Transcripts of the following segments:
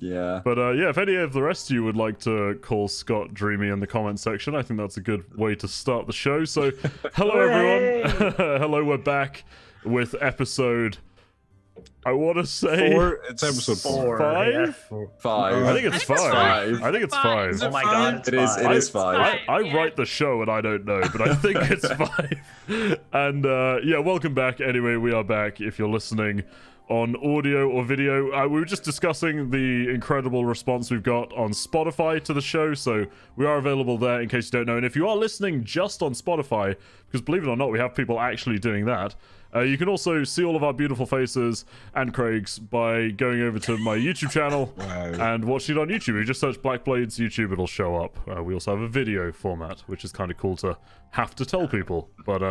Yeah. But yeah, if any of the rest of you would like to call Scott Dreamy in the comment section, I think that's a good way to start the show. So, hello everyone. Hello, we're back with episode, I want to say... 4? It's episode 4. 5? Yeah. 5. I think it's 5. I think it's 5. Is Oh it my 5? god, It is 5. I write the show and I don't know, but I think it's 5. And yeah, welcome back. Anyway, we are back. If you're listening on audio or video, we were just discussing the incredible response we've got on Spotify to the show, so we are available there in case you don't know. And if you are listening just on Spotify, because believe it or not, we have people actually doing that, you can also see all of our beautiful faces and Craig's by going over to my YouTube channel and watching it on YouTube. You just search Black Blades YouTube, it'll show up. We also have a video format, which is kind of cool to have to tell people. But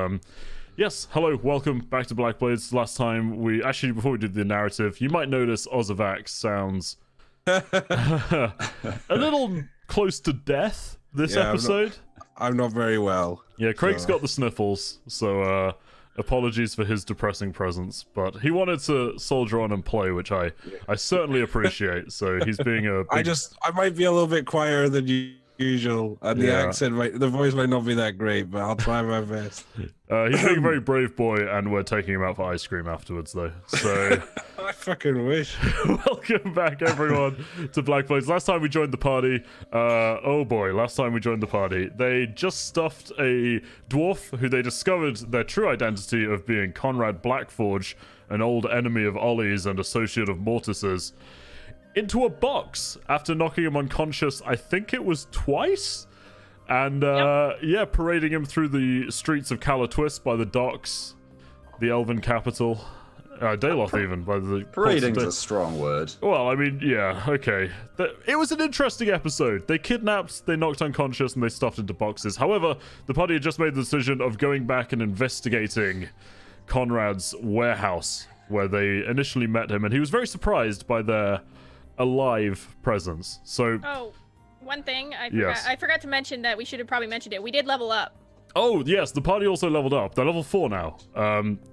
yes, hello, welcome back to Black Blades. Last time we... Actually, before we did the narrative, you might notice Ozavax sounds a little close to death this episode. I'm not very well. Yeah, Craig's got the sniffles, so apologies for his depressing presence. But he wanted to soldier on and play, which I certainly appreciate. So he's being a big... I might be a little bit quieter than usual, and the accent the voice might not be that great, but I'll try my best. He's being a very brave boy, and we're taking him out for ice cream afterwards, though. So I fucking wish. welcome back, everyone, to Black Blades. Last time we joined the party, they just stuffed a dwarf who they discovered their true identity of being Konrad Blackforge, an old enemy of Ollie's and associate of Mortis's, into a box after knocking him unconscious. I think it was twice. And yeah, parading him through the streets of Calatwist by the docks, the elven capital, Daloth even, by the... Parading's a strong word. Well, I mean, yeah, okay. It was an interesting episode. They kidnapped, they knocked unconscious, and they stuffed into boxes. However, the party had just made the decision of going back and investigating Konrad's warehouse, where they initially met him, and he was very surprised by their alive presence. So... Oh. One thing Yes. I forgot to mention that we should have probably mentioned it. We did level up. Oh, yes, the party also leveled up. They're level 4 now.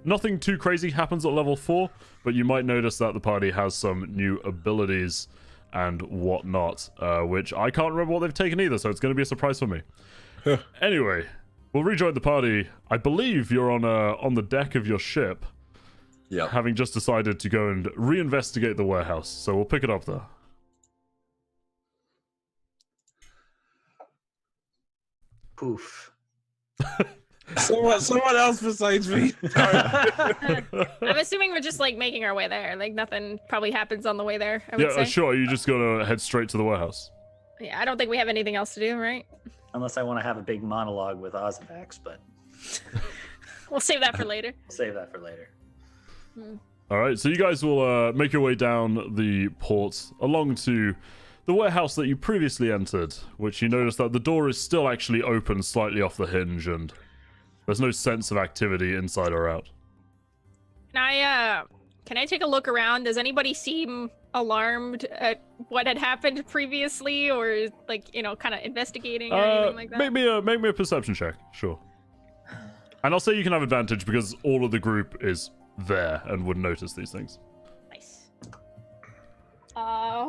Nothing too crazy happens at level 4, but you might notice that the party has some new abilities and whatnot, which I can't remember what they've taken either, so it's going to be a surprise for me. Anyway, we'll rejoin the party. I believe you're on the deck of your ship, having just decided to go and reinvestigate the warehouse, so we'll pick it up there. Poof. Someone else besides me. I'm assuming we're just like making our way there. Like nothing probably happens on the way there. I would say. Sure. You just gotta head straight to the warehouse. Yeah, I don't think we have anything else to do, right? Unless I want to have a big monologue with Ozavax, but We'll save that for later. save that for later. All right. So you guys will make your way down the port along to the warehouse that you previously entered, which you notice that the door is still actually open slightly off the hinge, and there's no sense of activity inside or out. Can I take a look around? Does anybody seem alarmed at what had happened previously, or like, you know, kind of investigating or anything like that? Make me a perception check, sure. And I'll say you can have advantage because all of the group is there and would notice these things. Nice.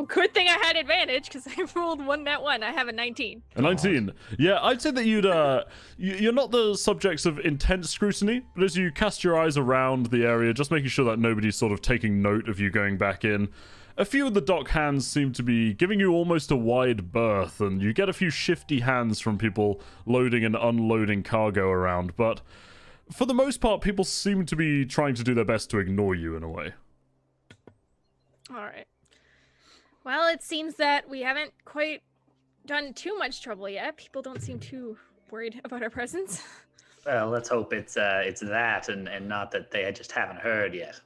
Good thing I had advantage because I rolled one net one. I have a 19. A 19. Yeah, I'd say that you're not the subjects of intense scrutiny, but as you cast your eyes around the area, just making sure that nobody's sort of taking note of you going back in, a few of the dock hands seem to be giving you almost a wide berth, and you get a few shifty hands from people loading and unloading cargo around, but for the most part, people seem to be trying to do their best to ignore you in a way. All right. Well, it seems that we haven't quite done too much trouble yet. People don't seem too worried about our presence. Well, let's hope it's that and not that they just haven't heard yet.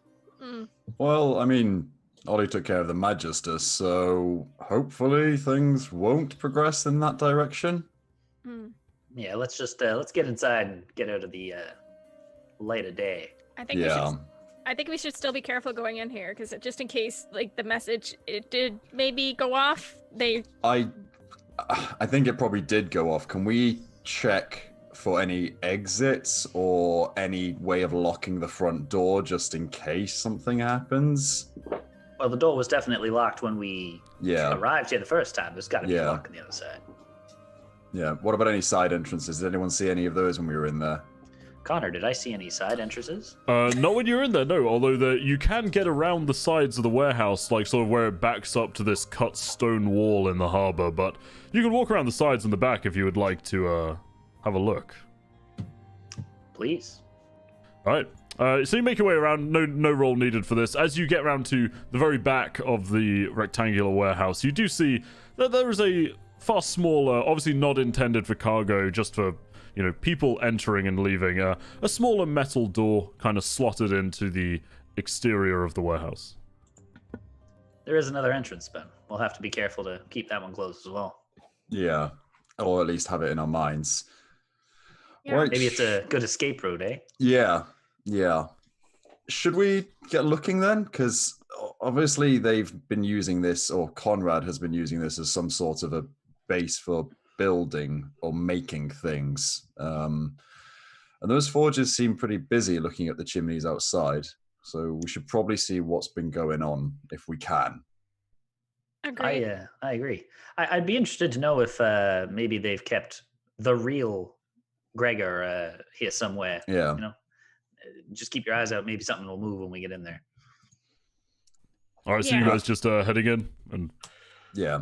Well, I mean, Ollie took care of the Magister, so hopefully things won't progress in that direction. Yeah, let's just let's get inside and get out of the light of day. I think we should still be careful going in here, because just in case, like, the message, it did maybe go off. I think it probably did go off. Can we check for any exits or any way of locking the front door just in case something happens? Well, the door was definitely locked when we arrived here the first time. There's got to be a lock on the other side. Yeah. What about any side entrances? Did anyone see any of those when we were in there? Connor, did I see any side entrances? Not when you're in there, no. Although you can get around the sides of the warehouse, like sort of where it backs up to this cut stone wall in the harbor. But you can walk around the sides and the back if you would like to have a look. Please. All right. So you make your way around. No roll needed for this. As you get around to the very back of the rectangular warehouse, you do see that there is a far smaller, obviously not intended for cargo, just for people entering and leaving. A smaller metal door kind of slotted into the exterior of the warehouse. There is another entrance, Ben. We'll have to be careful to keep that one closed as well. Yeah, or at least have it in our minds. Yeah. Right. Maybe it's a good escape route, eh? Yeah. Should we get looking then? Because obviously they've been using this, or Konrad has been using this as some sort of a base for building or making things. And those forges seem pretty busy looking at the chimneys outside. So we should probably see what's been going on if we can. Agreed. I agree. I'd be interested to know if maybe they've kept the real Gregor here somewhere. Yeah. Just keep your eyes out. Maybe something will move when we get in there. All right, so you guys just heading in? And Yeah.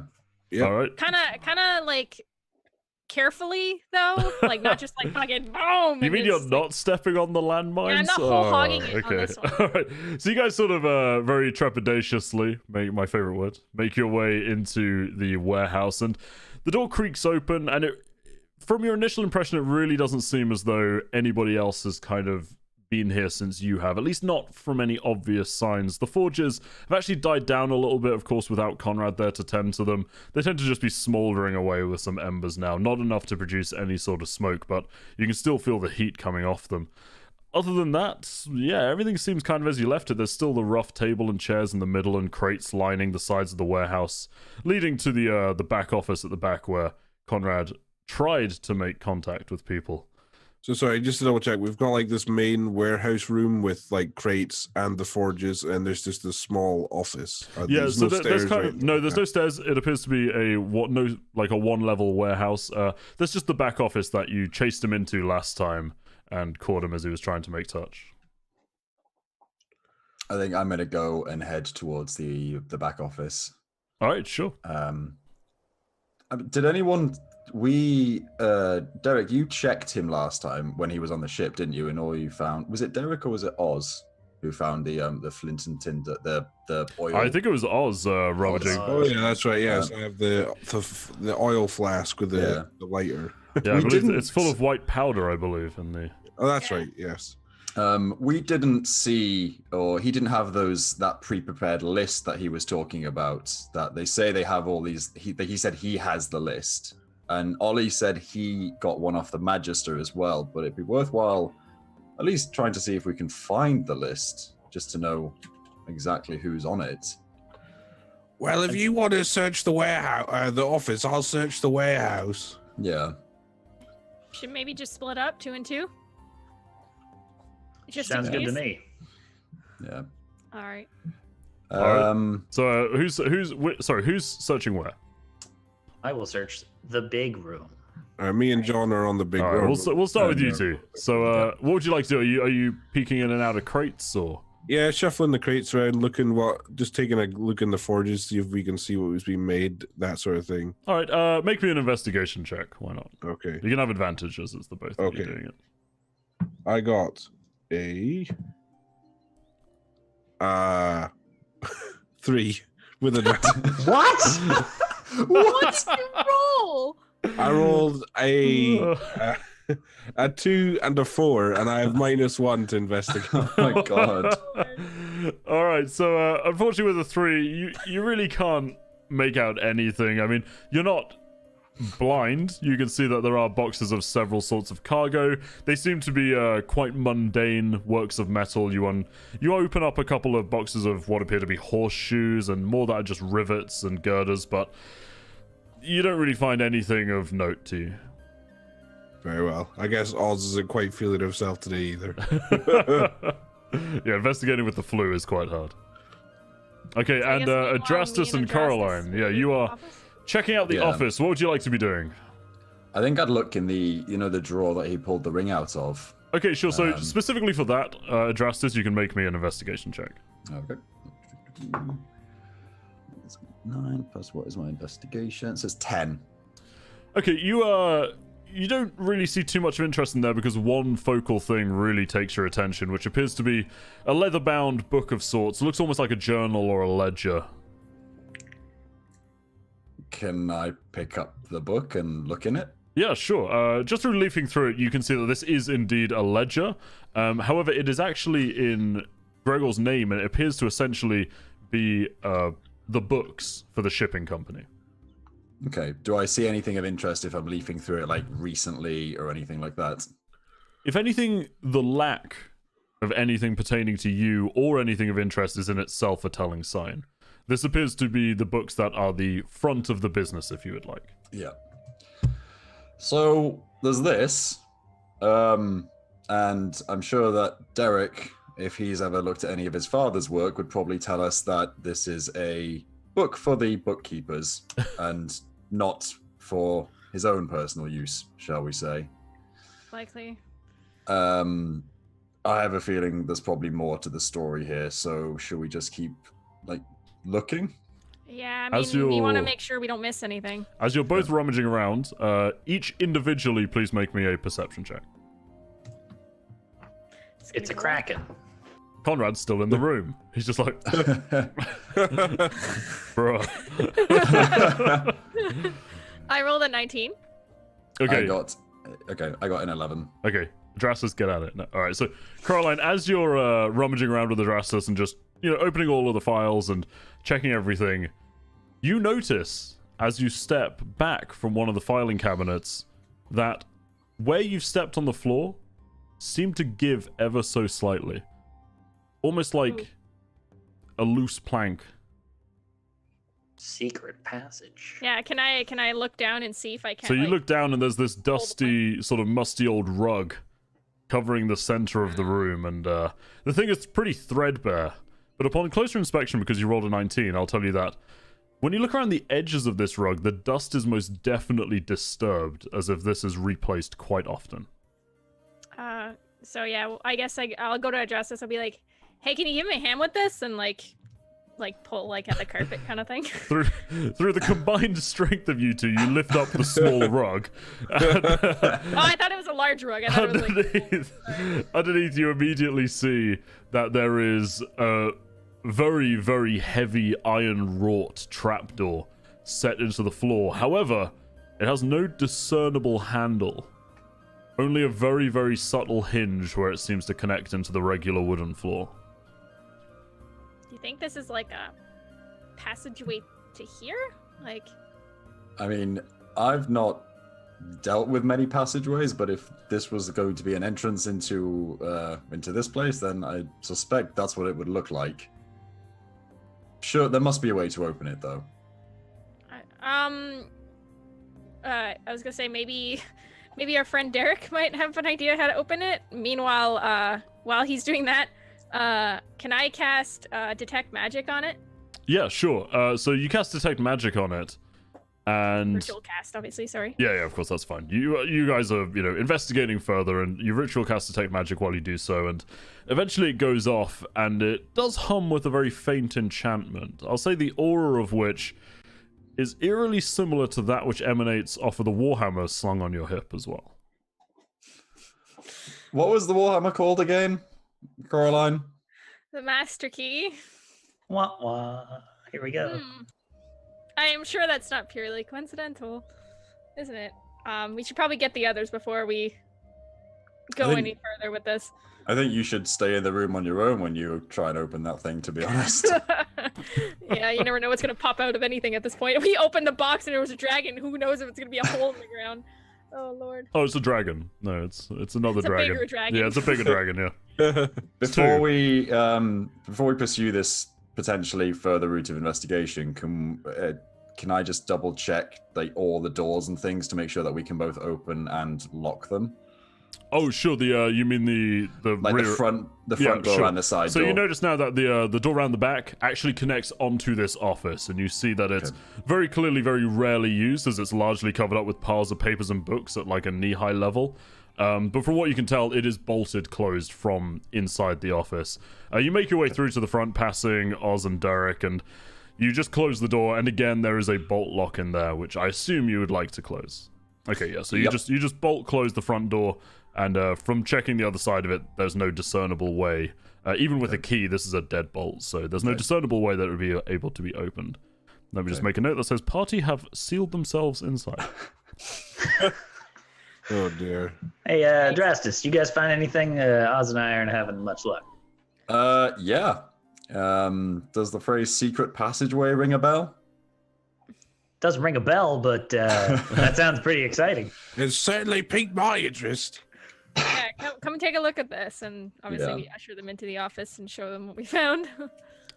Yep. All right. Kind of like carefully though, like not just like fucking boom. You mean you're not stepping on the landmines? Yeah, I'm not whole hogging it on this one. All right. So you guys sort of very trepidatiously, my favorite word, make your way into the warehouse, and the door creaks open, and from your initial impression, it really doesn't seem as though anybody else has kind of been here since you have, at least not from any obvious signs. The forges have actually died down a little bit, of course, without Konrad there to tend to them. They tend to just be smoldering away with some embers now, not enough to produce any sort of smoke, but you can still feel the heat coming off them. Other than that, yeah, everything seems kind of as you left it. There's still the rough table and chairs in the middle and crates lining the sides of the warehouse, leading to the back office at the back where Konrad tried to make contact with people. So sorry, just to double check, we've got like this main warehouse room with like crates and the forges, and there's just a small office. So there's kind of there's no stairs. It appears to be a one-level warehouse. There's just the back office that you chased him into last time and caught him as he was trying to make touch. I think I'm gonna go and head towards the back office. All right, sure. Did anyone? Derek, you checked him last time when he was on the ship, didn't you? And all you found, was it Derek or was it Oz who found the flint and tinder, the oil? I think it was Oz rummaging. Oh yeah, that's right. Yes, I have the oil flask with the lighter. Yeah, I believe it's full of white powder, I believe. Oh, that's right. Yes. We didn't see, or he didn't have that pre-prepared list that he was talking about. That they say they have all these. He said he has the list. And Ollie said he got one off the Magister as well, but it'd be worthwhile at least trying to see if we can find the list, just to know exactly who's on it. Well, if you want to search the warehouse, the office, I'll search the warehouse. Yeah. Should maybe just split up 2 and 2? Just Sounds good to me. Yeah. All right. So who's searching where? I will search the big room. Me and John are on the big room. We'll start with you two. So what would you like to do? Are you peeking in and out of crates or? Yeah, shuffling the crates around, just taking a look in the forges, see if we can see what was being made, that sort of thing. All right, make me an investigation check. Why not? Okay. You can have advantage as it's the both of you doing it. I got a 3 with advantage. What? What's your roll? I rolled a 2 and a 4, and I have -1 to investigate. Oh my god. All right, so unfortunately with a 3, you really can't make out anything. I mean, you're not blind. You can see that there are boxes of several sorts of cargo. They seem to be quite mundane works of metal. You open up a couple of boxes of what appear to be horseshoes and more that are just rivets and girders, but you don't really find anything of note to you. Very well. I guess Oz isn't quite feeling himself today either. Yeah, investigating with the flu is quite hard. Okay, So I and guess meanwhile, Adrastus me and Adrastus Caroline, yeah, will you leave the are office? checking out the Yeah. office. What would you like to be doing? I think I'd look in the, the drawer that he pulled the ring out of. Okay, sure. So specifically for that, Adrastus, you can make me an investigation check. Okay. 9 plus what is my investigation? It says 10. Okay, you don't really see too much of interest in there because one focal thing really takes your attention, which appears to be a leather-bound book of sorts. It looks almost like a journal or a ledger. Can I pick up the book and look in it? Yeah, sure. Just through leafing through it, you can see that this is indeed a ledger. However, it is actually in Gregor's name, and it appears to essentially be the books for the shipping company. Okay. Do I see anything of interest if I'm leafing through it, like recently or anything like that? If anything, the lack of anything pertaining to you or anything of interest is in itself a telling sign. This appears to be the books that are the front of the business, if you would like. Yeah. So there's this, and I'm sure that Derek, if he's ever looked at any of his father's work, would probably tell us that this is a book for the bookkeepers and not for his own personal use, shall we say. Likely. I have a feeling there's probably more to the story here, so should we just keep, looking? Yeah, As we want to you're- make sure we don't miss anything. As you're both rummaging around, each individually, please make me a perception check. It's a gonna go kraken. Konrad's still in the room. He's just like, bruh. I rolled a 19. Okay, I got an 11. okay. Adrastus, get at it. No. All right, so Caroline, as you're rummaging around with Adrastus and just, opening all of the files and checking everything, you notice as you step back from one of the filing cabinets that where you've stepped on the floor seemed to give ever so slightly. Almost like a loose plank. Secret passage. Yeah, can I look down and see if I can? So you like- look down and there's this the dusty, sort of musty old rug covering the center of the room, and the thing is pretty threadbare. But upon closer inspection, because you rolled a 19, I'll tell you that when you look around the edges of this rug, the dust is most definitely disturbed, as if this is replaced quite often. So yeah, well, I guess I'll go to Adrastus. I'll be like, "Hey, can you give me a hand with this?" And like pull at the carpet kind of thing. Through the combined strength of you two, you lift up the small rug. And, Oh, I thought it was a large rug. I thought it was like underneath, you immediately see that there is a very, very heavy iron-wrought trapdoor set into the floor. However, it has no discernible handle. Only a very, very subtle hinge where it seems to connect into the regular wooden floor. Do you think this is like a passageway to here? Like, I mean, I've not dealt with many passageways, but if this was going to be an entrance into this place, then I suspect that's what it would look like. Sure, there must be a way to open it, though. I was gonna say maybe our friend Derek might have an idea how to open it. Meanwhile, while he's doing that, can I cast detect magic on it? Yeah, sure. So you cast Detect Magic on it, and Ritual cast, obviously. Sorry. yeah, of course, that's fine. You guys are, investigating further, and you ritual cast Detect Magic while you do so, and eventually it goes off, and it does hum with a very faint enchantment. I'll say the aura of which is eerily similar to that which emanates off of the Warhammer slung on your hip as well. What was the Warhammer called again, Caroline? The Master Key. Wah wah. Here we go. I am sure that's not purely coincidental, isn't it? We should probably get the others before we go think- any further with this. I think you should stay in the room on your own when you try and open that thing, to be honest. Yeah, you never know what's gonna pop out of anything at this point. We opened the box and there was a dragon. Who knows if it's gonna be a hole in the ground? Oh lord. Oh, it's a dragon. No, it's another It's a dragon. bigger dragon. Yeah, it's a bigger dragon. Yeah. Before we pursue this potentially further route of investigation, can I just double check all the doors and things to make sure that we can both open and lock them? Oh, sure. You mean the Like rear... the front Yeah, door sure. and the side So door. you notice now that the door around the back actually connects onto this office, and you see that it's very clearly very rarely used, as it's largely covered up with piles of papers and books at like a knee-high level. But from what you can tell, it is bolted closed from inside the office. You make your way through to the front, passing Oz and Derek, and you just close the door, and again there is a bolt lock in there, which I assume you would like to close. Okay, yeah. So you just bolt close the front door. And from checking the other side of it, there's no discernible way. Even with a key, this is a deadbolt, so there's no discernible way that it would be able to be opened. Let me just make a note that says, party have sealed themselves inside. Oh, dear. Hey, Drastus, you guys find anything? Oz and I aren't having much luck. Yeah. Does the phrase secret passageway ring a bell? Doesn't ring a bell, but that sounds pretty exciting. It certainly piqued my interest. Yeah, come and take a look at this, and obviously Yeah. we usher them into the office and show them what we found.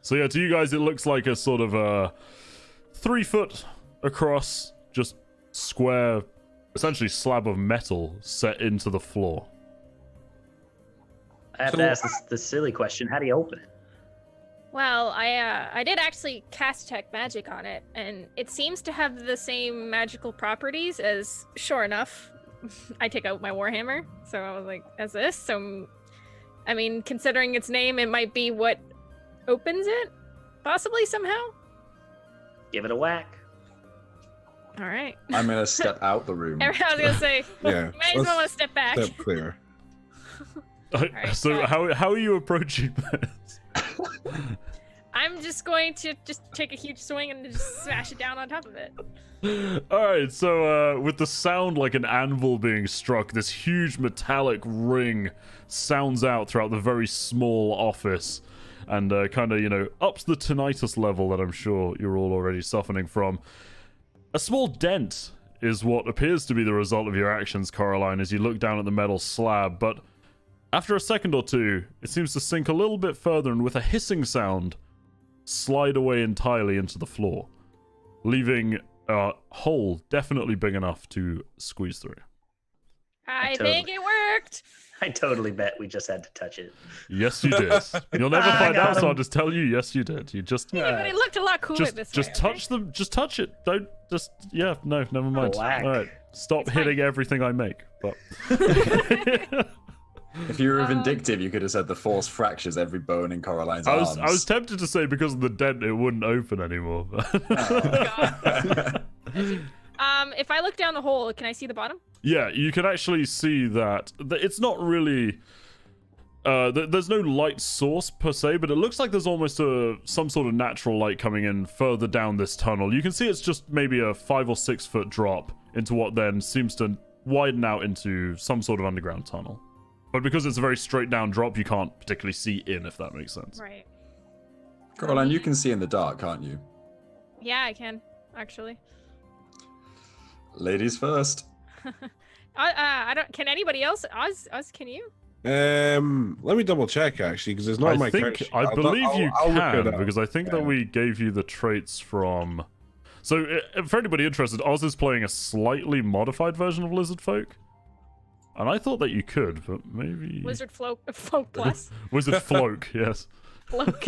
So yeah, to you guys, it looks like a sort of a 3 foot across, just square, essentially slab of metal set into the floor. I have to ask the silly question: how do you open it? Well, I did actually cast detect magic on it, and it seems to have the same magical properties as, sure enough, I take out my warhammer. So I was like, as this? So, I mean, considering its name, it might be what opens it, possibly somehow. Give it a whack. All right. I'm gonna step out the room. I was gonna say, Yeah. you might as well want to step back. Step clear. right, So so- how are you approaching this? I'm just going to just take a huge swing and just smash it down on top of it. Alright, so with the sound like an anvil being struck, this huge metallic ring sounds out throughout the very small office and kind of, you know, ups the tinnitus level that I'm sure you're all already suffering from. A small dent is what appears to be the result of your actions, Coraline, as you look down at the metal slab, but after a second or two, it seems to sink a little bit further and with a hissing sound, slide away entirely into the floor, leaving a hole definitely big enough to squeeze through. I Totally. think it worked. I totally bet we just had to touch it. Yes, you did. You'll never I find got out, so him. I'll just tell you, yes, you did. You just... Yeah, but it looked a lot cooler this way. touch them. Just touch it. Don't just. Yeah, no, never mind. Whack. All right, stop It's hitting everything I make. But If you were vindictive, you could have said the force fractures every bone in Coraline's I arms. was tempted to say because of the dent, it wouldn't open anymore. If I look down the hole, can I see the bottom? Yeah, you can actually see that it's not really. There's no light source per se, but it looks like there's almost some sort of natural light coming in further down this tunnel. You can see it's just maybe a 5 or 6 foot drop into what then seems to widen out into some sort of underground tunnel. But because it's a very straight down drop, you can't particularly see in, if that makes sense. Right. Coraline, you can see in the dark, can't you? Yeah, I can actually. Ladies first. I don't. Can anybody else? Oz, can you? Let me double check actually, because it's not my I think character sheet. I believe you I'll look it can up. because I think that we gave you the traits from. So for anybody interested, Oz is playing a slightly modified version of Lizard Folk, and I thought that you could, but maybe Wizard Folk Plus. Wizard Floke, yes. Bloke.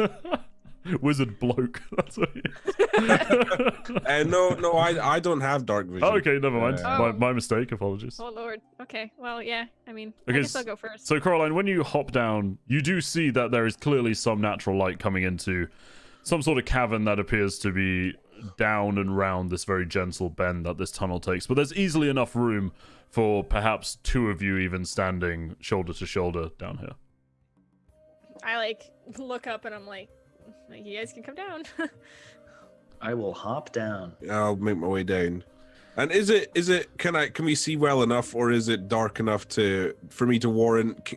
Wizard Bloke. That's what he is. No, I don't have dark vision. Oh, okay, never mind. Oh. My mistake. Apologies. Oh Lord. Okay. Well, yeah. I mean, Okay, I guess I'll go first. So, Coraline, when you hop down, you do see that there is clearly some natural light coming into some sort of cavern that appears to be down and round this very gentle bend that this tunnel takes. But there's easily enough room for perhaps 2 of you even standing shoulder to shoulder down here. I look up and I'm like, you guys can come down. I will hop down. I'll make my way down. And is it? Can we see well enough, or is it dark enough for me to warrant?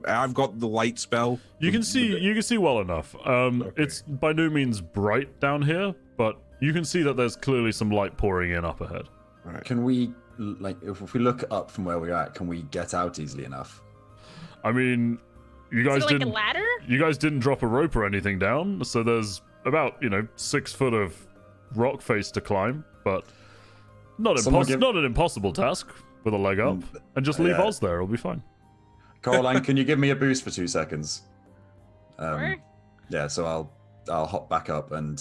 I've got the light spell. You can see well enough. It's by no means bright down here, but you can see that there's clearly some light pouring in up ahead. Right. Can we, if we look up from where we're at, can we get out easily enough? I mean, you guys Is it like didn't. a ladder? You guys didn't drop a rope or anything down, so there's about 6 foot of rock face to climb, but not Someone not an impossible task with a leg up, and just leave Yeah. Oz there. It'll be fine. Coraline, can you give me a boost for 2 seconds? Sure. Yeah, so I'll hop back up and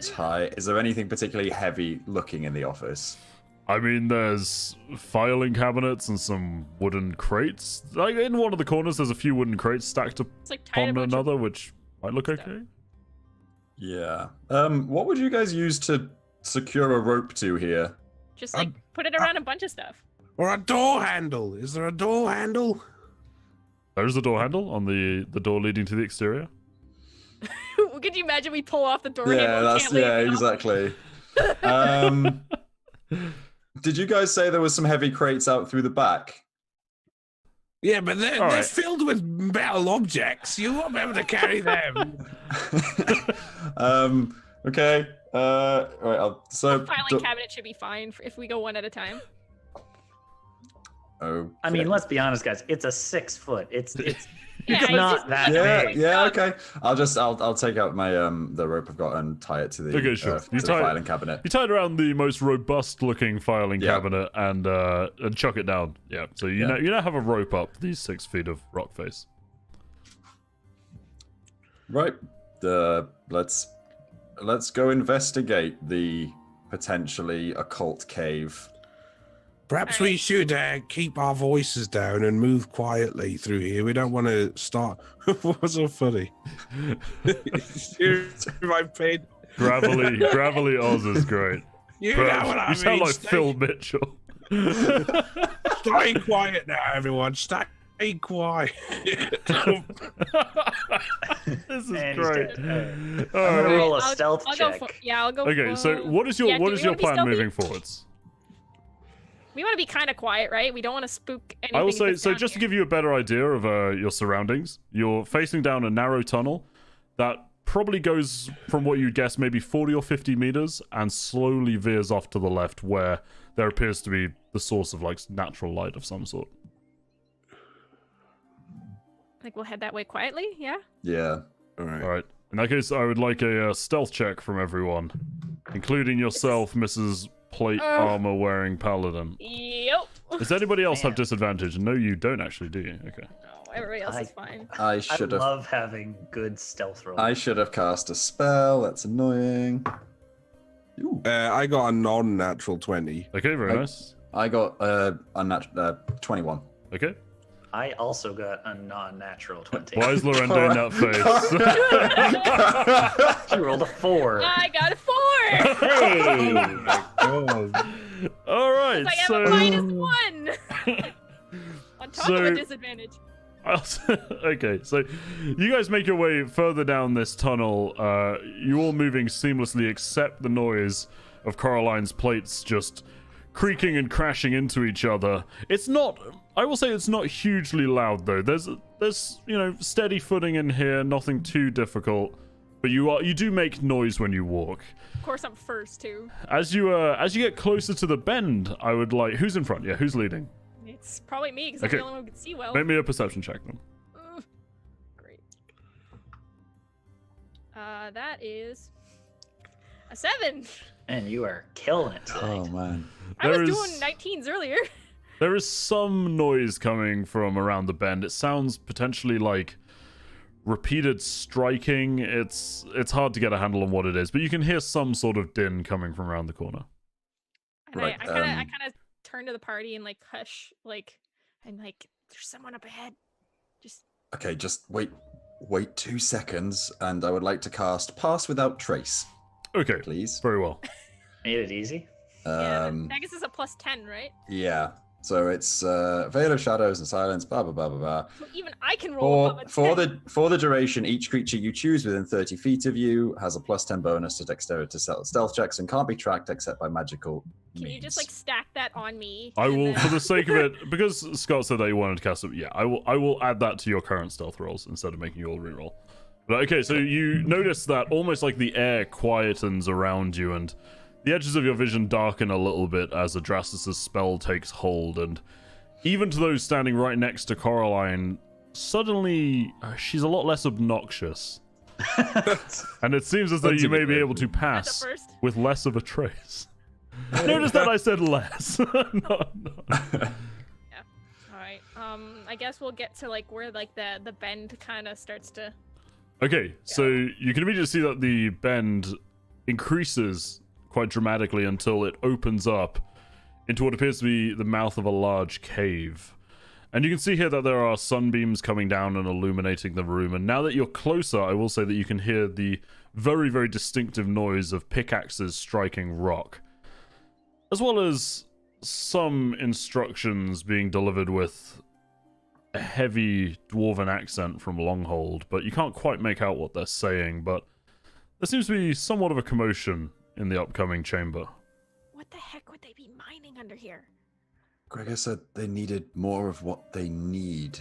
tie. Is there anything particularly heavy looking in the office? I mean, there's filing cabinets and some wooden crates. Like in one of the corners, there's a few wooden crates stacked It's like tied a upon bunch of another, which might look stuff. okay. Yeah. What would you guys use to secure a rope to here? Just like put it around a bunch of stuff. Or a door handle. Is there a door handle? There's the door handle on the door leading to the exterior. Could you imagine we pull off the door handle? Yeah, and that's can't leave it off? exactly. Did you guys say there was some heavy crates out through the back? Yeah, but they're right. filled with metal objects. You won't be able to carry them. Okay. Right. So Filing cabinet should be fine if we go one at a time. Oh. I mean, let's be honest, guys. It's a 6 foot. It's Yeah, it's not that Yeah. big. Yeah. Okay. I'll take out my the rope I've got and tie it to the Okay, sure. to You the tie it- filing cabinet. You tie it around the most robust-looking filing Yeah. cabinet and chuck it down. Yeah. So you now have a rope up these 6 feet of rock face. Right. Let's go investigate the potentially occult cave. Perhaps we should keep our voices down and move quietly through here. We don't want to start. What's so funny? I paid. Gravelly Oz is great. You Bro, know what I you mean. sound like Phil Mitchell. Stay quiet now, everyone. Stay quiet. This is And he's great. dead. I'm All gonna right. roll a I'll stealth go check. I'll go. Okay, so what is your yeah, do we wanna be plan stealthy? moving forwards? We want to be kind of quiet, right? We don't want to spook anything. I will say, that's so down just to here. give you a better idea of your surroundings, you're facing down a narrow tunnel that probably goes from what you'd guess maybe 40 or 50 meters and slowly veers off to the left where there appears to be the source of like natural light of some sort. Like we'll head that way quietly, yeah. Yeah. All right. All right. In that case, I would like a stealth check from everyone, including yourself, Mrs. Plate Armor wearing Paladin. Yep. Does anybody else have Man. disadvantage? No, you don't actually, do you? Okay. No, everybody else is fine. I I should have. love having good stealth rolls. I should have cast a spell. That's annoying. Ooh. I got a non-natural 20. Okay, very I- nice. I got a 21. Okay. I also got a non-natural 20. Why is Loren doing that face? She rolled a 4. I got a 4. Hey! All right, I have so a -1 on top of So- a disadvantage. okay, so you guys make your way further down this tunnel. You all moving seamlessly, except the noise of Coraline's plates just creaking and crashing into each other. It's not. I will say it's not hugely loud though. There's steady footing in here, nothing too difficult. But you do make noise when you walk. Of course, I'm first too. As you get closer to the bend, I would like who's in front? Yeah, who's leading? It's probably me because Okay. I'm the only one who can see well. Make me a perception check then. Great. That is a 7. And you are killing it today. Oh man. I was There doing is- 19s earlier. There is some noise coming from around the bend. It sounds potentially like repeated striking. It's hard to get a handle on what it is, but you can hear some sort of din coming from around the corner. And Right, I kind of turn to the party and like hush, like, and like, there's someone up ahead. Just Okay, just wait 2 seconds, and I would like to cast Pass Without Trace, Okay, please. very well. Made it easy. yeah. I guess it's a +10, right? Yeah. So it's Veil of Shadows and Silence, blah blah blah blah blah. So even I can roll above For a 10. for the duration, each creature you choose within 30 feet of you has a +10 bonus to dexterity stealth checks and can't be tracked except by magical Can means. you just like stack that on me? I and will, then- for the sake of it, because Scott said that he wanted to cast it. Yeah, I will add that to your current stealth rolls instead of making you all reroll. But okay, so you notice that almost like the air quietens around you, and the edges of your vision darken a little bit as Adrastus' spell takes hold, and even to those standing right next to Coraline, suddenly she's a lot less obnoxious. And it seems as though That's you a may good be way able to to put pass first. with less of a trace. Notice that I said less. No. All right. I guess we'll get to like where like the bend kind of starts to. Okay, so you can immediately see that the bend increases quite dramatically until it opens up into what appears to be the mouth of a large cave. And you can see here that there are sunbeams coming down and illuminating the room. And now that you're closer, I will say that you can hear the very, very distinctive noise of pickaxes striking rock, as well as some instructions being delivered with a heavy dwarven accent from Longhold, but you can't quite make out what they're saying. But there seems to be somewhat of a commotion in the upcoming chamber. What the heck would they be mining under here? Gregor said they needed more of what they need.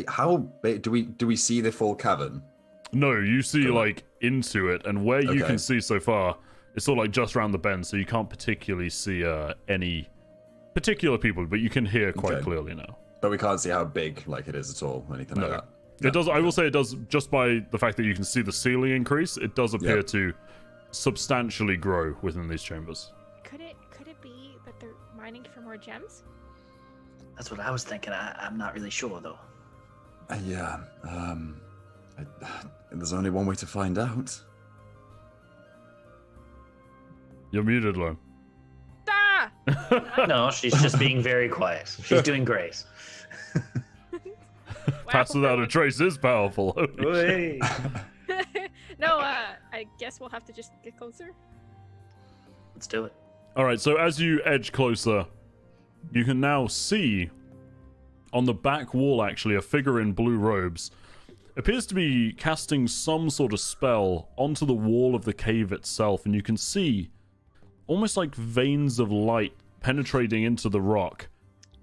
How big do we see the full cavern? No, you see like into it, and where you Okay. can see so far, it's sort of like just around the bend, so you can't particularly see any particular people, but you can hear quite Okay. clearly now. But we can't see how big like it is at all, anything No. like that. It does. I will say it does, just by the fact that you can see the ceiling increase. It does appear Yep. to substantially grow within these chambers. Could it be that they're mining for more gems? That's what I was thinking. I'm not really sure though. Yeah. There's only one way to find out. You're muted, Lone. Ah! No, she's just being very quiet. She's doing great. Pass without a trace is powerful. Holy shit. No, I guess we'll have to just get closer. Let's do it. All right, so as you edge closer, you can now see on the back wall, actually, a figure in blue robes appears to be casting some sort of spell onto the wall of the cave itself, and you can see almost like veins of light penetrating into the rock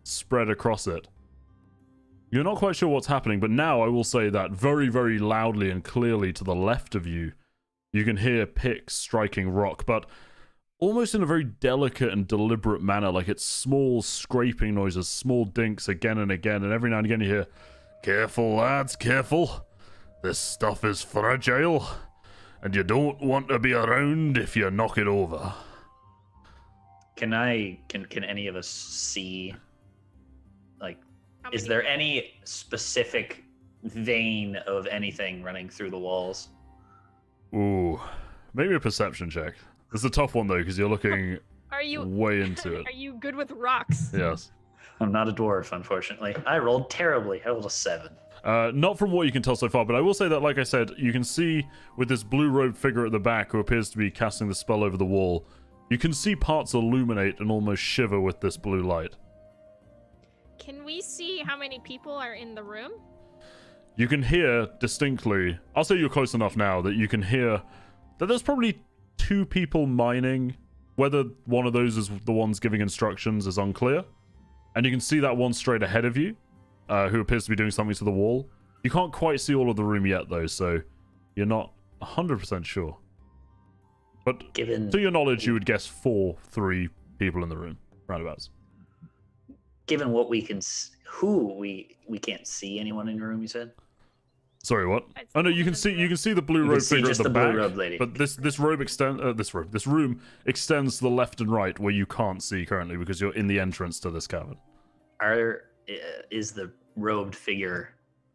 spread across it. You're not quite sure what's happening, but now I will say that very, very loudly and clearly to the left of you, you can hear picks striking rock, but almost in a very delicate and deliberate manner, like it's small scraping noises, small dinks again and again, and every now and again you hear, "Careful, lads, careful. This stuff is fragile, and you don't want to be around if you knock it over." Can any of us see, like, How is many- there any specific vein of anything running through the walls? Ooh, maybe a perception check. It's a tough one though, because you're looking Are you way into it. Are you good with rocks? Yes. I'm not a dwarf, unfortunately. I rolled terribly. I rolled a 7. Not from what you can tell so far, but I will say that, like I said, you can see with this blue-robed figure at the back who appears to be casting the spell over the wall, you can see parts illuminate and almost shiver with this blue light. Can we see how many people are in the room? You can hear distinctly, I'll say you're close enough now, that you can hear that there's probably 2 people mining. Whether one of those is the ones giving instructions is unclear. And you can see that one straight ahead of you, who appears to be doing something to the wall. You can't quite see all of the room yet, though, so you're not 100% sure. But Given to your knowledge, you would guess 3 people in the room, roundabouts. given what we can, we can't see anyone in the room. You said. Sorry, what? It's Oh no, the you can woman see in the you can see the blue You can robe see figure at just the the blue back, robe lady. but this room extends to the left and right where you can't see currently because you're in the entrance to this cavern. Is the robed figure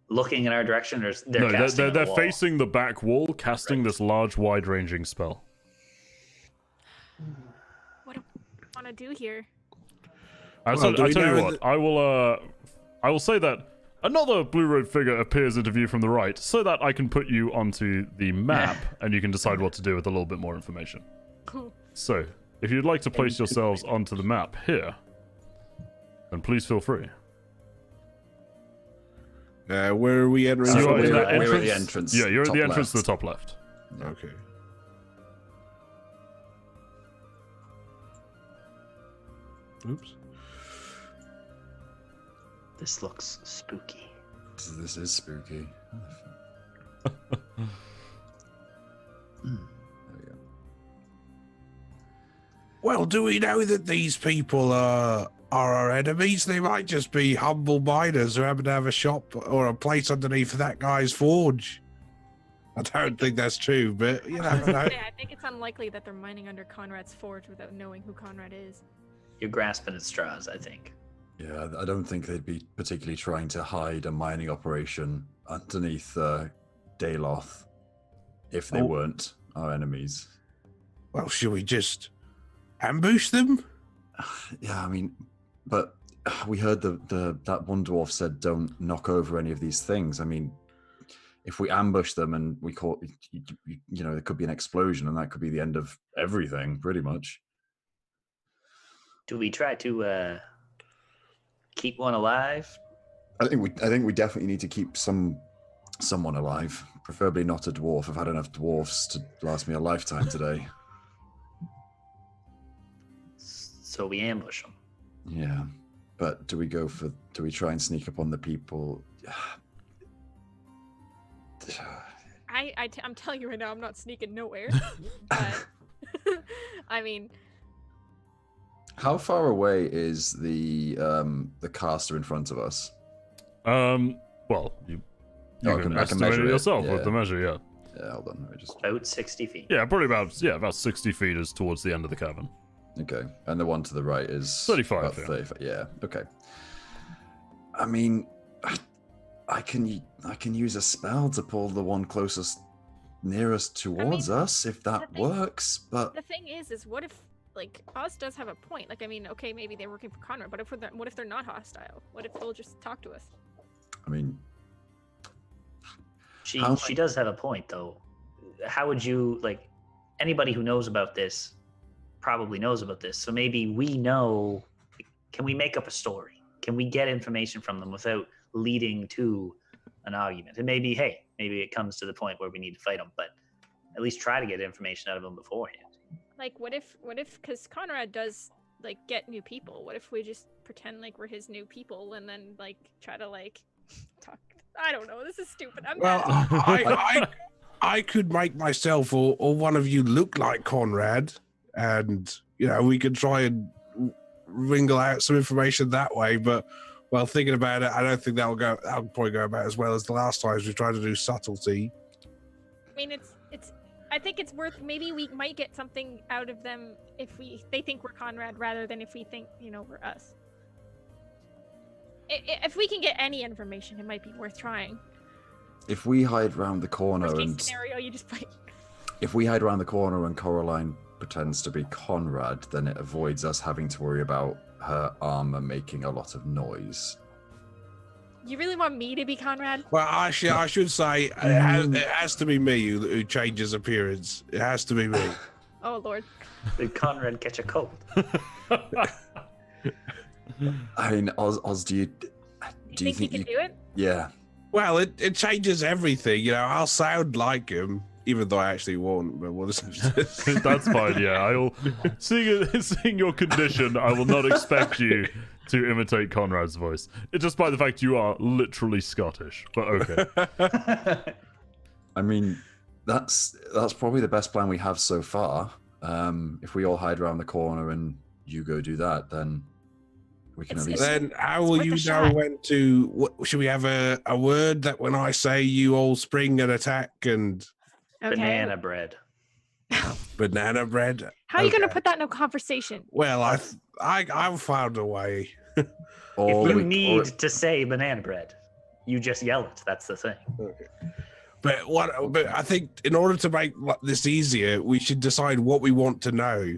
looking in our direction, or is No, casting they're on the wall? facing the back wall, casting this large, wide-ranging spell. What do we want to do here? I Well, do we tell you know what, I will say that another blue robe figure appears into view from the right, so that I can put you onto the map and you can decide what to do with a little bit more information. Cool. So, if you'd like to place yourselves onto the map here, then please feel free. Where are we entering? So you are from? in that we're at the entrance. entrance, Yeah, you're at top the entrance left. to the top left. Okay. Oops. This looks spooky. This is spooky. There we go. Well, do we know that these people are our enemies? They might just be humble miners who happen to have a shop or a place underneath that guy's forge. I don't think that's true, but you never know. Yeah, I think it's unlikely that they're mining under Konrad's forge without knowing who Konrad is. You're grasping at straws, I think. Yeah, I don't think they'd be particularly trying to hide a mining operation underneath Dayloth if they Oh. weren't our enemies. Well, should we just ambush them? Yeah, I mean, but we heard that one dwarf said don't knock over any of these things. I mean, if we ambush them and we caught, you know, there could be an explosion and that could be the end of everything, pretty much. Do we try to keep one alive? I think we definitely need to keep someone alive, preferably not a dwarf. I've had enough dwarfs to last me a lifetime today. So we ambush them. Yeah, but do we try and sneak up on the people? I'm telling you right now, I'm not sneaking nowhere. But I mean, How far away is the caster in front of us? Well, you Oh, can I can estimate measure it it, yourself yeah. with the measure, yeah. Yeah, hold on, let me just. About 60 feet. Yeah, probably about 60 feet is towards the end of the cavern. Okay, and the one to the right is 35, about yeah. 35. Yeah. Okay. I mean, I can use a spell to pull the one closest nearest towards us if that the thing- works. But the thing is what if like Oz does have a point? Like, I mean, okay, maybe they're working for Konrad, but what if they're not hostile? What if they'll just talk to us? I mean, She does have a point, though. How would you, like, anybody who knows about this probably knows about this. So maybe we know, can we make up a story? Can we get information from them without leading to an argument? And maybe, hey, maybe it comes to the point where we need to fight them, but at least try to get information out of them beforehand. Like, what if, because Konrad does, like, get new people. What if we just pretend like we're his new people and then, like, try to, like, talk? I don't know. This is stupid. I'm Well, bad. I could make myself or one of you look like Konrad, and you know we could try and wringle out some information that way. But well, thinking about it, I don't think that'll probably go about as well as the last times we tried to do subtlety. I mean, it's. I think it's worth. Maybe we might get something out of them if they think we're Konrad rather than if we think we're us. If we can get any information, it might be worth trying. if we hide round the corner Worst case and scenario, you just fight. if we hide around the corner and Coraline pretends to be Konrad, then it avoids us having to worry about her armor making a lot of noise. You really want me to be Konrad? Well, actually, I should say it has to be me who changes appearance. It has to be me. Oh Lord. Did Konrad catch a cold? I mean, Oz, do you You think you can do it? Yeah. Well, it changes everything. You know, I'll sound like him, even though I actually won't. But what is That's fine, yeah. I'll seeing your condition, I will not expect you to imitate Conrad's voice. Despite the fact you are literally Scottish. But okay. I mean, that's probably the best plan we have so far. If we all hide around the corner and you go do that, then we can at least. Then how It's will worth you a know shot. when to? Should we have a word that when I say you all spring and attack and Okay. Banana bread. banana bread? How are you going to Okay. put that in a conversation? Well, I've found a way. Or If you we- need or- to say banana bread, you just yell it. That's the thing. But I think in order to make this easier, we should decide what we want to know.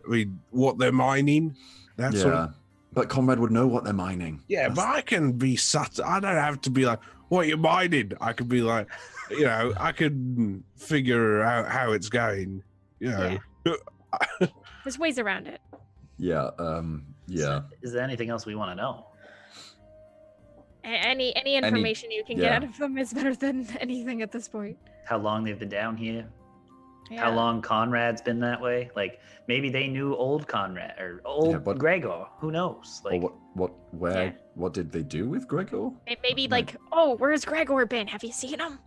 I mean, what they're mining. That yeah, sort of. but Conrad would know what they're mining. Yeah, but I can be subtle. I don't have to be like, "What you mining?" I could be like, I could figure out how it's going. There's ways around it. Yeah, yeah. Is there anything else we want to know? Any information you can get yeah. out of them is better than anything at this point. How long they've been down here? Yeah. How long Conrad's been that way? Like maybe they knew old Conrad or old Yeah, but- Gregor. Who knows? Or Like where, Yeah. what did they do with Gregor? Maybe like, oh, where's Gregor been? Have you seen him?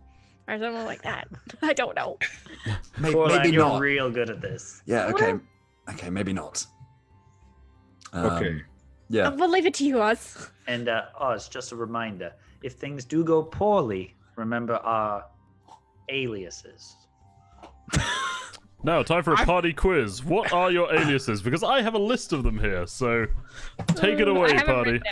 Or something like that. I don't know. Coraline, Maybe you're not. real good at this. Yeah, What? okay, maybe not. Okay. Yeah, We'll leave it to you, Oz. And Oz, just a reminder: if things do go poorly, remember our aliases. Now, time for a party quiz. What are your aliases? Because I have a list of them here, so take it away, I have it party. written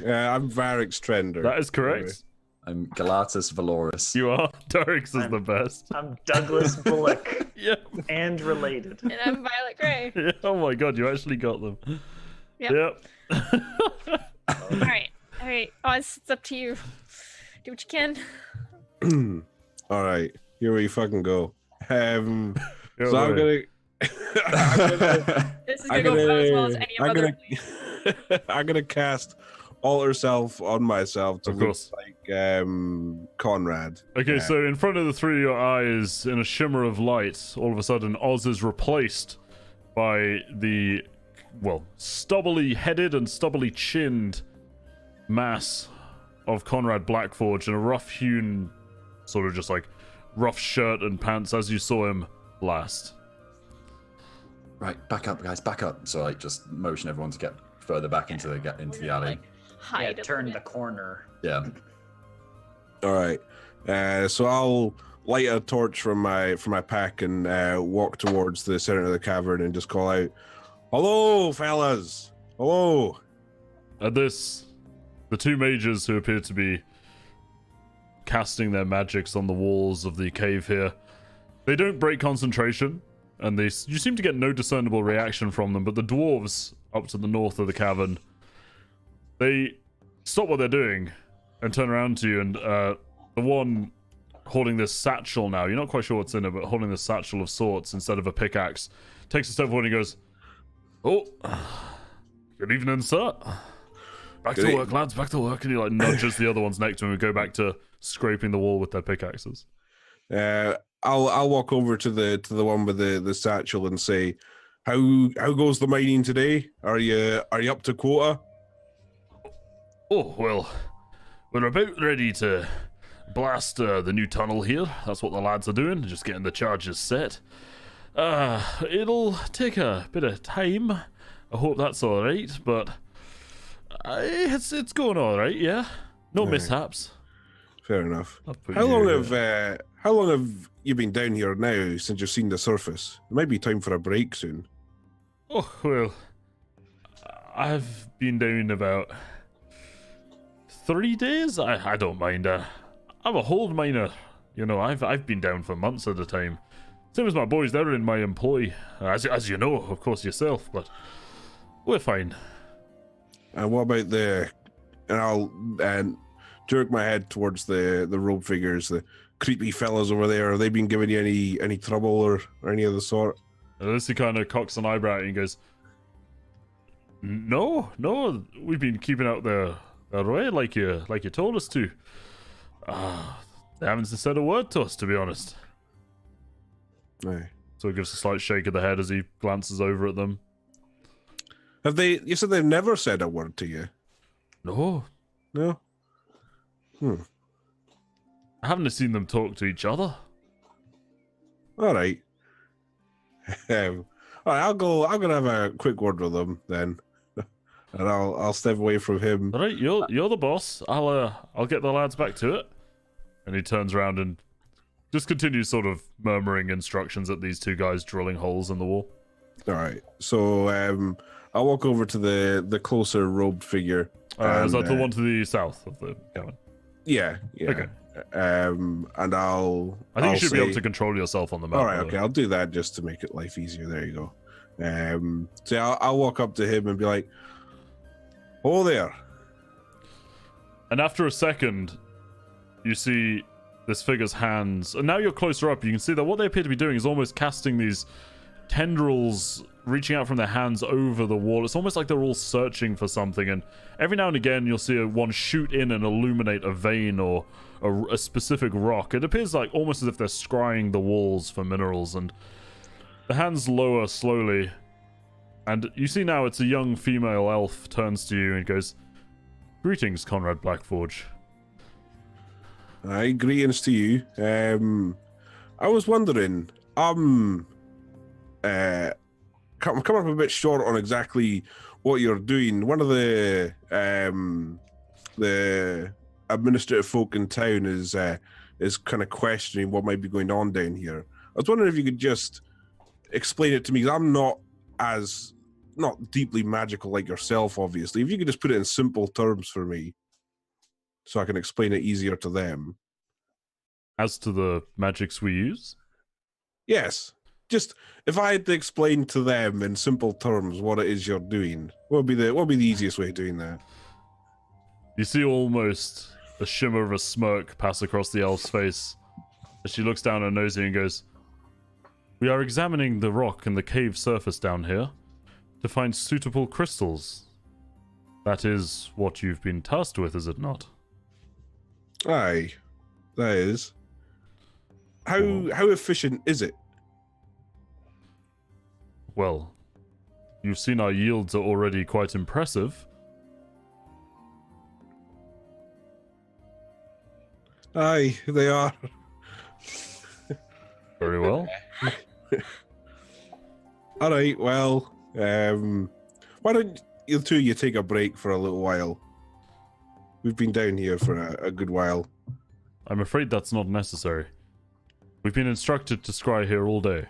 down. I'm Varix Trender. That is correct. I'm Galatus Valoris. You are. Darix is the best. I'm Douglas Bullock. Yep. And related. And I'm Violet Grey. Yeah, oh my god, you actually got them. Yep. All right. Oz, it's up to you. Do what you can. All right, here we fucking go. Yeah, So I'm gonna. This is gonna go about as well as any other. I'm gonna cast Alter Self on myself to Of look course. like Konrad. Okay, so in front of the three of your eyes, in a shimmer of light, all of a sudden Oz is replaced by the, well, stubbly headed and stubbly chinned mass of Konrad Blackforge in a rough hewn, sort of just like rough shirt and pants as you saw him last. Right, back up, guys, back up. So I just motion everyone to get further back into the alley. Like, hide Yeah, a turn little the corner. Yeah. All right, so I'll light a torch from my pack and walk towards the center of the cavern and just call out, "Hello, fellas! Hello!" At this, the two mages who appear to be casting their magics on the walls of the cave here, they don't break concentration, and you seem to get no discernible reaction from them, but the dwarves up to the north of the cavern, they stop what they're doing and turn around to you, and the one holding this satchel now, you're not quite sure what's in it, but holding this satchel of sorts instead of a pickaxe, takes a step forward and goes, "Oh, good evening, sir. Back to work, lads, back to work." And he like nudges the other ones next to him and go back to scraping the wall with their pickaxes. I'll walk over to the one with the satchel and say, "How goes the mining today? Are you up to quota?" Oh, well, we're about ready to blast the new tunnel here. That's what the lads are doing, just getting the charges set. It'll take a bit of time. I hope that's all right, but it's going all right, yeah. No mishaps. Fair enough. How How long have you been down here now since you've seen the surface? It might be time for a break soon. Oh, well, I've been down about 3 days. I don't mind. I'm a hold miner. You know, I've been down for months at a time. Same as my boys, they're in my employ. As you know, of course, yourself, but we're fine. And what about and I'll jerk my head towards the robe figures, the creepy fellas over there. Have they been giving you any trouble or any of the sort? He kind of cocks an eyebrow at you and goes, No, we've been keeping out their way like you told us to. They haven't said a word to us, to be honest. Aye. So he gives a slight shake of the head as he glances over at them. Have they? You said they've never said a word to you. No, No. I haven't seen them talk to each other. All right. All right. I'm gonna have a quick word with them then, and I'll step away from him. All right, you're the boss. I'll get the lads back to it. And he turns around and just continues sort of murmuring instructions at these two guys drilling holes in the wall. All right. So I'll walk over to the closer robed figure. Is that the one to the south of the cabin? Yeah. Okay. And I think you should be able say- to control yourself on the map. All right, by the okay, way. I'll do that just to make it life easier. There you go. So I'll walk up to him and be like, "Oh there." And after a second, you see this figure's hands, and now you're closer up. You can see that what they appear to be doing is almost casting these tendrils reaching out from their hands over the wall. It's almost like they're all searching for something, and every now and again you'll see one shoot in and illuminate a vein or a specific rock. It appears like almost as if they're scrying the walls for minerals, and the hands lower slowly, and you see now it's a young female elf turns to you and goes, "Greetings, Konrad Blackforge." Aye, greetings to you. I was wondering, I'm coming up a bit short on exactly what you're doing. One of the administrative folk in town is kind of questioning what might be going on down here. I was wondering if you could just explain it to me, 'cause I'm not deeply magical like yourself, obviously. If you could just put it in simple terms for me, so I can explain it easier to them. As to the magics we use? Yes. Just if I had to explain to them in simple terms what it is you're doing, what would be the easiest way of doing that? You see almost a shimmer of a smirk pass across the elf's face as she looks down her nosy and goes, "We are examining the rock and the cave surface down here to find suitable crystals. That is what you've been tasked with, is it not?" Aye, that is. How efficient is it? Well, you've seen our yields are already quite impressive. Aye, they are. Very well. All right, well, why don't you two of you take a break for a little while? We've been down here for a good while. I'm afraid that's not necessary. We've been instructed to scry here all day.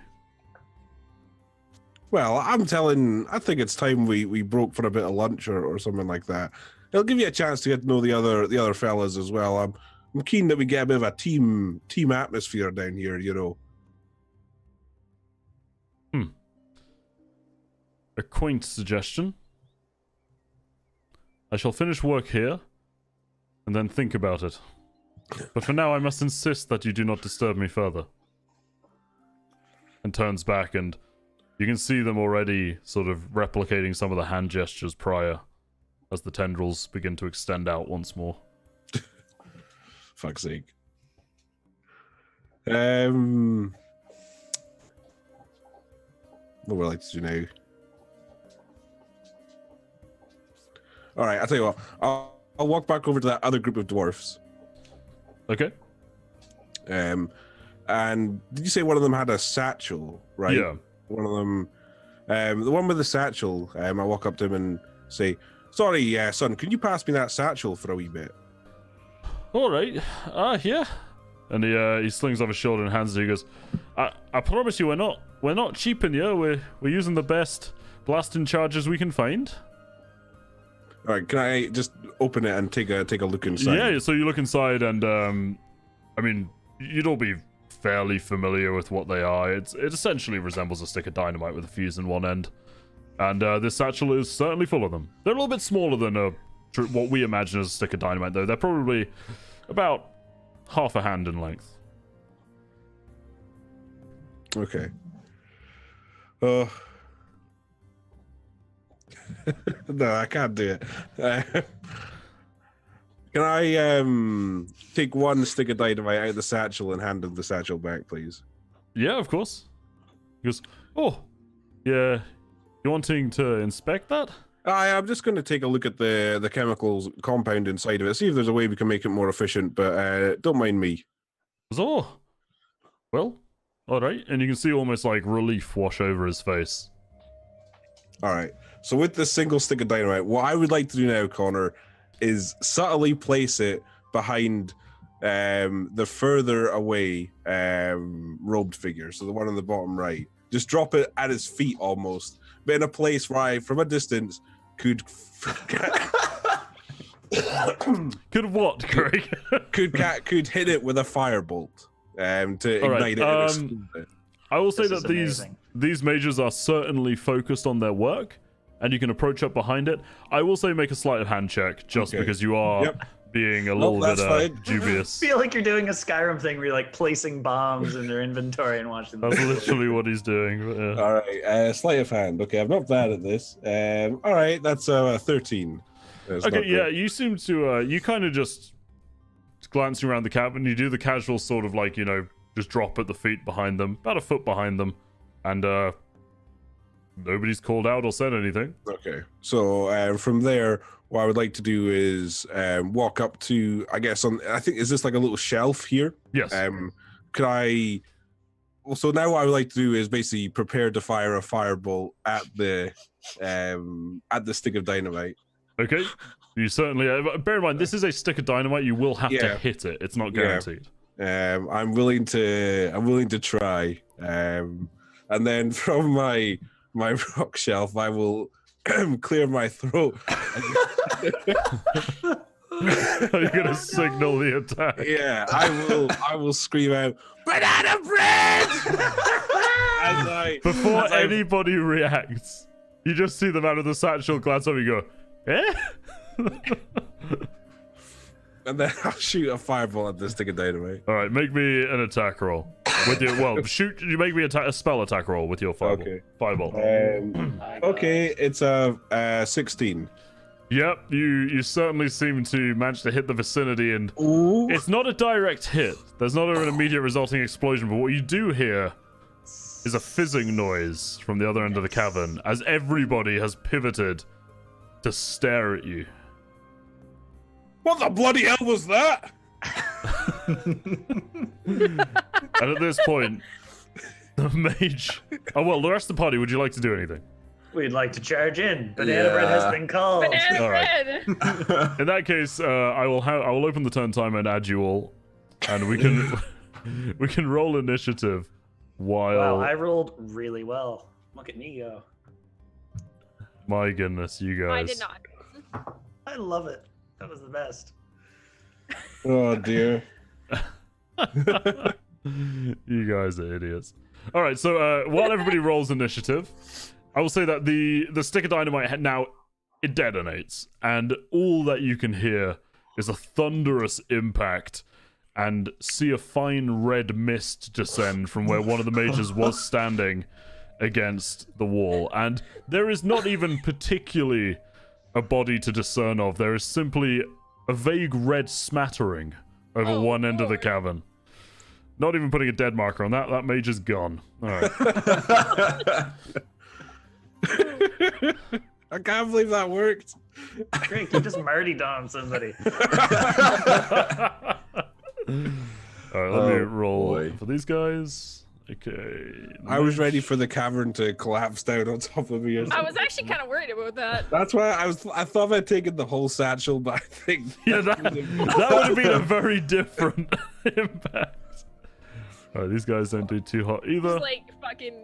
Well, I think it's time we broke for a bit of lunch or something like that. It'll give you a chance to get to know the other fellas as well. I'm keen that we get a bit of a team atmosphere down here, you know. A quaint suggestion. I shall finish work here, and then think about it. But for now, I must insist that you do not disturb me further. And turns back, and you can see them already sort of replicating some of the hand gestures prior, as the tendrils begin to extend out once more. Fuck's sake. What would I like to do now? All right, I'll tell you what. I'll walk back over to that other group of dwarfs. Okay. And did you say one of them had a satchel, right? Yeah. One of them, the one with the satchel. I walk up to him and say, "Sorry, son, can you pass me that satchel for a wee bit?" All right. Yeah. And he slings off his shoulder and hands it. He goes, "I promise you, we're not cheaping you. We're using the best blasting charges we can find." All right, can I just open it and take a look inside? Yeah. So you look inside, and I mean, you'd all be fairly familiar with what they are. It essentially resembles a stick of dynamite with a fuse in one end, and this satchel is certainly full of them. They're a little bit smaller than what we imagine as a stick of dynamite, though. They're probably about half a hand in length. Okay. No, I can't do it. Can I take one stick of dynamite out of the satchel and hand him the satchel back, please? Yeah, of course. He goes, "Oh, yeah. You wanting to inspect that?" I'm just going to take a look at the chemicals compound inside of it, see if there's a way we can make it more efficient, but don't mind me. "Oh, well, all right." And you can see almost like relief wash over his face. All right. So with this single stick of dynamite, what I would like to do now, Connor, is subtly place it behind the further away robed figure. So the one on the bottom right. Just drop it at his feet almost, but in a place where I, from a distance, could Could what, Craig? could hit it with a firebolt to All right, ignite it and explode it. I will say This that is amazing. these mages are certainly focused on their work, and you can approach up behind it. I will say make a sleight of hand check, just Okay. because you are Yep. being a little that's bit fine. dubious. I feel like you're doing a Skyrim thing where you're like placing bombs in their inventory and watching them. That's literally what he's doing. But, yeah. All right, sleight of hand. Okay, I'm not bad at this. All right, that's 13. That's Okay, not yeah, great. you seem to, you kind of just glancing around the cabin, you do the casual sort of like, just drop at the feet behind them, about a foot behind them, and nobody's called out or said anything. Okay, so from there, what I would like to do is walk up to, I guess, I think, is this like a little shelf here? Yes. Could I? Well, so now what I would like to do is basically prepare to fire a firebolt at the stick of dynamite. Okay. You certainly, bear in mind, this is a stick of dynamite. You will have to Yeah. hit it. It's not Yeah. guaranteed. I'm willing to try. and then from my rock shelf, I will clear my throat. Are you gonna signal the attack? Yeah, I will scream out, "Banana bread!" Before anybody reacts, you just see the man with the satchel glance over. You go, eh? And then I'll shoot a fireball at this stick of dynamite. All right, make me an attack roll with your shoot. You make me a spell attack roll with your fireball. Okay. Fireball. Okay, it's a 16. Yep, you certainly seem to manage to hit the vicinity, and Ooh. it's not a direct hit. There's not an immediate resulting explosion, but what you do hear is a fizzing noise from the other end of the cavern as everybody has pivoted to stare at you. What the bloody hell was that? And at this point, the mage... Oh, well, the rest of the party, would you like to do anything? We'd like to charge in. Banana bread has been called. Banana All right. bread. In that case, I will open the turn timer and add you all, and we can roll initiative while... Wow, I rolled really well. Look at me go. My goodness, you guys. I did not. I love it. That was the best. Oh dear. You guys are idiots. All right, so while everybody rolls initiative, I will say that the stick of dynamite now it detonates, and all that you can hear is a thunderous impact, and see a fine red mist descend from where one of the mages was standing against the wall, and there is not even particularly a body to discern of. There is simply a vague red smattering over one end of the cavern. Not even putting a dead marker on that. That mage is gone. All right. I can't believe that worked. Great, you just murdered on somebody. All right, let me roll boy. for these guys. Okay. I was ready for the cavern to collapse down on top of me. Or I something. was actually kind of worried about that. That's why I thought I'd taken the whole satchel, but I think Yeah, that would have been a very different impact. All right, these guys don't do too hot either. Just like fucking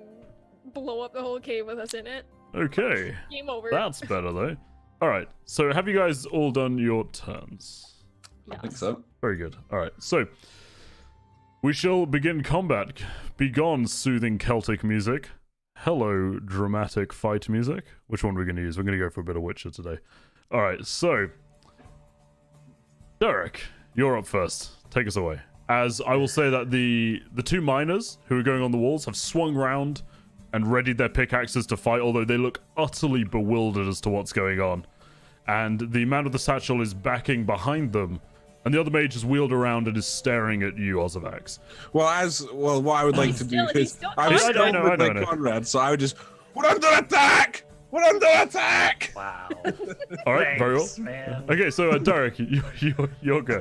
blow up the whole cave with us in it. Okay, Game over. that's better though. All right, so have you guys all done your turns? I think so. Very good. All right, so we shall begin combat. Begone soothing Celtic music. Hello, dramatic fight music. Which one are we going to use? We're going to go for a bit of Witcher today. All right, so Derek, you're up first. Take us away. As I will say that the two miners who are going on the walls have swung round and readied their pickaxes to fight, although they look utterly bewildered as to what's going on. And the man with the satchel is backing behind them, and the other mage is wheeled around and is staring at you, Ozovax. Well, what I would like to do he's is still I was I still know, with I know. Konrad, so I would just, we're under attack! We're under attack! Wow. All right, very well. Thanks, man. Okay, so Derek, you're go.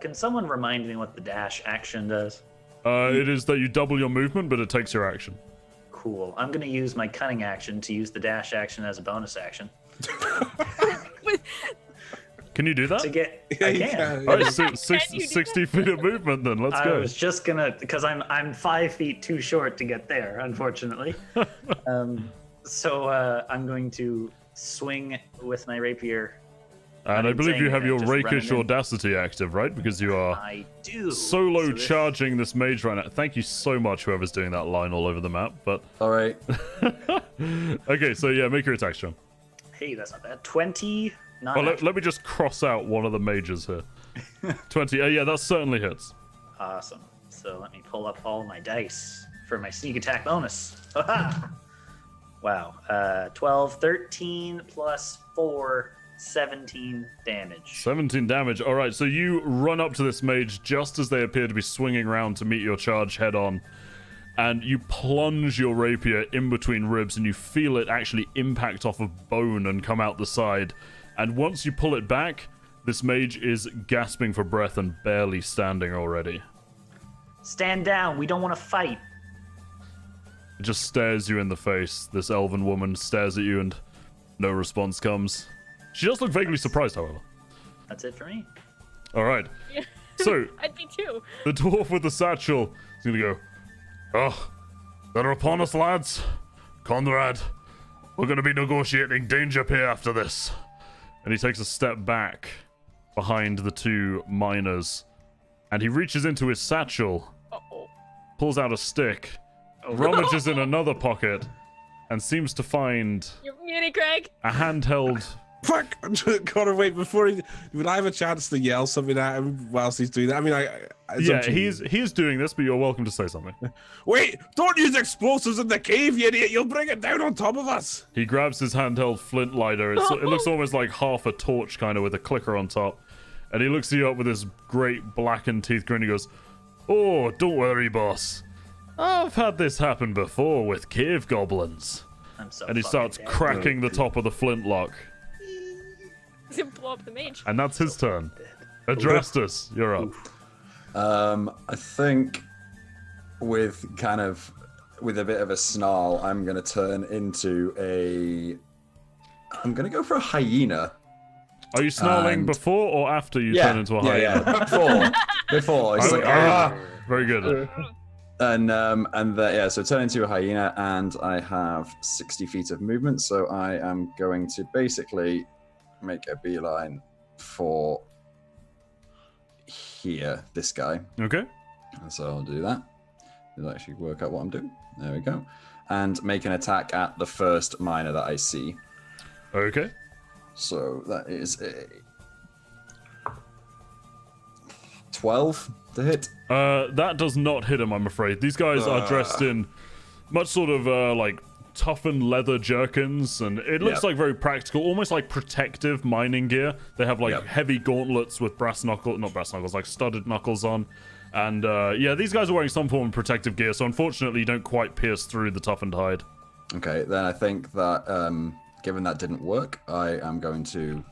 Can someone remind me what the dash action does? It is that you double your movement, but it takes your action. Cool. I'm going to use my cunning action to use the dash action as a bonus action. Can you do that? To get, Yeah, I you can. can. All right, Can you do 60 feet of movement then. Let's I go. was just gonna, because I'm 5 feet too short to get there, unfortunately. So I'm going to swing with my rapier. And I believe you have your just running rakish in. audacity active, right? Because you are I do. solo So this- charging this mage right now. Thank you so much, whoever's doing that line all over the map. But All right. okay, so yeah, make your attacks, John. Hey, that's not bad. 20. Not Well, natural. let me just cross out one of the mages here. 20. Yeah, that certainly hits. Awesome. So let me pull up all my dice for my sneak attack bonus. Ha-ha! Wow. 12, 13 plus 4, 17 damage. 17 damage. All right, so you run up to this mage just as they appear to be swinging around to meet your charge head on, and you plunge your rapier in between ribs, and you feel it actually impact off of bone and come out the side. And once you pull it back, this mage is gasping for breath and barely standing already. Stand down. We don't want to fight. It just stares you in the face. This elven woman stares at you and no response comes. She does look vaguely surprised, however. That's it for me. All right. So, I'd be too. the dwarf with the satchel is going to go, oh, They're upon us, lads. Konrad, we're going to be negotiating danger pay after this. And he takes a step back behind the two miners. And he reaches into his satchel, pulls out a stick, rummages in another pocket, and seems to find You're muted, Craig. a handheld... Fuck! Connor, wait, before would I have a chance to yell something at him whilst he's doing that? I mean, it's Yeah, up to you. he's doing this, but you're welcome to say something. Wait! Don't use explosives in the cave, you idiot! You'll bring it down on top of us! He grabs his handheld flint lighter. It looks almost like half a torch, kind of, with a clicker on top. And he looks you up with his great blackened teeth grin. He goes, "Oh, don't worry, boss. I've had this happen before with cave goblins." I'm so And he fucking starts dead. cracking the top of the flintlock. He's gonna blow up the mage. And that's his turn. Adrastus, you're up. I think with a bit of a snarl, I'm going to turn into I'm going to go for a hyena. Are you snarling And- before or after you turn into a hyena? Yeah. Before. It's like, Very good. So turn into a hyena, and I have 60 feet of movement, so I am going to basically make a beeline for here, this guy. Okay. So I'll do that. It'll actually work out what I'm doing. There we go. And make an attack at the first miner that I see. Okay. So that is a 12 to hit. That does not hit him, I'm afraid. These guys are dressed in much sort of like toughened leather jerkins, and it looks Yep. like very practical, almost like protective mining gear. They have like Yep. heavy gauntlets with like studded knuckles on. And yeah, these guys are wearing some form of protective gear, so unfortunately you don't quite pierce through the toughened hide. Okay, then I think that given that didn't work, I am going to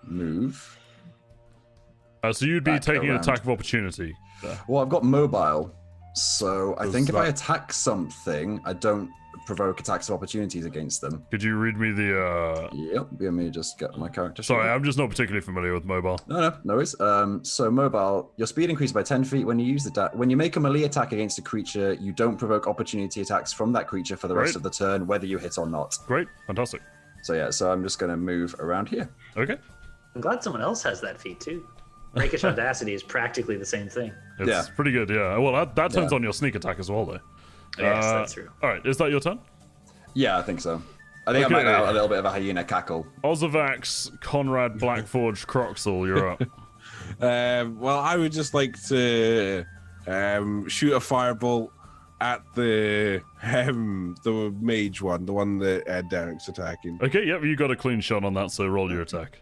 move. So you'd be Back taking an around. attack of opportunity. Well, I've got mobile, so I Does think if I that- attack something, I don't provoke attacks of opportunities against them. Could you read me the... Yep, let me just get my character. sheet. Sorry, I'm just not particularly familiar with mobile. No worries. So mobile, your speed increases by 10 feet when you use when you make a melee attack against a creature, you don't provoke opportunity attacks from that creature for the rest Right. of the turn, whether you hit or not. Great, fantastic. So yeah, so I'm just going to move around here. Okay. I'm glad someone else has that feat too. Rakish Audacity is practically the same thing. It's Yeah. pretty good, yeah. Well, that turns Yeah. on your sneak attack as well, though. Yes, that's true. All right, is that your turn? Yeah, I think so. I think I Okay. might have a little bit of a hyena cackle. Ozavax, Konrad, Blackforge, Croxel, you're up. Well, I would just like to shoot a firebolt at the mage one, the one that Derek's attacking. Okay, yep, you got a clean shot on that, so roll your attack.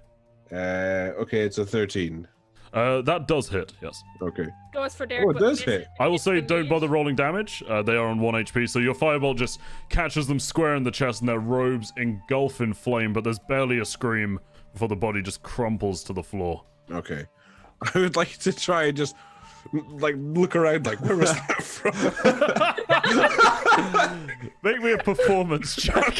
Okay, it's a 13. That does hit, yes. Okay. Goes for Derek. Oh, it but does misses. hit. I will It's say the don't mage. bother rolling damage. They are on 1 HP, so your firebolt just catches them square in the chest and their robes engulf in flame, but there's barely a scream before the body just crumples to the floor. Okay. I would like to try and just like look around, like where was that from? Make me a performance check.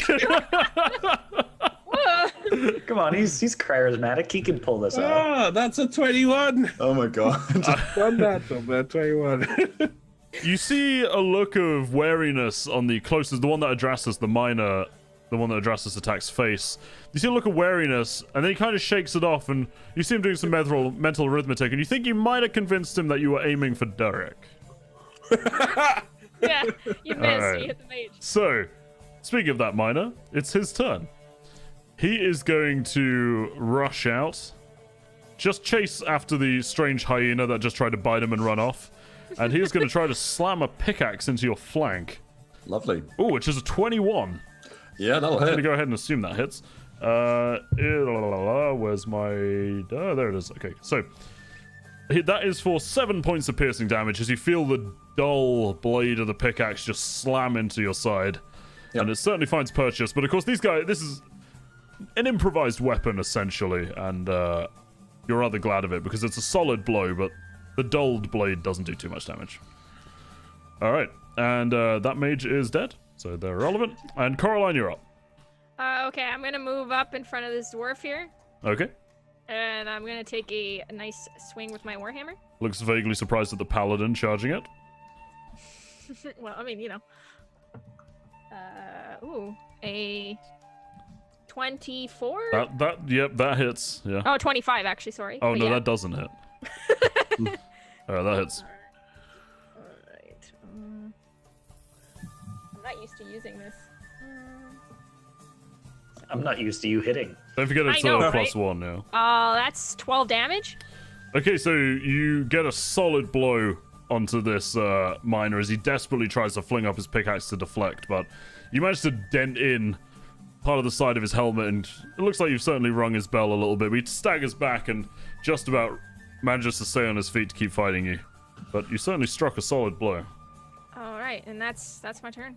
Come on, he's charismatic. He can pull this off. That's a 21. Oh my god. One natural, man, 21. You see a look of wariness on the closest, the one that Adrastus, the miner, the one that Adrastus attacks face. You see a look of wariness, and then he kind of shakes it off, and you see him doing some mental arithmetic, and you think you might have convinced him that you were aiming for Derek. Yeah, you missed. Alright. You hit the mage. So, speaking of that miner, it's his turn. He is going to rush out, just chase after the strange hyena that just tried to bite him and run off, and he is going to try to slam a pickaxe into your flank. Lovely. Oh, which is a 21. Yeah, that'll I'm going to hit. go ahead and assume that hits. Where's my... Oh, there it is. Okay, so that is for 7 points of piercing damage as you feel the dull blade of the pickaxe just slam into your side. Yep. And it certainly finds purchase. But of course, these guys... This is an improvised weapon, essentially, and you're rather glad of it because it's a solid blow, but the dulled blade doesn't do too much damage. All right, and that mage is dead, so they're irrelevant. And Coraline, you're up. Okay, I'm gonna move up in front of this dwarf here, Okay. and I'm gonna take a nice swing with my warhammer. Looks vaguely surprised at the paladin charging it. Well, I mean, you know. A 24? That hits. Yeah. Oh, 25 actually, sorry. Oh But no, yeah. that doesn't hit. Alright, that hits. Alright. I'm not used to using this. I'm not used to you hitting. Don't forget it's I know, plus right? 1 now. That's 12 damage. Okay, so you get a solid blow onto this miner as he desperately tries to fling up his pickaxe to deflect, but you manage to dent in part of the side of his helmet, and it looks like you've certainly rung his bell a little bit. He staggers back and just about manages to stay on his feet to keep fighting you. But you certainly struck a solid blow. Alright, and that's my turn.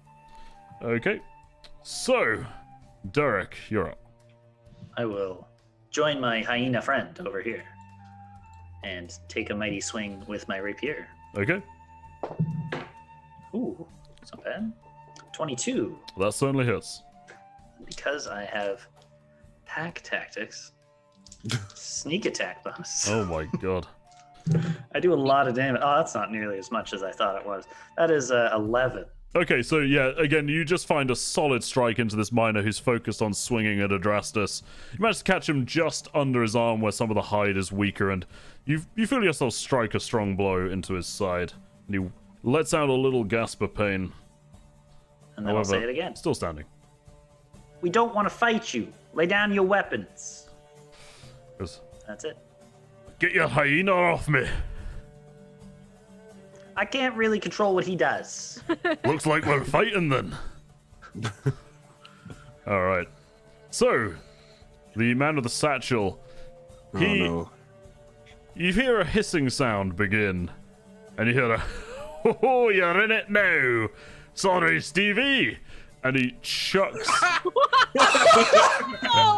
Okay. So, Derek, you're up. I will join my hyena friend over here and take a mighty swing with my rapier. Okay. Ooh, it's not bad. 22. That certainly hits. Because I have pack tactics, sneak attack bonus. Oh my god. I do a lot of damage. Oh, that's not nearly as much as I thought it was. That is 11. Okay, so yeah, again, you just find a solid strike into this miner who's focused on swinging at Adrastus. You manage to catch him just under his arm where some of the hide is weaker, and you feel yourself strike a strong blow into his side. And he lets out a little gasp of pain. And then I'll say it again. Still standing. We don't want to fight you. Lay down your weapons. Yes. That's it. Get your hyena off me. I can't really control what he does. Looks like we're fighting then. Alright. So, the man with the satchel. Oh no. You hear a hissing sound begin. And you hear a, oh, you're in it now. Sorry, Stevie. And he chucks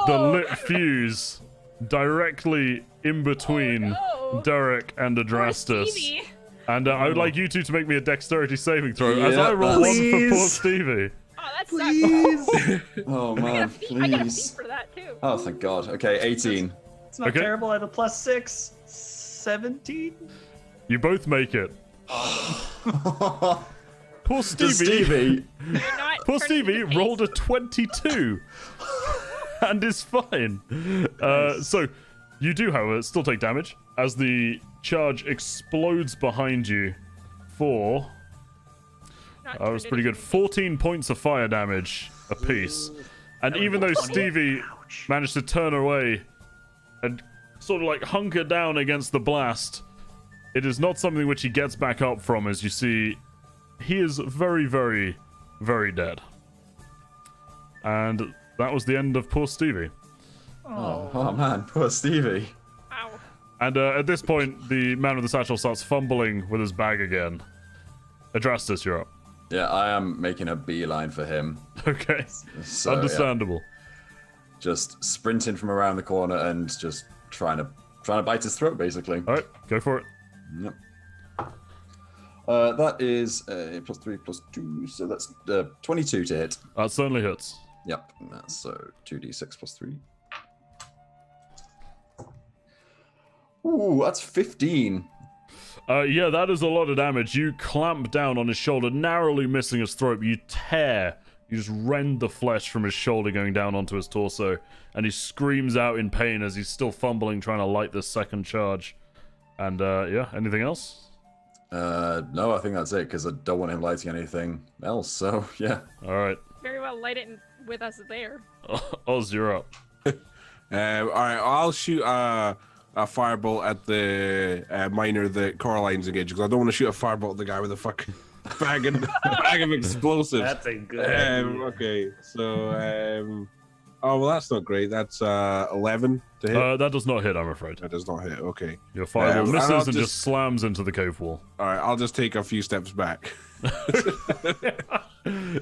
the lit fuse directly in between Derek and Adrastus. Stevie. And I would like you two to make me a dexterity saving throw as I roll one please. for poor Stevie. Oh, that sucks. Oh I man, got a feat please. for that too. Oh, thank God. Okay, 18. It's not Okay. terrible. I have a +6. 17? You both make it. Poor Stevie. Stevie. You're not Poor turning Stevie into paste. rolled a 22 and is fine. So you do, however, still take damage as the charge explodes behind you for Not that was turned pretty into good. 14 points of fire damage apiece. And even though Stevie Ouch. managed to turn away and sort of like hunker down against the blast, it is not something which he gets back up from, as you see he is very, very, very dead. And that was the end of poor Stevie. Oh man, poor Stevie. Ow. And at this point, the man with the satchel starts fumbling with his bag again. Adrastus, you're up. Yeah, I am making a beeline for him. Okay, So, yeah, understandable. just sprinting from around the corner and just trying to bite his throat, basically. All right, go for it. Yep. That is +3 +2, so that's 22 to hit. That certainly hits. Yep, and that's so 2d6 +3. Ooh, that's 15. Yeah, that is a lot of damage. You clamp down on his shoulder, narrowly missing his throat. You tear. You just rend the flesh from his shoulder going down onto his torso. And he screams out in pain as he's still fumbling, trying to light this second charge. And, yeah, anything else? No, I think that's it, because I don't want him lighting anything else, so yeah. Alright. Very well light it with us there. Oz, you're up. All right, I'll shoot a firebolt at the miner that Coraline's engaged, because I don't want to shoot a firebolt at the guy with a fucking bag of explosives. That's a good idea. Okay, so oh well, that's not great. That's 11 to hit. That does not hit, I'm afraid. That does not hit. Okay. Your fireball and misses I'll and just just- slams into the cave wall. All right, I'll just take a few steps back,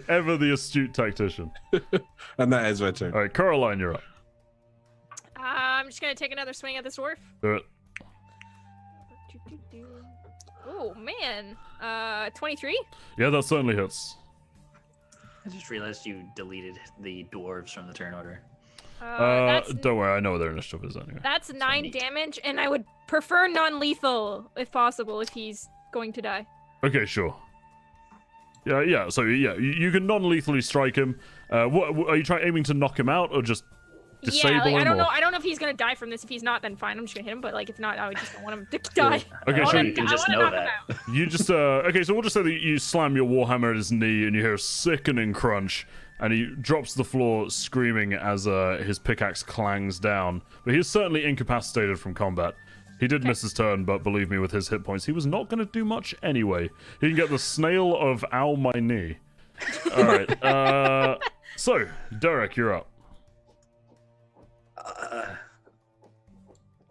Ever the astute tactician. and that is my turn. Alright, Coraline, you're up. I'm just gonna take another swing at this dwarf. Do it. Oh man, 23. Yeah, that certainly hits. I just realized you deleted the dwarves from the turn order. That's Don't worry, I know what their initiative is anyway. that's 9 neat. damage, and I would prefer non-lethal if possible if he's going to die. Okay, sure. Yeah. So yeah, you can non-lethally strike him. What are you aiming to knock him out or just disable yeah, like, him? I don't or... know. I don't know if he's gonna die from this. If he's not, then fine. I'm just gonna hit him. But like, if not, I would just don't want him to die. Okay, so you can just know that. You just okay. So we'll just say that you slam your warhammer at his knee, and you hear a sickening crunch, and he drops to the floor screaming as his pickaxe clangs down. But he is certainly incapacitated from combat. He did miss his turn, but believe me, with his hit points, he was not going to do much anyway. He can get the snail of ow my knee. All right. So Derek, you're up.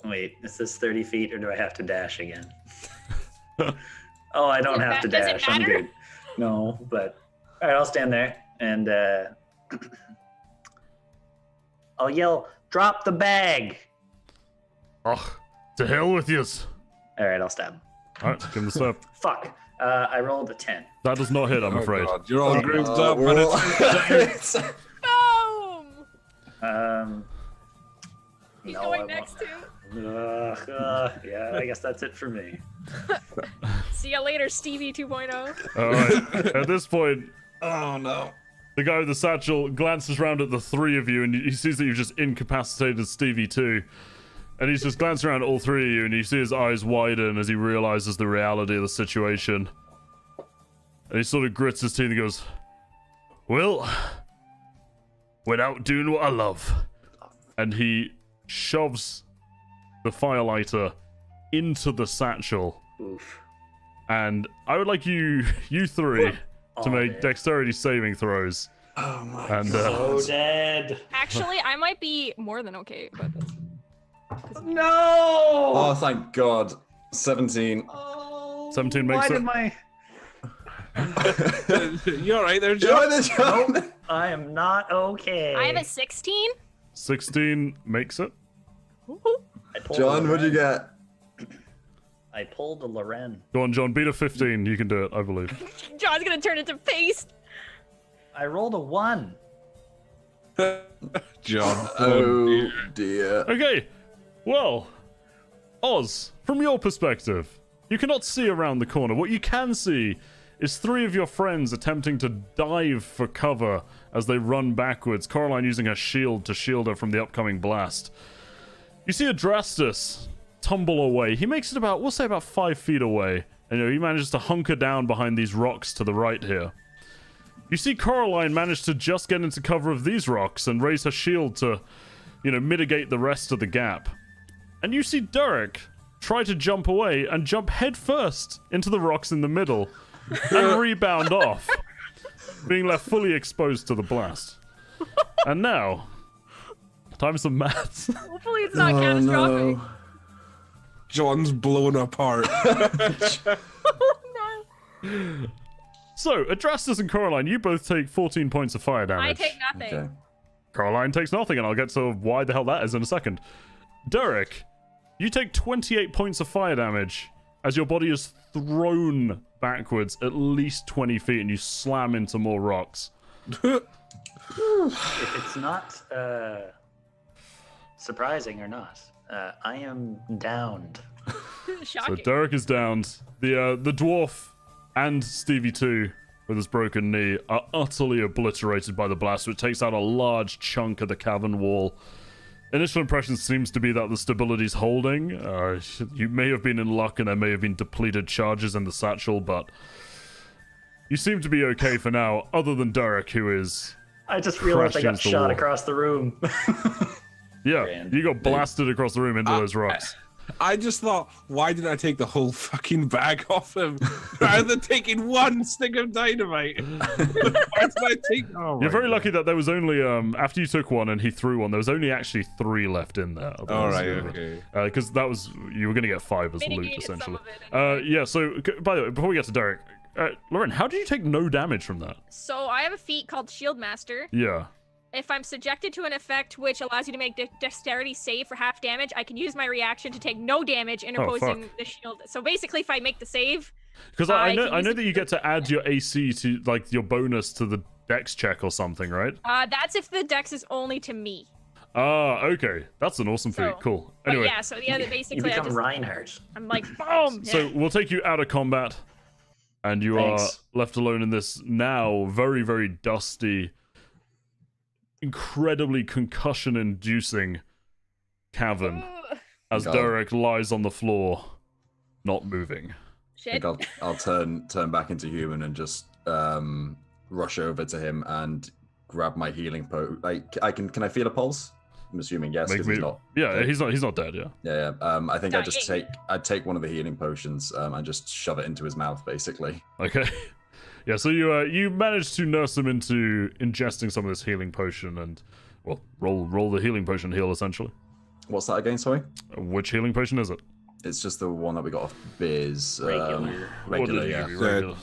Wait, is this 30 feet or do I have to dash again? Oh, I don't have to does it dash. I'm matter? good. No, but all right, I'll stand there and I'll yell, "Drop the bag!" Ugh, to hell with yous. All right, I'll stab him. All right, give him the stab. Fuck. I rolled a 10. That does not hit, I'm afraid. God, you're all grooved up. we're and all- it's- Boom! He's No, going I next too. Yeah, I guess that's it for me. See ya later, Stevie 2.0. All right. At this point, Oh no. the guy with the satchel glances around at the three of you, and he sees that you've just incapacitated Stevie too. And he's just glancing around at all three of you, and you see his eyes widen as he realizes the reality of the situation. And he sort of grits his teeth and goes, "Well, went out doing what I love." And he shoves the firelighter into the satchel. Oof. And I would like you three to Oh, make man. dexterity saving throws. Oh my And So dead. Actually, I might be more than okay about this. No! Oh, thank God. 17. 17 makes Why it. did my... You're right there, Join John. the John. I am not okay. I have a 16. 16 makes it. I pulled John, a what'd you Loren. get? I pulled a Loren. Go on, John. Beat a 15. You can do it, I believe. John's gonna turn into paste. I rolled a 1. John. Oh dear. Okay. Well, Oz, from your perspective, you cannot see around the corner. What you can see is three of your friends attempting to dive for cover as they run backwards, Coraline using her shield to shield her from the upcoming blast. You see Adrastus tumble away. He makes it about, we'll say about 5 feet away. And he manages to hunker down behind these rocks to the right here. You see Coraline manage to just get into cover of these rocks and raise her shield to, mitigate the rest of the gap. And you see Derek try to jump away and jump headfirst into the rocks in the middle and rebound off, being left fully exposed to the blast. And now, time for some maths. Hopefully it's not Oh catastrophic. no. John's blown apart. Oh, no. So, Adrastus and Coraline, you both take 14 points of fire I damage. take nothing. Okay. Coraline takes nothing, and I'll get to why the hell that is in a second. Derek, you take 28 points of fire damage as your body is thrown backwards at least 20 feet and you slam into more rocks. If it's not surprising or not, I am downed. So Shocking. Derek is downed. The dwarf and Stevie 2 with his broken knee are utterly obliterated by the blast, which takes out a large chunk of the cavern wall. Initial impression seems to be that the stability's holding. You may have been in luck and there may have been depleted charges in the satchel, but you seem to be okay for now, other than Derek, who is... I just realized I got Crashes the shot wall. across the room. Yeah, Grand. you got blasted across the room into those rocks. I just thought, why did I take the whole fucking bag off him rather than taking one stick of dynamite? Why did I take? Oh You're my very God. lucky that there was only, after you took one and he threw one, there was only actually 3 left in there. All right, okay. Because that was, you were going to get 5 as loot, Mitigated some essentially. of it Yeah, so, by the way, before we get to Derek, Lauren, how did you take no damage from that? So I have a feat called Shield Master. Yeah. If I'm subjected to an effect which allows you to make dexterity save for half damage, I can use my reaction to take no damage, interposing fuck. the shield. So basically, if I make the save, Because I I know can I use know it that you to- get to add your AC to, like, your bonus to the dex check or something, right? that's if the dex is only to me. Ah, okay. That's an awesome feat. So- Cool. But Anyway, yeah, so yeah, You basically I become just Reinhardt. I'm like boom. so yeah. we'll take you out of combat, and you Thanks. are left alone in this now very, very dusty, incredibly concussion-inducing cavern as God. Derek lies on the floor, not moving. I Shit. think I'll turn back into human and just rush over to him and grab my healing can I feel a pulse? I'm assuming yes, because he's not. Yeah, he's not dead. Yeah. Yeah. I think Yeah, I'd take one of the healing potions and just shove it into his mouth, basically. Okay. Yeah. So you managed to nurse him into ingesting some of this healing potion, and well, roll the healing potion heal essentially. What's that again? Sorry. Which healing potion is it? It's just the one that we got off Biz. Regular. What Regular, did you yeah. give you? Regular.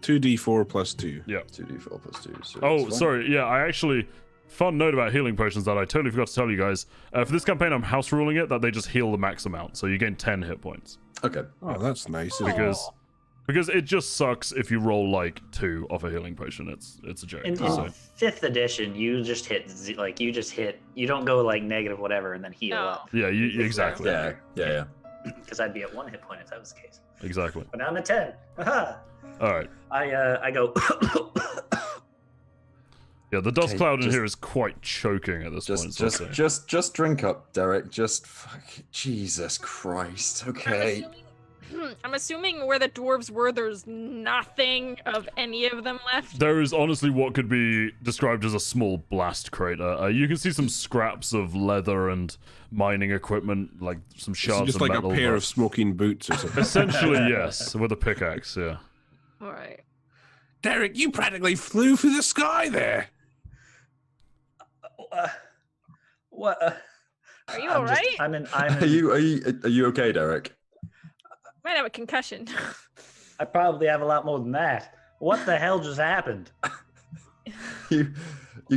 2d4 plus 2. Yeah. 2d4 plus 2. So Oh, it's fine. sorry. Yeah, I actually. Fun note about healing potions that I totally forgot to tell you guys. For this campaign, I'm house ruling it that they just heal the max amount, so you gain 10 hit points. Okay. Oh, that's nice. Because it just sucks if you roll like 2 off a healing potion. It's a joke. In So- 5th edition, you just hit you don't go like negative whatever and then heal No. up. yeah, you exactly. Yeah. Because I'd be at 1 hit point if that was the case. Exactly. But now I'm at 10. Aha! All right. I go. Yeah, the dust Okay, cloud in just- here is quite choking at this point. so I'd say. Just drink up, Derek. Just fuck. Jesus Christ. Okay. I'm assuming where the dwarves were, there's nothing of any of them left. There is honestly what could be described as a small blast crater. You can see some scraps of leather and mining equipment, like some It's shards just of like metal. a pair but- of smoking boots or something. Essentially, yes, with a pickaxe. Yeah. All right. Derek, you practically flew through the sky there. What? Are you I'm all right? I'm in. Are you okay, Derek? Might have a concussion. I probably have a lot more than that. What the hell just happened? You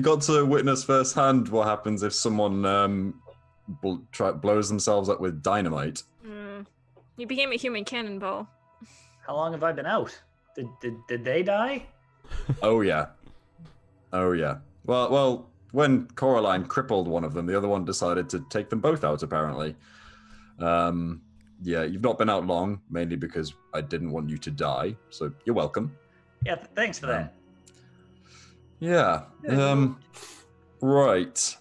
got to witness firsthand what happens if someone blows themselves up with dynamite. You became a human cannonball. How long have I been out? Did they die? Oh yeah. Well, when Coraline crippled one of them, the other one decided to take them both out. Apparently. Yeah, you've not been out long, mainly because I didn't want you to die. So you're welcome. Yeah, thanks for that. Yeah. Right.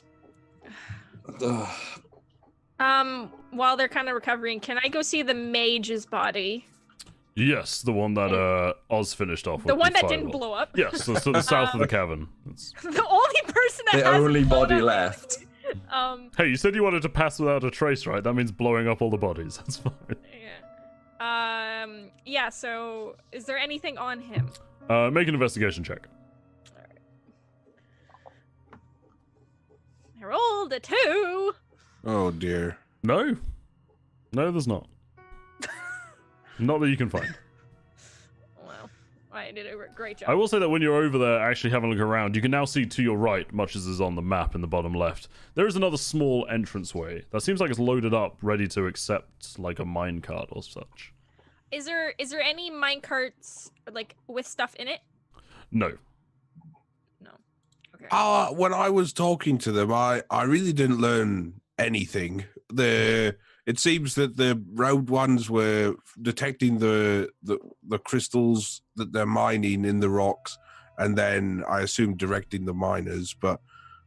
While they're kind of recovering, can I go see the mage's body? Yes, the one that Oz finished off with. The one that didn't fireball. blow up? Yes, that's to the south of the cavern. It's... The only person that The hasn't only blown body up left. Hey, you said you wanted to pass without a trace, right? That means blowing up all the bodies. That's fine. Yeah. Yeah, so is there anything on him? Make an investigation check. I rolled a 2. Oh dear. No, there's not. Not that you can find. Well, I did a great job. I will say that when you're over there actually having a look around, you can now see to your right, much as is on the map in the bottom left, there is another small entranceway that seems like it's loaded up, ready to accept like a minecart or such. Is there any minecarts like with stuff in it? No. No. Okay. When I was talking to them, I really didn't learn anything. It seems that the road ones were detecting the crystals that they're mining in the rocks, and then I assume directing the miners. But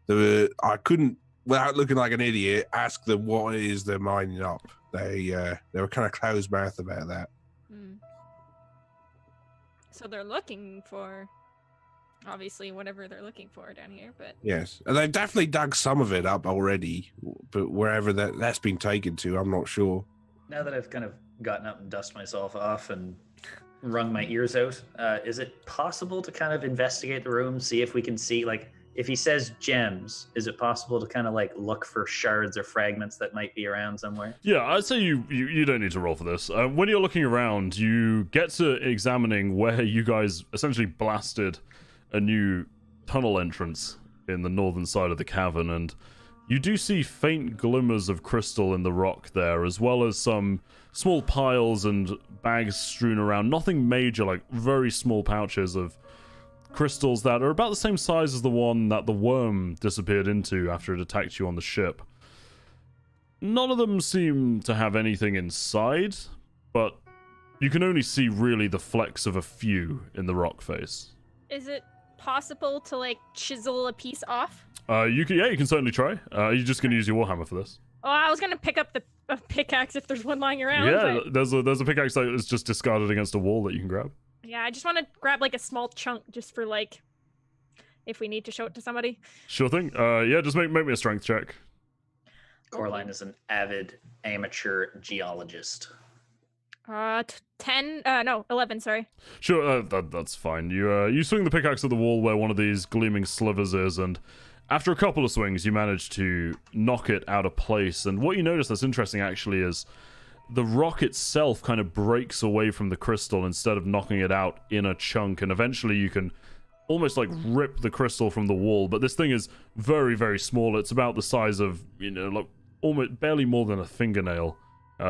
I couldn't, without looking like an idiot, ask them what it is they're mining up. They were kind of closed mouth about that. So they're looking for, obviously, whatever they're looking for down here, but... Yes, and they've definitely dug some of it up already, but wherever that's been taken to, I'm not sure. Now that I've kind of gotten up and dusted myself off and wrung my ears out, is it possible to kind of investigate the room, see if we can see, like, if he says gems, is it possible to kind of like look for shards or fragments that might be around somewhere? Yeah, I'd say you don't need to roll for this. When you're looking around, you get to examining where you guys essentially blasted a new tunnel entrance in the northern side of the cavern, and you do see faint glimmers of crystal in the rock there, as well as some small piles and bags strewn around. Nothing major, like very small pouches of crystals that are about the same size as the one that the worm disappeared into after it attacked you on the ship. None of them seem to have anything inside, but you can only see really the flecks of a few in the rock face. Is it possible to like chisel a piece off? You can certainly try. You're just gonna use your warhammer for this. Oh, I was gonna pick up a pickaxe if there's one lying around. Yeah, but... there's a pickaxe that is just discarded against a wall that you can grab. Yeah, I just want to grab like a small chunk just for like if we need to show it to somebody. Sure thing. Yeah, just make me a strength check. Coraline is an avid amateur geologist. 11, sorry. Sure, that's fine. You swing the pickaxe at the wall where one of these gleaming slivers is, and after a couple of swings, you manage to knock it out of place. And what you notice that's interesting, actually, is the rock itself kind of breaks away from the crystal instead of knocking it out in a chunk, and eventually you can almost like rip the crystal from the wall. But this thing is very, very small. It's about the size of, like almost barely more than a fingernail.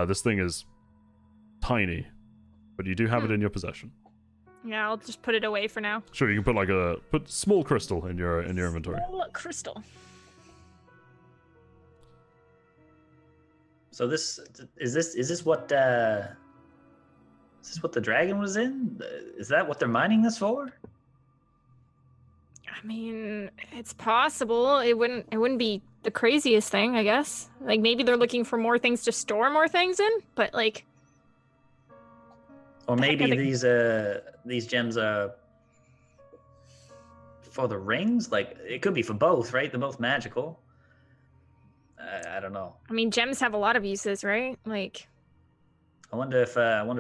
This thing is tiny, but you do have it in your possession. Yeah, I'll just put it away for now. Sure, you can put small crystal in your inventory. Small crystal. So is this what the dragon was in? Is that what they're mining this for? I mean, it's possible. It wouldn't be the craziest thing, I guess. Like maybe they're looking for more things to store more things in, but like. Or maybe these gems are for the rings. Like it could be for both, right? They're both magical. I don't know. I mean, gems have a lot of uses, right? Like. I wonder if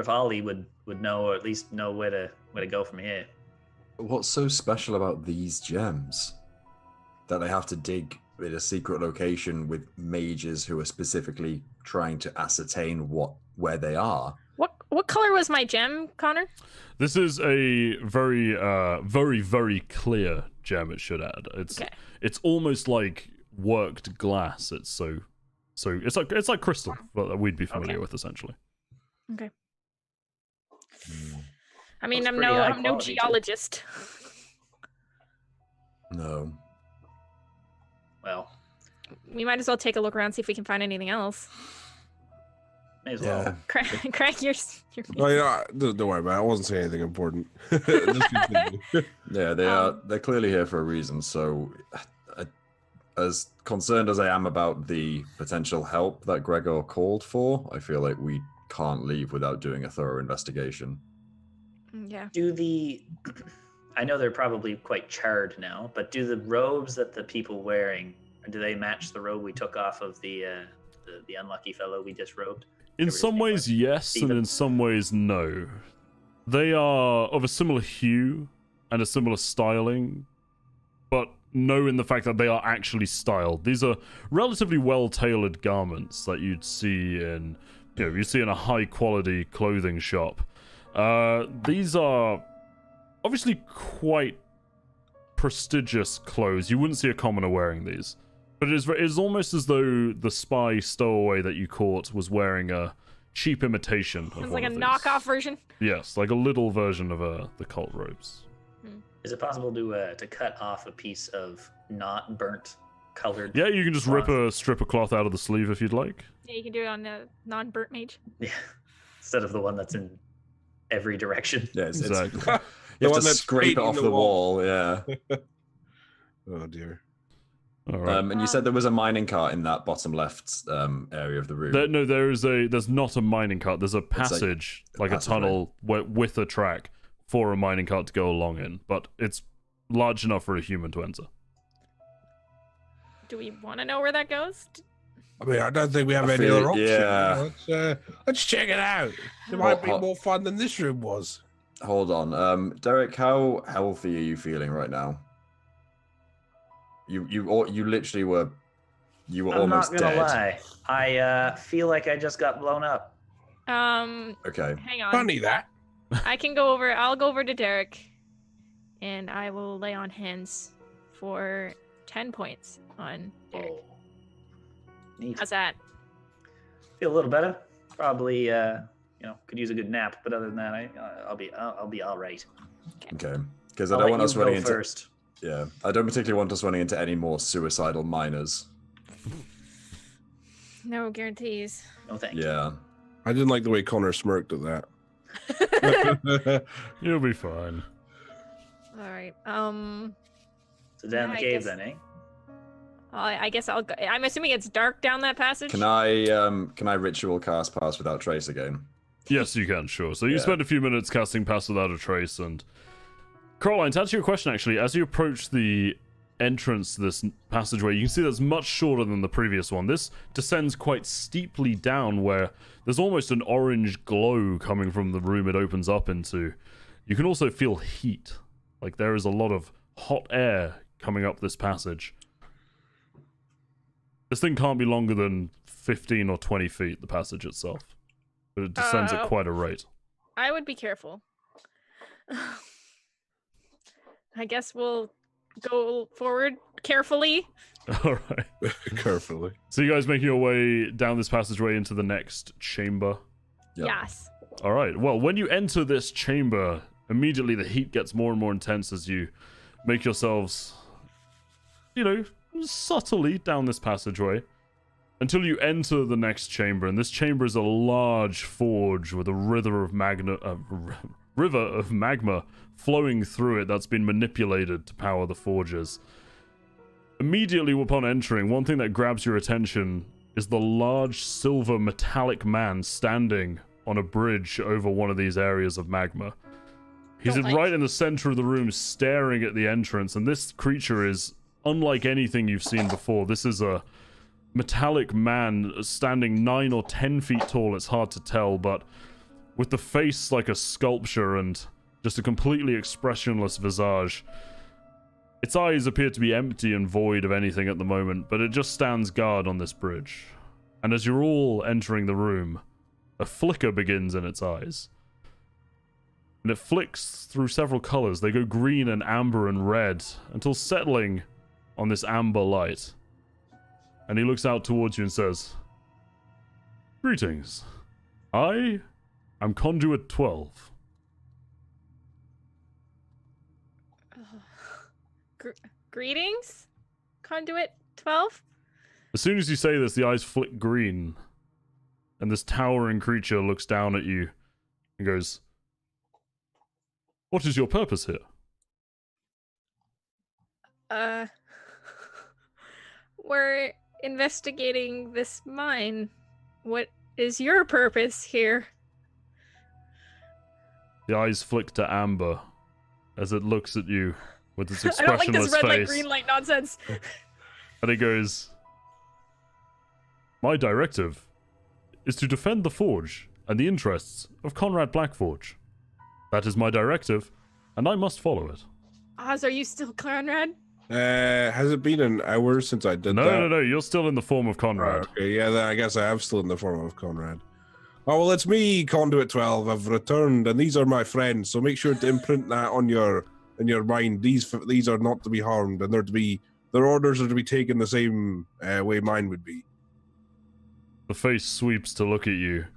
Ollie would know, or at least know where to go from here. What's so special about these gems that they have to dig in a secret location with mages who are specifically trying to ascertain where they are? What color was my gem, Connor? This is a very, very, very clear gem. It should add. It's almost like worked glass. It's so it's like crystal that we'd be familiar with essentially. Okay. I mean, Looks I'm no quality, geologist. No. Well, We might as well take a look around, see if we can find anything else. may as well. Yeah. Craig, you're Oh, yeah, don't worry about it. I wasn't saying anything important. Just continue. Yeah, they're clearly here for a reason. So, as concerned as I am about the potential help that Gregor called for, I feel like we can't leave without doing a thorough investigation. Yeah. I know they're probably quite charred now, but do the robes that the people wearing, do they match the robe we took off of the unlucky fellow we disrobed? In some ways, yes, and in some ways, no. They are of a similar hue and a similar styling, but no in the fact that they are actually styled. These are relatively well-tailored garments that you'd see in, a high-quality clothing shop. These are obviously quite prestigious clothes. You wouldn't see a commoner wearing these. But it is almost as though the spy stowaway that you caught was wearing a cheap imitation of It's one like a of these. knockoff version. Yes, like a little version of the cult robes. Is it possible to cut off a piece of not burnt colored? Yeah, you can just rip a strip of cloth out of the sleeve if you'd like. Yeah, you can do it on the non-burnt mage. Yeah, instead of the one that's in every direction. Yeah, Exactly. you have one to that's scrape it painting off the the wall. wall. Yeah. Oh, dear. All right. And you said there was a mining cart in that bottom left area of the room. There's not a mining cart. There's a passage, like a tunnel with a track for a mining cart to go along in, but it's large enough for a human to enter. Do we want to know where that goes? I mean, I don't think we have any feel- other option. yeah. Let's check it out. It might be more fun than this room was. Hold on, Derek. How healthy are you feeling right now? You literally were. You were I'm almost not gonna dead. lie. I feel like I just got blown up. Okay. Hang on. Funny that. I'll go over to Derek, and I will lay on hands for 10 points on Derek. Oh. Neat. How's that? Feel a little better. Probably, could use a good nap. But other than that, I'll be all right. Okay. Because I I'll don't let want you us go running into. first. Yeah, I don't particularly want us running into any more suicidal miners. No guarantees. No thank you. Yeah. I didn't like the way Connor smirked at that. You'll be fine. All right. So down the I cave guess- then, eh? I guess I'll go. I'm assuming it's dark down that passage. Can I ritual cast Pass Without Trace again? Yes, you can, sure. So you Yeah. spend a few minutes casting Pass Without a Trace, and Caroline, to answer your question, actually, as you approach the entrance to this passageway, you can see that's much shorter than the previous one. This descends quite steeply down, where there's almost an orange glow coming from the room it opens up into. You can also feel heat. Like there is a lot of hot air coming up this passage. This thing can't be longer than 15 or 20 feet, the passage itself. But it descends at quite a rate. I would be careful. I guess we'll go forward carefully. Alright. Carefully. So you guys making your way down this passageway into the next chamber. Yep. Yes. Alright, well, when you enter this chamber, immediately the heat gets more and more intense as you make yourselves, subtly down this passageway. Until you enter the next chamber, and this chamber is a large forge with a river of magma flowing through it that's been manipulated to power the forges. Immediately upon entering, one thing that grabs your attention is the large silver metallic man standing on a bridge over one of these areas of magma. He's right in the center of the room staring at the entrance, and this creature is unlike anything you've seen before. This is a metallic man standing 9 or 10 feet tall, it's hard to tell, but with the face like a sculpture and just a completely expressionless visage. Its eyes appear to be empty and void of anything at the moment, but it just stands guard on this bridge. And as you're all entering the room, a flicker begins in its eyes. And it flicks through several colors. They go green and amber and red, until settling on this amber light. And he looks out towards you and says, "Greetings. I am Conduit 12. Greetings, Conduit 12. As soon as you say this, the eyes flick green, and this towering creature looks down at you and goes, "What is your purpose here?" We're investigating this mine. What is your purpose here? The eyes flick to amber as it looks at you with its I don't like this expressionless red light, face. green light nonsense. And it goes, "My directive is to defend the Forge and the interests of Konrad Blackforge. That is my directive, and I must follow it." Oz, are you still Conrad? Has it been an hour since I did that? No, you're still in the form of Konrad. Okay, yeah, then I guess I am still in the form of Konrad. Oh, well, it's me, Conduit 12. I've returned, and these are my friends, so make sure to imprint that on your mind. These are not to be harmed, and their orders are to be taken the same way mine would be. The face sweeps to look at you,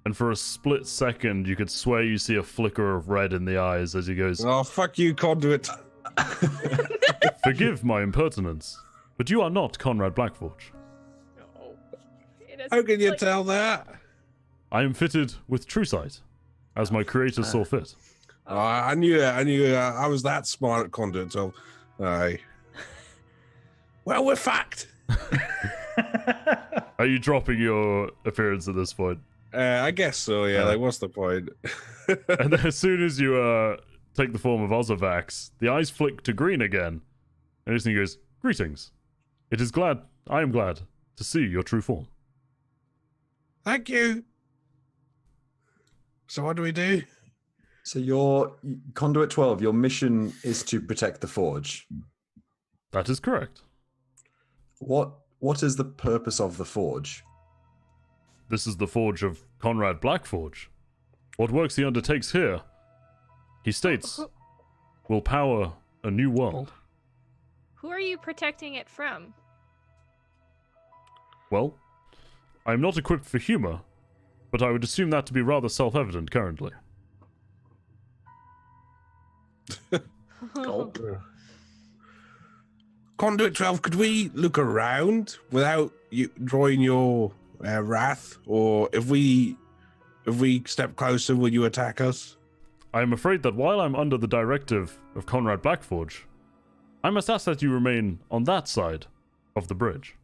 and for a split second, you could swear you see a flicker of red in the eyes as he goes, Oh, fuck you, Conduit. "Forgive my impertinence, but you are not Konrad Blackforge. No. It is How can you like- tell that? I am fitted with true sight, as my creator saw fit." I knew I was that smart, Conduit 12. Aye. Well, we're fact. Are you dropping your appearance at this point? I guess so, yeah. Like, what's the point? And then as soon as you take the form of Ozavax, the eyes flick to green again, and he goes, "Greetings. I am glad to see your true form." Thank you. So what do we do? So your Conduit 12, your mission is to protect the Forge. That is correct. What is the purpose of the Forge? This is the forge of Konrad Blackforge. What works he undertakes here, he states, will power a new world. Who are you protecting it from? Well, I am not equipped for humor, but I would assume that to be rather self-evident currently. Gulp. Conduit 12, could we look around without you drawing your wrath? Or if we If we step closer, will you attack us? I am afraid that while I'm under the directive of Konrad Blackforge, I must ask that you remain on that side of the bridge.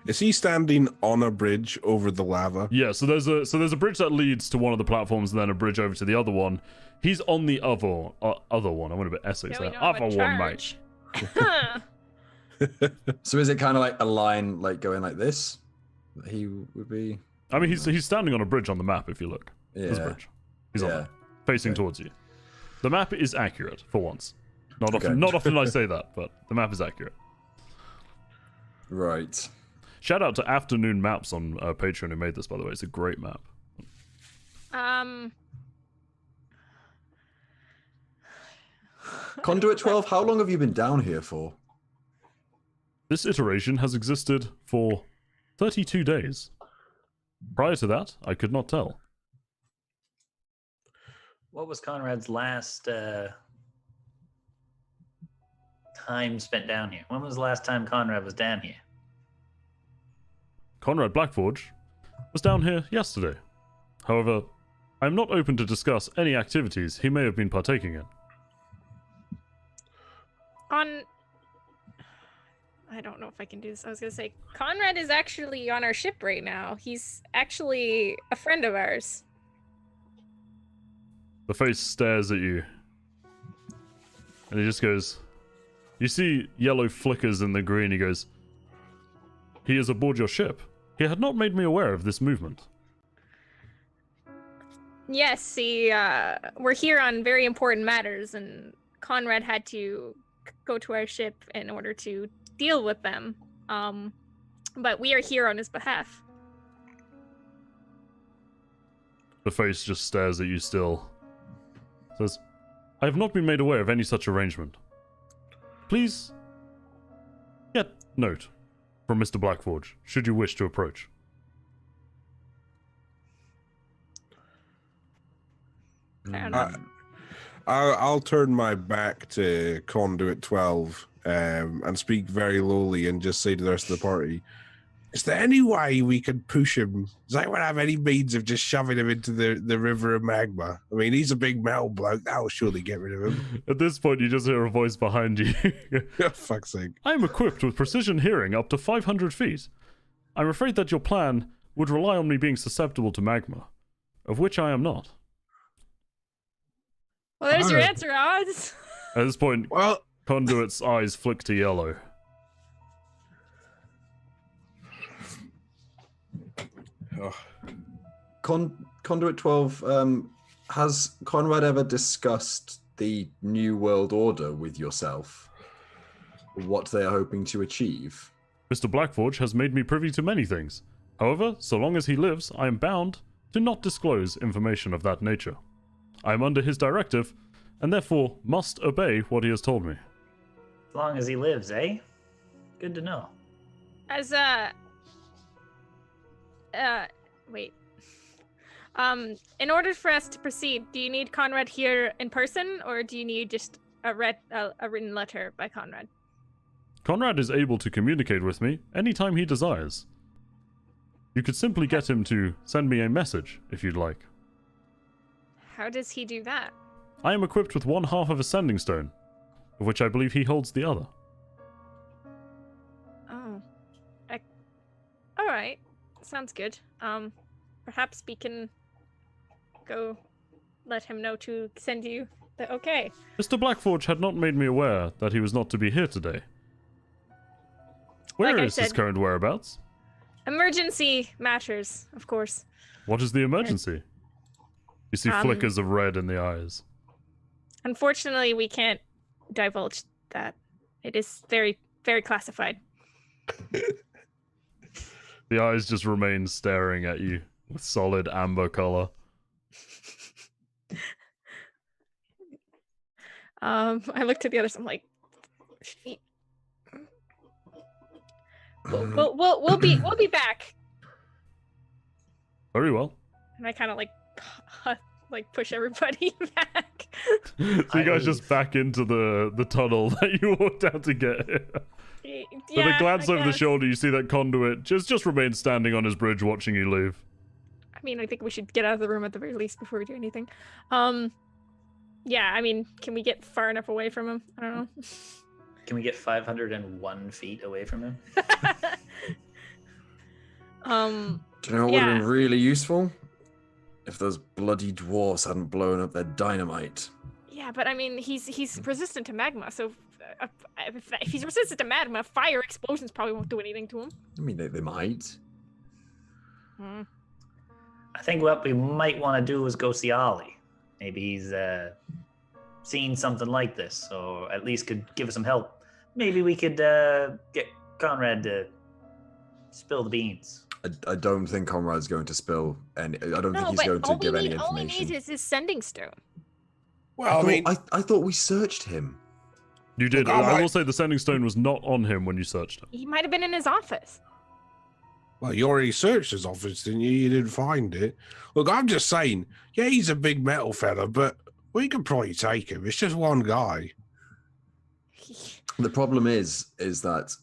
Is he standing on a bridge over the lava? Yeah, so there's a bridge that leads to one of the platforms and then a bridge over to the other one. He's on the other one. I want a bit Essex there. Other one, mate. So is it kind of like a line like going like this? He would be. I mean, he's standing on a bridge on the map. If you look, there's a bridge. He's on there, facing towards you. The map is accurate for once. Not often I say that, but the map is accurate. Right. Shout out to Afternoon Maps on Patreon who made this, by the way. It's a great map. Conduit 12, how long have you been down here for? This iteration has existed for 32 days. Prior to that, I could not tell. What was Conrad's last time spent down here? When was the last time Konrad was down here? Konrad Blackforge was down here yesterday. However, I am not open to discuss any activities he may have been partaking in. I don't know if I can do this. I was going to say, Konrad is actually on our ship right now. He's actually a friend of ours. The face stares at you. And he just goes... You see yellow flickers in the green. He goes... He is aboard your ship. He had not made me aware of this movement. Yes, see, we're here on very important matters, and Konrad had to go to our ship in order to deal with them. But we are here on his behalf. The face just stares at you still. Says, I have not been made aware of any such arrangement. Please, get note from Mr. Blackforge, should you wish to approach. I'll turn my back to Conduit 12 and speak very lowly and just say to the rest of the party, is there any way we could push him? Does anyone have any means of just shoving him into the river of magma? I mean, he's a big metal bloke. That will surely get rid of him. At this point, you just hear a voice behind you. Oh, fuck's sake. I am equipped with precision hearing up to 500 feet. I'm afraid that your plan would rely on me being susceptible to magma, of which I am not. Well, there's your answer, Oz. At this point, Conduit's eyes flick to yellow. Conduit 12, has Konrad ever discussed the New World Order with yourself? What they are hoping to achieve? Mr. Blackforge has made me privy to many things. However, so long as he lives, I am bound to not disclose information of that nature. I am under his directive, and therefore must obey what he has told me. As long as he lives, eh? Good to know. As wait. In order for us to proceed, do you need Konrad here in person, or do you need just a written letter by Konrad? Konrad is able to communicate with me anytime he desires. You could simply get him to send me a message, if you'd like. How does he do that? I am equipped with one half of a sending stone, of which I believe he holds the other. Oh. Alright. Sounds good. Perhaps we can go let him know to send you the okay. Mr. Blackforge had not made me aware that he was not to be here today. Where is his current whereabouts? Emergency matters, of course. What is the emergency? You see flickers of red in the eyes. Unfortunately, we can't divulge that. It is very, very classified. The eyes just remain staring at you with solid amber color. I look to the others. I'm like, we'll be back. Very well. And I kind of like like push everybody back. So you guys just back into the tunnel that you walked down to get here. With a glance over the shoulder, you see that Conduit just remains standing on his bridge watching you leave. I mean, I think we should get out of the room at the very least before we do anything. Yeah, I mean, can we get far enough away from him? I don't know. Can we get 501 feet away from him? Do you know what would have been really useful? If those bloody dwarves hadn't blown up their dynamite. Yeah, but I mean, he's resistant to magma, so if he's resistant to magma, fire explosions probably won't do anything to him. I mean, they might. I think what we might want to do is go see Ollie. Maybe he's seen something like this, or at least could give us some help. Maybe we could get Konrad to spill the beans. I don't think Konrad's going to spill any. I don't think he's going to give any information. All we need is his sending stone. Well, I thought we searched him. You did. I will say the sending stone was not on him when you searched him. He might have been in his office. Well, you already searched his office, didn't you? You didn't find it. Look, I'm just saying, yeah, he's a big metal fella, but we could probably take him. It's just one guy. The problem is that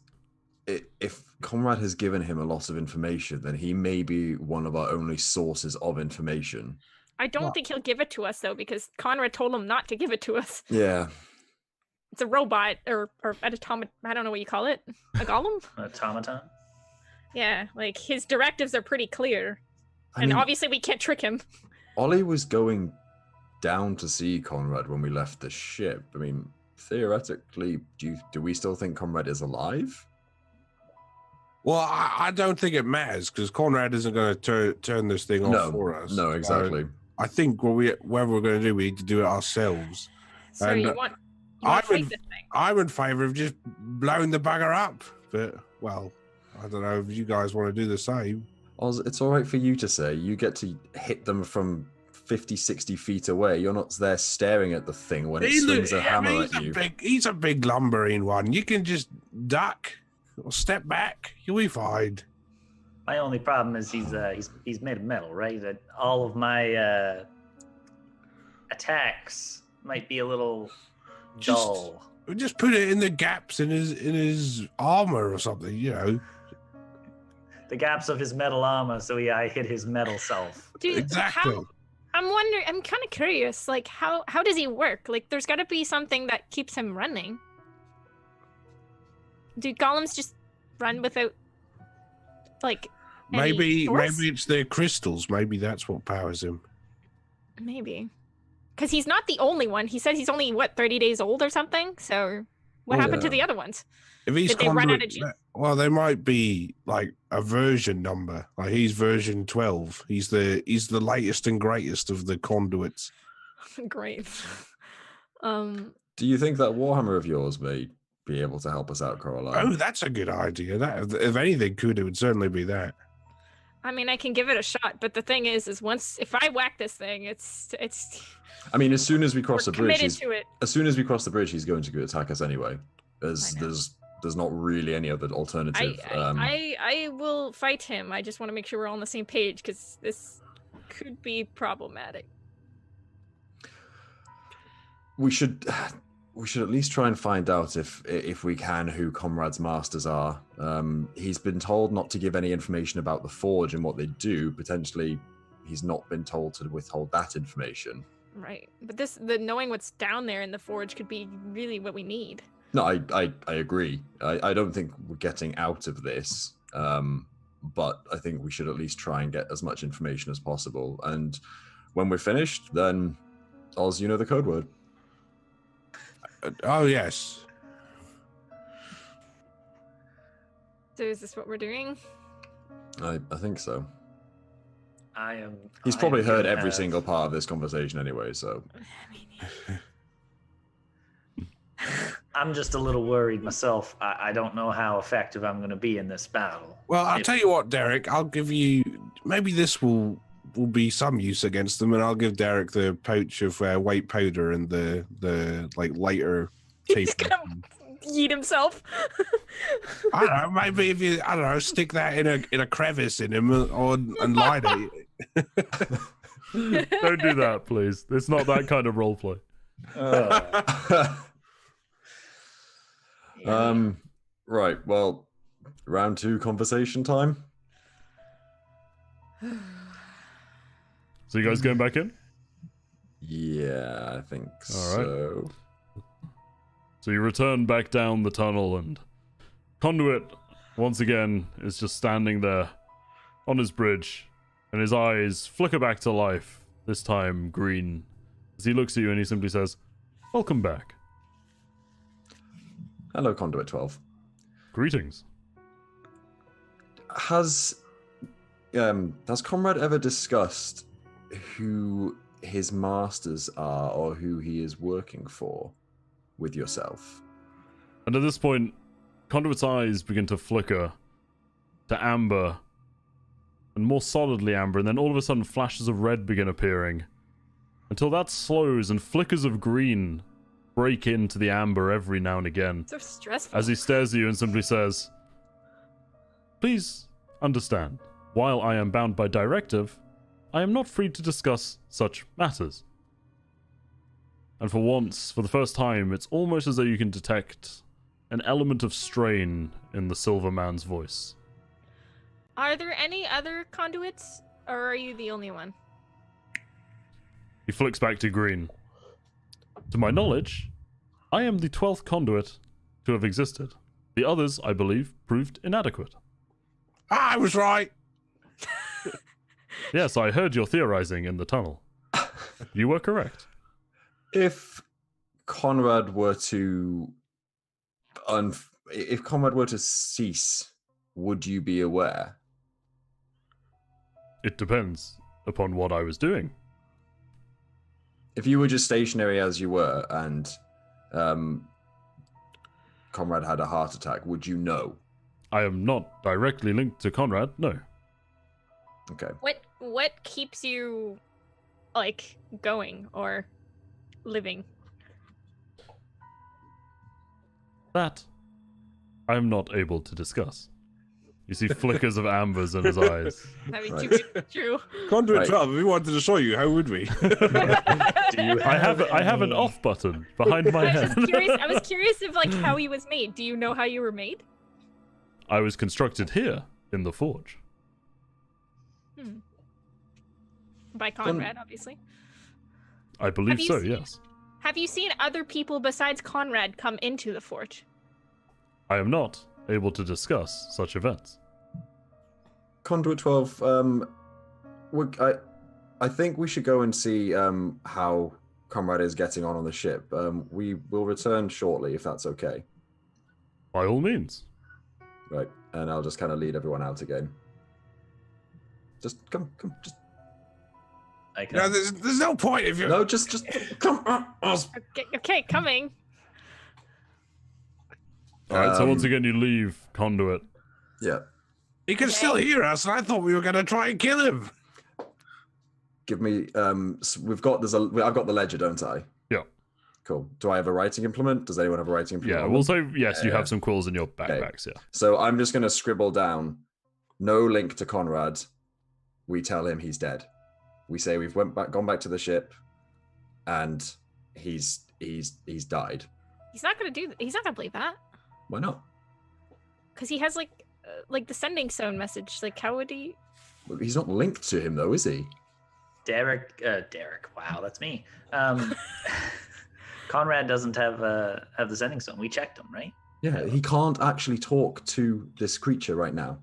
if Konrad has given him a lot of information, then he may be one of our only sources of information. I don't think he'll give it to us, though, because Konrad told him not to give it to us. Yeah. It's a robot, or an automaton. I don't know what you call it. A golem? Automaton? Yeah, like, his directives are pretty clear. I mean, obviously we can't trick him. Ollie was going down to see Konrad when we left the ship. I mean, theoretically, do we still think Konrad is alive? Well, I don't think it matters, because Konrad isn't going to turn this thing off for us. No, exactly. So I think whatever we're going to do, we need to do it ourselves. So you want to fight this thing? I'm in favour of just blowing the bagger up. But, well, I don't know if you guys want to do the same. Oz, it's all right for you to say. You get to hit them from 50, 60 feet away. You're not there staring at the thing when it swings a hammer at you. He's a big lumbering one. You can just duck or step back. You'll be fine. My only problem is he's made of metal, right? That all of my attacks might be a little dull. Just put it in the gaps in his armor or something, you know. The gaps of his metal armor, so I hit his metal self. Dude, exactly. I'm kind of curious, like, how does he work? Like, there's got to be something that keeps him running. Do golems just run without, like, maybe it's the crystals. Maybe that's what powers him. Maybe. Because he's not the only one. He said he's only, 30 days old or something? So what happened to the other ones? If he's Did they run out of juice? Well, there might be like a version number. Like he's version 12. He's the latest and greatest of the conduits. Great. Do you think that Warhammer of yours may be able to help us out, Coraline? Oh, that's a good idea. That if anything could, it would certainly be that. I mean, I can give it a shot, but the thing is if I whack this thing, it's. I mean, as soon as we cross the bridge, he's going to attack us anyway. There's not really any other alternative. I will fight him. I just want to make sure we're all on the same page because this could be problematic. We should at least try and find out if we can who Konrad's masters are. He's been told not to give any information about the Forge and what they do. Potentially, he's not been told to withhold that information. Right, but the knowing what's down there in the Forge could be really what we need. No, I agree. I don't think we're getting out of this, but I think we should at least try and get as much information as possible. And when we're finished, then, Oz, you know the code word. Oh, yes. So is this what we're doing? I think so. He's I probably am heard gonna every single part of this conversation anyway, so. I mean, I'm just a little worried myself. I don't know how effective I'm going to be in this battle. Well, I'll tell you what, Derek. I'll give you. Maybe this will be some use against them, and I'll give Derek the pouch of white powder and the like lighter he's tape. gonna eat himself. I don't know. Maybe if you, stick that in a crevice in him and light it. Don't do that, please. It's not that kind of roleplay. Right. Well, round 2 conversation time. So you guys going back in? Yeah, I think All right. so. So you return back down the tunnel, and Conduit, once again, is just standing there on his bridge, and his eyes flicker back to life, this time green, as he looks at you and he simply says, "Welcome back." Hello, Conduit 12. Greetings. Has Conrad ever discussed who his masters are or who he is working for with yourself? And at this point, Conduit's eyes begin to flicker to amber, and more solidly amber, and then all of a sudden flashes of red begin appearing, until that slows and flickers of green break into the amber every now and again, So stressful. as he stares at you and simply says, "Please understand, while I am bound by directive, I am not free to discuss such matters." And for once, for the first time, it's almost as though you can detect an element of strain in the Silver Man's voice. Are there any other conduits, or are you the only one? He flicks back to green. "To my knowledge, I am the 12th conduit to have existed. The others, I believe, proved inadequate." I was right. Yes, I heard your theorizing in the tunnel. You were correct. If Conrad were to cease, would you be aware? It depends upon what I was doing. If you were just stationary as you were and Conrad had a heart attack, would you know? I am not directly linked to Konrad, no. Okay. What keeps you, like, going or living? That I am not able to discuss. You see flickers of ambers in his eyes. I mean, Right. too good to be true. Conduit Right. 12, if we wanted to show you, how would we? Do you I have an any- off button behind my I head. was curious of like how he was made. Do you know how you were made? I was constructed here in the forge. By Konrad, obviously. I believe you so, seen- yes. Have you seen other people besides Konrad come into the forge? I am not able to discuss such events. Conduit 12, I think we should go and see how Conrad is getting on the ship. We will return shortly, if that's okay. By all means. Right, and I'll just kind of lead everyone out again. Just come, just I can, No, there's no point if you're... no, just come. Okay, coming. Alright, so once Um, again you leave Conduit. Yeah, He can still hear us, and I thought we were going to try and kill him. give me. I've got the ledger, don't I? Yeah. Cool. Do I have a writing implement? Does anyone have a writing implement? Yeah, on we'll them? say yes, you Yeah. have some quills in your backpacks, yeah. So I'm just going to scribble down, no link to Konrad. We tell him he's dead. We say we've gone back to the ship, and he's died. He's not gonna he's not gonna believe that. Why not? Because he has like the sending stone message. Like, how would he? Well, he's not linked to him though, is he? Derek. Wow, that's me. Conrad doesn't have the sending stone. We checked him, right? Yeah, he can't actually talk to this creature right now.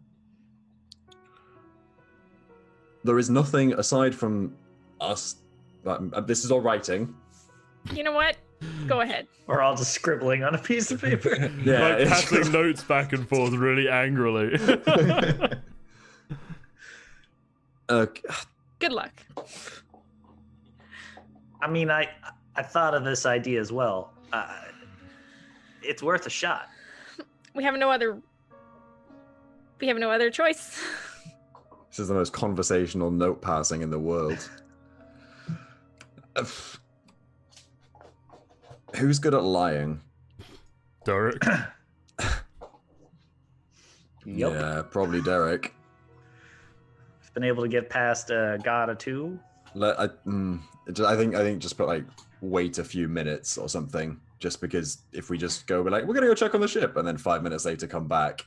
There is nothing aside from us. This is all writing. You know what? Go ahead. We're all just scribbling on a piece of paper. Yeah, Like it's- passing notes back and forth really angrily. Good luck. I mean, I thought of this idea as well. It's worth a shot. We have no other choice. This is the most conversational note passing in the world. Who's good at lying? Derek. Yep. Yeah, probably Derek. Been able to get past God of 2. I think just put like wait a few minutes or something. Just because if we just go, we're gonna go check on the ship, and then 5 minutes later come back.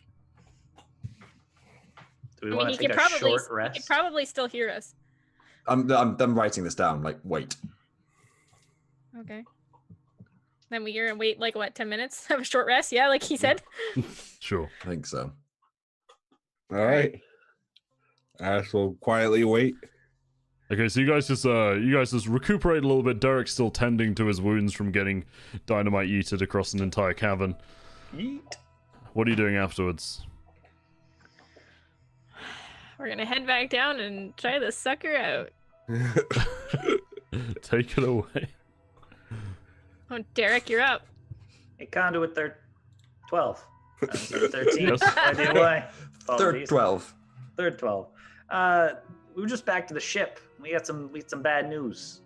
Do we want to take a short rest? He could probably still hear us. I'm writing this down. Like wait. Okay. Then we're gonna wait like what, 10 minutes? Have a short rest? Yeah, like he said. Sure. I think so. All right. Ash will quietly wait. Okay, so you guys just recuperate a little bit. Derek's still tending to his wounds from getting dynamite yeeted across an entire cavern. Yeet. What are you doing afterwards? We're gonna head back down and try this sucker out. Take it away. Oh, Derek, you're up. Hey, Conduit 12. 13. Yes. Idea why. Third 12. Third 12. We were just back to the ship. We had some bad news.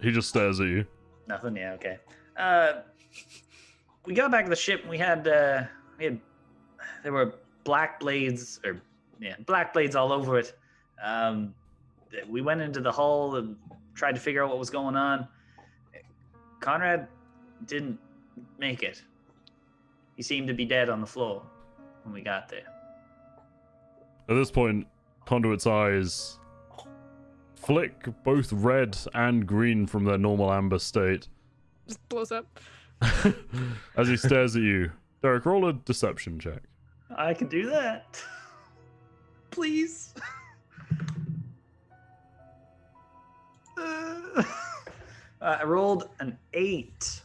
He just stares at you. Nothing. Yeah. Okay. We got back to the ship. And there were black blades all over it. We went into the hull and tried to figure out what was going on. Konrad didn't make it. He seemed to be dead on the floor when we got there. At this point, Conduit's eyes flick both red and green from their normal amber state. Just blows up. As he stares at you. Derek, roll a deception check. I can do that. Please. I rolled an 8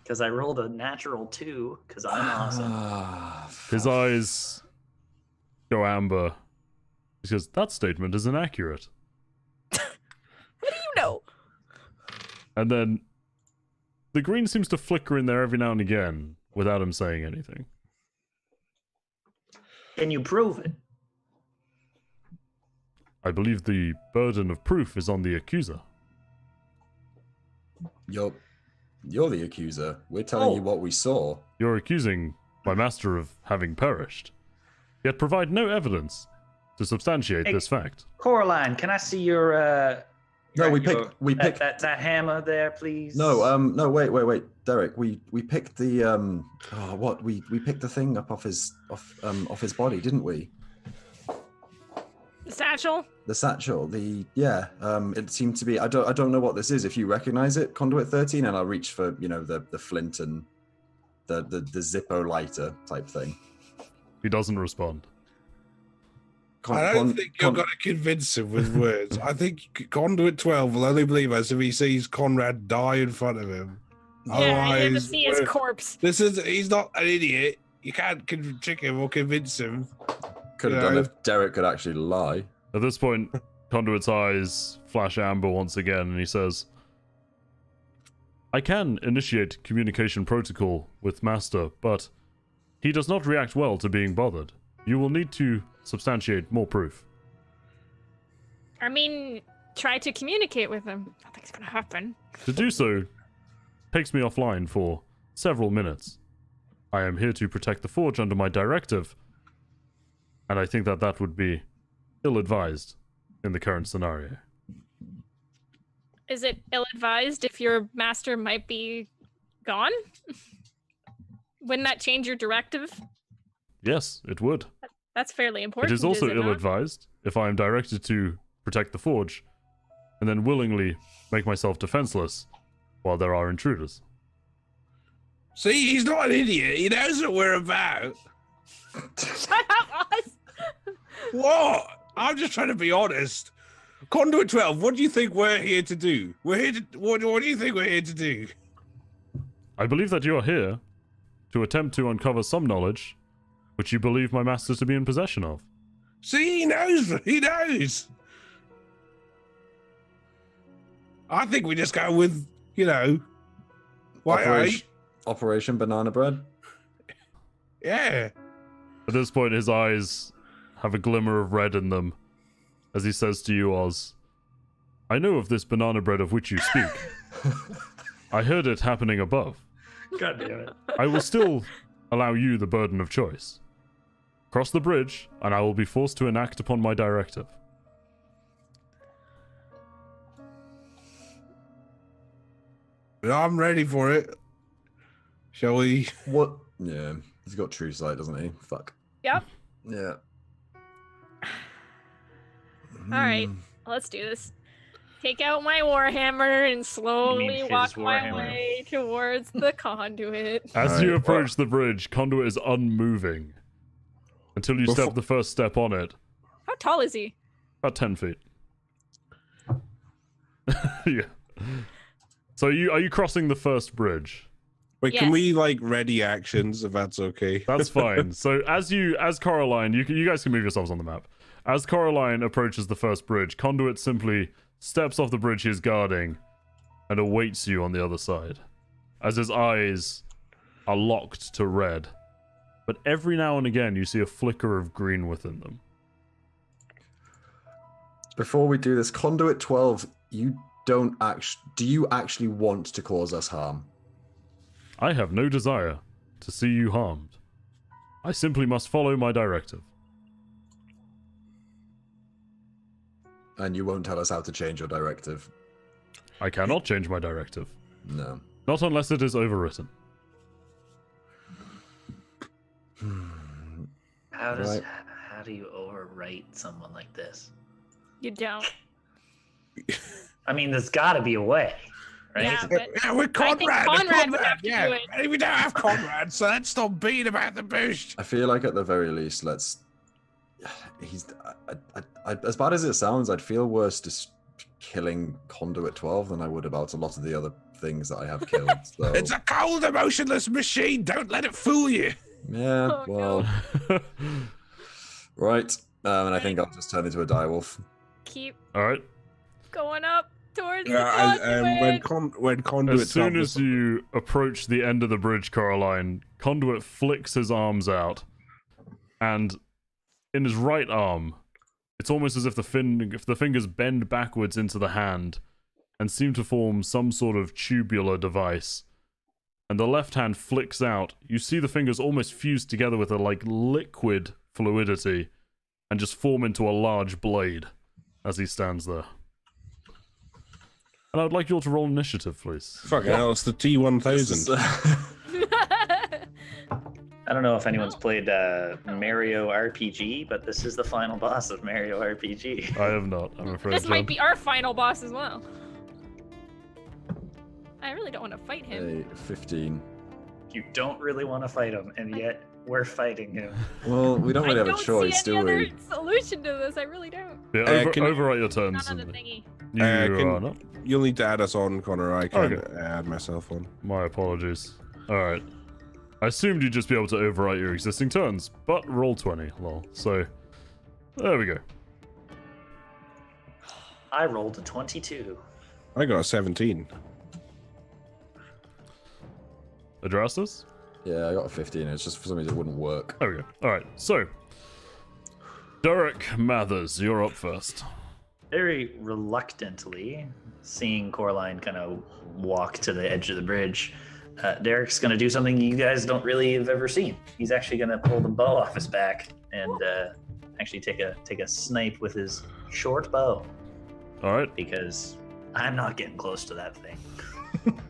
because I rolled a natural 2 because I'm awesome. His eyes go amber. He says, that statement is inaccurate. What do you know? And then the green seems to flicker in there every now and again without him saying anything. Can you prove it? I believe the burden of proof is on the accuser. You're the accuser. We're telling you what we saw. You're accusing my master of having perished, yet provide no evidence to substantiate this fact. Coraline, can I see your No, we picked that hammer there, please? No, no, wait, Derek. We picked the we picked the thing up off his body, didn't we? The satchel? The satchel. It seemed to be. I don't know what this is. If you recognize it, Conduit 13, and I'll reach for the flint and the Zippo lighter type thing. He doesn't respond. I don't think you're going to convince him with words. I think Conduit 12 will only believe us if he sees Konrad die in front of him. Yeah, you have to see his corpse. He's not an idiot. You can't trick him or convince him. Could have done if Derek could actually lie. At this point, Conduit's eyes flash amber once again, and he says, I can initiate communication protocol with Master, but he does not react well to being bothered. You will need to substantiate more proof. I mean, try to communicate with him. Nothing's gonna happen. To do so takes me offline for several minutes. I am here to protect the Forge under my directive, and I think that would be ill-advised in the current scenario. Is it ill-advised if your master might be gone? Wouldn't that change your directive? Yes, it would. That's fairly important. It is also it not? ill-advised if I am directed to protect the Forge, and then willingly make myself defenseless while there are intruders. See, he's not an idiot. He knows what we're about. Shut up, Oz! What? I'm just trying to be honest. Conduit 12, what do you think we're here to do? What do you think we're here to do? I believe that you are here to attempt to uncover some knowledge which you believe my master to be in possession of. See, he knows. He knows. I think we just go with, Operation Banana Bread. Yeah. At this point, his eyes have a glimmer of red in them as he says to you, Oz, I know of this banana bread of which you speak. I heard it happening above. God damn it. I will still allow you the burden of choice. Cross the bridge, and I will be forced to enact upon my directive. I'm ready for it. Shall we? What? Yeah, he's got true sight, doesn't he? Fuck. Yep. Yeah. All right, let's do this. Take out my warhammer and slowly his walk my warhammer? way towards the conduit. As Alright, you approach the bridge, conduit is unmoving until you step the first step on it. How tall is he? About 10 feet. Yeah. So are you crossing the first bridge? Wait, can Yes. we like ready actions if that's okay? That's fine. So as Coraline, you guys can move yourselves on the map. As Coraline approaches the first bridge, Conduit simply steps off the bridge he's guarding and awaits you on the other side. As his eyes are locked to red. But every now and again you see a flicker of green within them. Before we do this, Conduit 12, do you actually want to cause us harm? I have no desire to see you harmed. I simply must follow my directive. And you won't tell us how to change your directive? I cannot change my directive. No. Not unless it is overwritten. How Right. how do you overwrite someone like this? You don't. I mean, there's got to be a way, right? Yeah, but Yeah, we're I think Konrad. Konrad would have to yeah. do it. We don't have Konrad, so let's stop beating about the bush. I feel like at the very least, as bad as it sounds, I'd feel worse just killing Conduit 12 than I would about a lot of the other things that I have killed. So, It's a cold, emotionless machine. Don't let it fool you. yeah, Oh, well, right. And I think I'll just turn into a direwolf. Keep Alright. going up towards the When Conduit As soon tells as us- you approach the end of the bridge, Coraline, Conduit flicks his arms out, and in his right arm, it's almost as if the fingers bend backwards into the hand and seem to form some sort of tubular device. And the left hand flicks out. You see the fingers almost fuse together with a liquid fluidity and just form into a large blade as he stands there. And I would like you all to roll initiative, please. Fucking hell, it's the T1000. I don't know if anyone's played Mario RPG, but this is the final boss of Mario RPG. I have not, I'm afraid. This John. might be our final boss as well. I really don't want to fight him. A 15. You don't really want to fight him, and yet we're fighting him. Well, we don't really have a choice, see do any other we? solution to this. I really don't. Yeah, can- overwrite your Not turns. on the and thingy. you are not. You'll need to add us on, Connor. I can't Okay. add myself on. My apologies. Alright. I assumed you'd just be able to overwrite your existing turns, but roll 20, lol. So, there we go. I rolled a 22. I got a 17. Adrastus? Yeah, I got a 15. It's just for some reason it wouldn't work. There we go. Alright, so. Derek Mathers, you're up first. Very reluctantly, seeing Coraline kind of walk to the edge of the bridge, Derek's going to do something you guys don't really have ever seen. He's actually going to pull the bow off his back and actually take a snipe with his short bow, Alright. because I'm not getting close to that thing.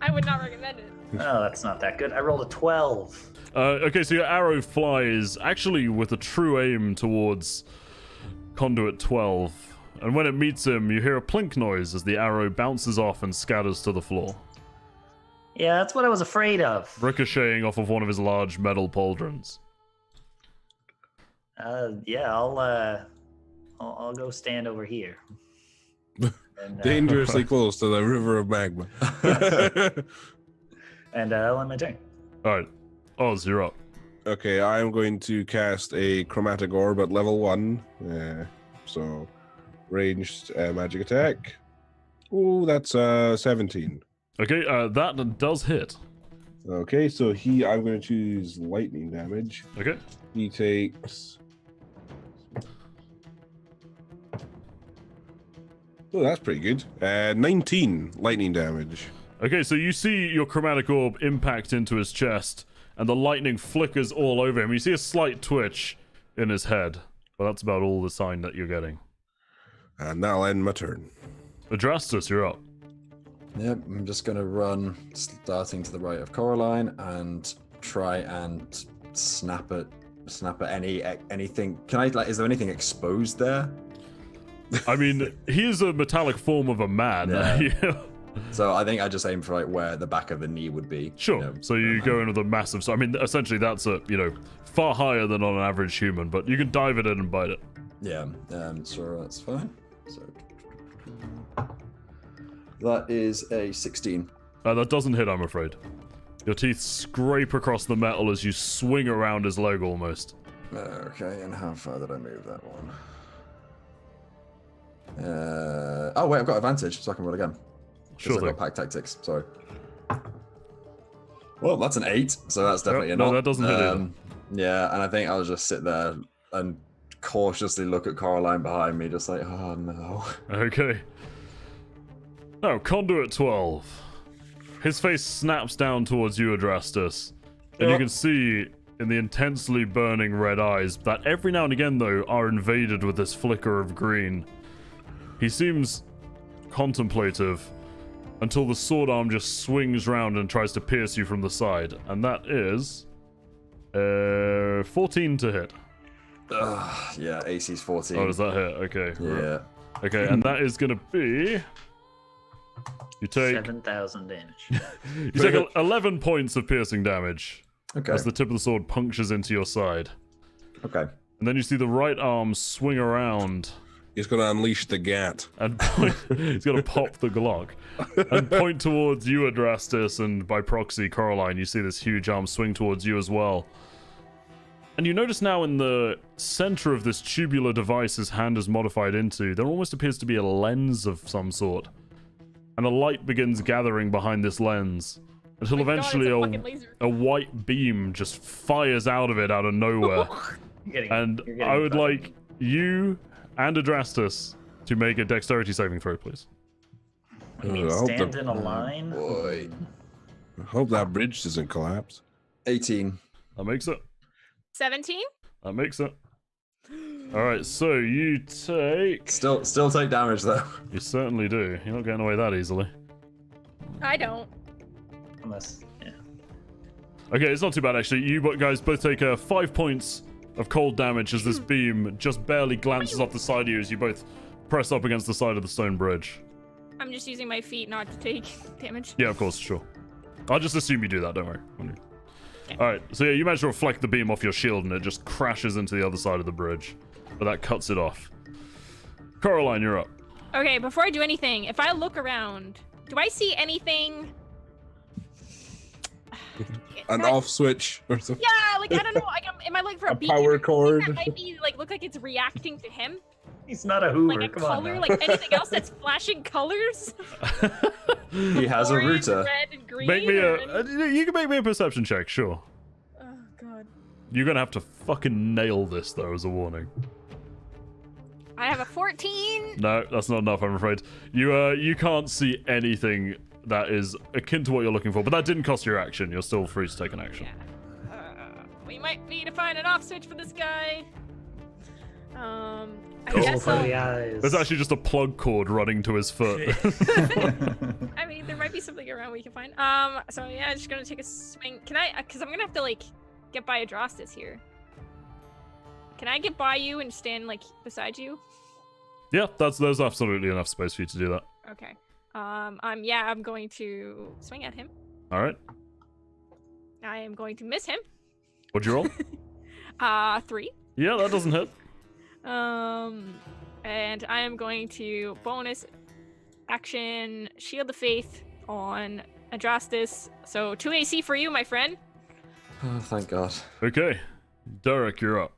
I would not recommend it. Oh, that's not that good. I rolled a 12. Okay, so your arrow flies actually with a true aim towards Conduit 12. And when it meets him, you hear a plink noise as the arrow bounces off and scatters to the floor, Yeah, that's what I was afraid of. ricocheting off of one of his large metal pauldrons. Yeah, I'll go stand over here. And, Dangerously close to the river of magma. and I'll end my turn. Alright. Oz, you're up. Okay, I'm going to cast a chromatic orb at level 1. So, ranged magic attack. Oh, that's 17. Okay, that does hit. Okay, so I'm going to choose lightning damage. Okay. He takes. Oh, that's pretty good. 19 lightning damage. Okay, so you see your chromatic orb impact into his chest, and the lightning flickers all over him. You see a slight twitch in his head, but that's about all the sign that you're getting. And that'll end my turn. Adrastus, you're up. Yep, I'm just gonna run, starting to the right of Coraline, and try and snap at anything. Can I Is there anything exposed there? I mean, he is a metallic form of a man. Yeah. So I think I just aim for where the back of the knee would be. Sure. So you go in with a massive. So I mean, essentially that's far higher than on an average human, but you can dive it in and bite it. Yeah. So that's fine. So that is a 16. That doesn't hit, I'm afraid. Your teeth scrape across the metal as you swing around his leg almost. Okay, and how far did I move that one? Oh wait, I've got advantage, so I can roll again. Sure I've got pack tactics. Sorry. Well, that's an 8, so that's definitely no, that doesn't hit either. Yeah, and I think I'll just sit there and cautiously look at Coraline behind me, just like, oh no. Okay. Now, Conduit 12. His face snaps down towards you, Adrastus, and you can see in the intensely burning red eyes that every now and again, though, are invaded with this flicker of green. He seems contemplative until the sword arm just swings round and tries to pierce you from the side, and that is 14 to hit. Yeah, AC's 14. Oh, does that hit? Okay. Yeah. Okay, and that is gonna be. You take 7,000 damage. you take 11 points of piercing damage Okay. as the tip of the sword punctures into your side. Okay. And then you see the right arm swing around He's going to unleash the Gat. and point, he's going to pop the Glock and point towards you, Adrastus, and by proxy, Coraline. You see this huge arm swing towards you as well. And you notice now in the center of this tubular device his hand is modified into, there almost appears to be a lens of some sort. And a light begins gathering behind this lens until Oh my God, eventually it's a fucking laser. a white beam just fires out of it out of nowhere. And I would like you and Adrastus to make a dexterity saving throw, please. You mean I hope stand the- in a line? Boy. I hope that bridge doesn't collapse. 18. That makes it. 17? That makes it. Alright, so you take... Still take damage though. You certainly do. You're not getting away that easily. I don't. Unless, yeah. Okay, it's not too bad actually. You guys both take 5 points of cold damage as this beam just barely glances off the side of you as you both press up against the side of the stone bridge. I'm just using my feet not to take damage. Yeah, of course, sure. I'll just assume you do that, don't worry. Alright, so yeah, you manage to reflect the beam off your shield and it just crashes into the other side of the bridge. But that cuts it off. Coraline, you're up. Okay, before I do anything, if I look around, do I see anything? An That- off switch or something. Yeah, like I don't know. Am I looking for a, A beam? power Anything cord. that might be look like it's reacting to him, He's not a Hoover. like a Come on. color, now. like anything else that's flashing colors. He has a Orange, router. red, and green. Make me or a... You can make me a perception check, sure. Oh god. You're gonna have to fucking nail this, though, as a warning. I have a 14. No, that's not enough, I'm afraid. You can't see anything that is akin to what you're looking for, but that didn't cost your action. You're still free to take an action. Yeah. We might need to find an off switch for this guy. I Go guess for I'll- the eyes. There's actually just a plug cord running to his foot. I mean, there might be something around we can find. So yeah, I'm just gonna take a swing. Can I? Because I'm gonna have to like get by Adrastus here. Can I get by you and stand like beside you? Yeah, there's absolutely enough space for you to do that. Okay. I'm going to swing at him. All right. I am going to miss him. What'd you roll? 3. Yeah, that doesn't hit. And I am going to bonus action Shield of Faith on Adrastus. So 2 AC for you, my friend. Oh, thank God. Okay. Derek, you're up.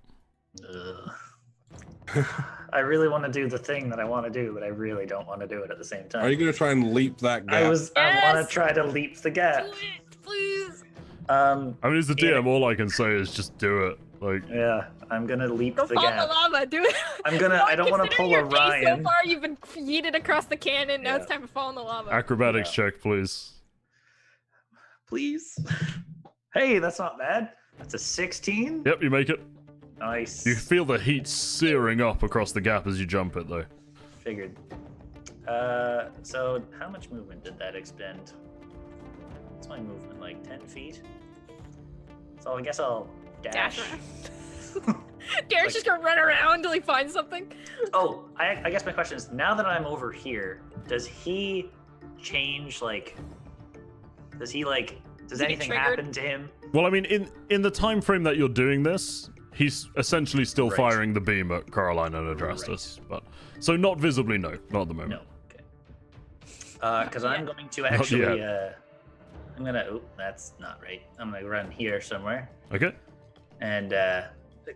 Ugh. I really want to do the thing that I want to do, but I really don't want to do it at the same time. Are you going to try and leap that gap? I want Yes! to try to leap the gap. Do it, please. I mean, as a Yeah. DM, all I can say is just do it. Like, Yeah, I'm gonna leap Go the fall in the gap. lava. Do it. I'm gonna. I don't want to Considering pull a your pace Ryan. So far, you've been yeeted across the cannon. Now it's Yeah. time to fall in the lava. acrobatics check, please. Please. Hey, that's not bad. That's a 16. Yep, you make it. Nice. You feel the heat searing up across the gap as you jump it, though. Figured. So how much movement did that expend? What's my movement, like 10 feet? So I guess I'll dash. around. Derek's just gonna run around until he finds something. Oh, I guess my question is, now that I'm over here, does he change, like, does he, like, does he get anything triggered? happen to him? Well, I mean, in the time frame that you're doing this, he's essentially still Right. firing the beam at Caroline and Adrastus, but so not visibly, no, not at the moment. No. Okay. Because I'm going to actually, I'm gonna, oh, that's not right. I'm gonna run here somewhere. Okay. And,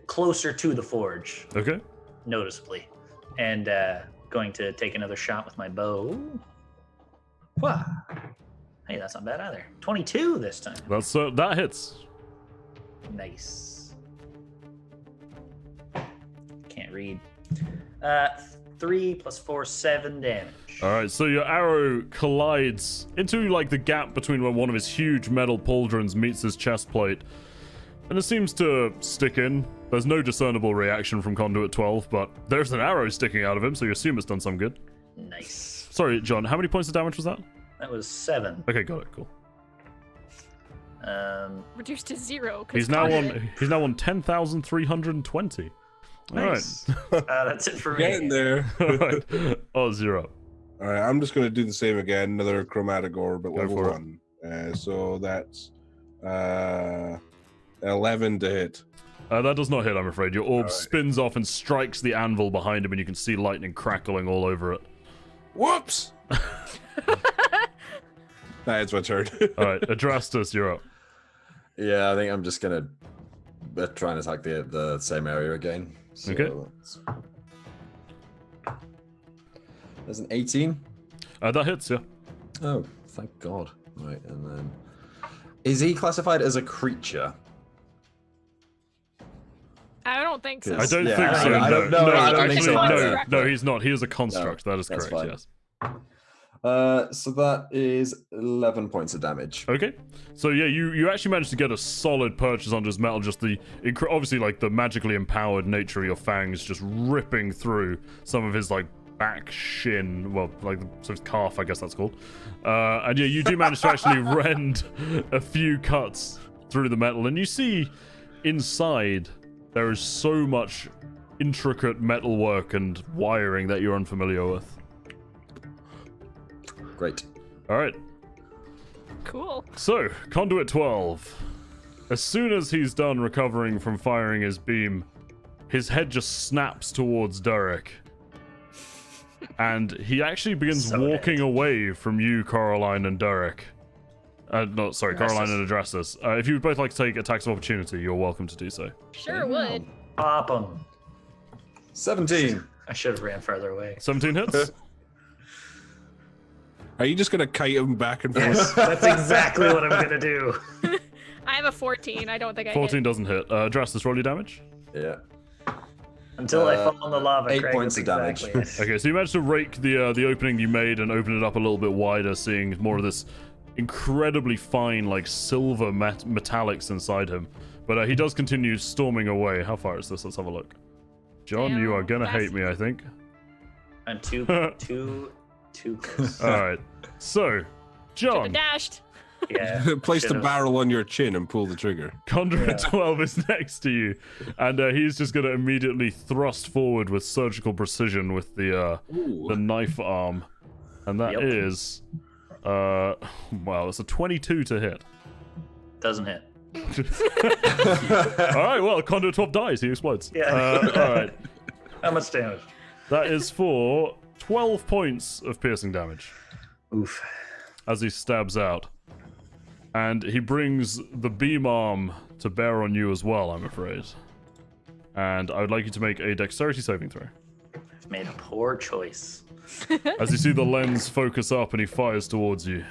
closer to the forge, Okay. noticeably. And, going to take another shot with my bow. Wow. Hey, that's not bad either. 22 this time. That's that hits. Nice. Can't read. 3 plus 4, 7 damage. All right, so your arrow collides into like the gap between where one of his huge metal pauldrons meets his chest plate, and it seems to stick in. There's no discernible reaction from Conduit 12, but there's an arrow sticking out of him, so you assume it's done some good. Nice. Sorry, John, how many points of damage was that? That was 7. Okay, got it, cool. Reduced to 0. 'cause He's now Conduit- on 10,320. Nice. That's it for me. Getting there. All right. Oh, 0. All right, I'm just going to do the same again. Another chromatic orb at Go level for it. 1. So that's 11 to hit. That does not hit, I'm afraid. Your orb All right. spins off and strikes the anvil behind him, and you can see lightning crackling all over it. Whoops! That's my turn. All right, Adrastus, you're up. Yeah, I think I'm just gonna try and attack the same area again. So Okay. There's an 18. That hits, yeah. Oh, thank God. Right, and then is he classified as a creature? I don't think so. I don't Yeah, think so. I don't know. No, I don't actually, think so either. no, he's not. He is a construct. No, that is that's correct. fine. Yes. So that is 11 points of damage. Okay. So yeah, you actually managed to get a solid purchase onto his metal. Just the obviously like the magically empowered nature of your fangs just ripping through some of his like back shin, well, like sort of calf, I guess that's called. And yeah, you do manage to actually rend a few cuts through the metal, and you see inside there is so much intricate metalwork and wiring that you're unfamiliar with. Great. All right. Cool. So, Conduit 12. As soon as he's done recovering from firing his beam, his head just snaps towards Derek. And he actually begins So walking dead. away from you, Caroline and Derek. No, sorry, Caroline and Adrastus. If you would both like to take attacks of opportunity, you're welcome to do so. Sure would. Pop him. 17. I should have ran further away. 17 hits? Are you just going to kite him back and forth? Yes, that's exactly what I'm gonna do. I have a 14. I don't think I 14 hit. doesn't hit. Adrastus, roll your damage. Yeah. Until I fall in the lava. 8 Craig, points that's of damage. exactly it. Okay, so you managed to rake the opening you made and open it up a little bit wider, seeing more of this incredibly fine, like silver metallics inside him. But he does continue storming away. How far is this? Let's have a look. John, Damn, you are gonna hate that's- me, I think. I'm too close. All right. So, Should've John, dashed. Yeah. Place the should've. barrel on your chin and pull the trigger. Conduit Yeah. 12 is next to you, and he's just gonna immediately thrust forward with surgical precision with the knife arm, and that Yep. is, well, it's a 22 to hit. Doesn't hit. All right, well, Conduit 12 dies. He explodes. Yeah. All right. How much damage? That is for 12 points of piercing damage Oof. as he stabs out. And he brings the beam arm to bear on you as well, I'm afraid. And I would like you to make a dexterity saving throw. I've made a poor choice. As you see the lens focus up and he fires towards you.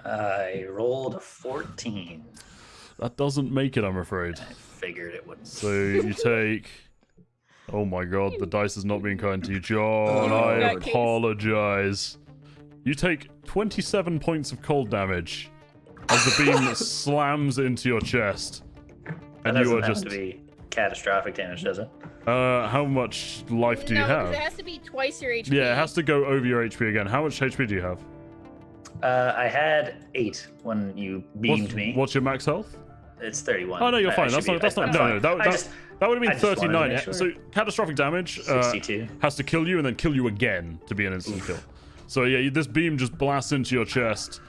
I rolled a 14. That doesn't make it, I'm afraid. I figured it wouldn't. So you take... Oh my god, the dice is not being kind to you. John, Oh, I in that case. apologize. You take 27 points of cold damage as the beam slams into your chest. That And you doesn't are have just... to be catastrophic damage, does it? How much life do you No, 'cause have? it has to be twice your HP. Yeah, it has to go over your HP again. How much HP do you have? I had 8 when you beamed me. What's your max health? It's 31. Oh no, you're I fine. should That's be- not. I'm No, fine. no, that I just- would have I been just wanted to 39. make sure. So catastrophic damage 62. has to kill you and then kill you again to be an instant kill. So yeah, this beam just blasts into your chest,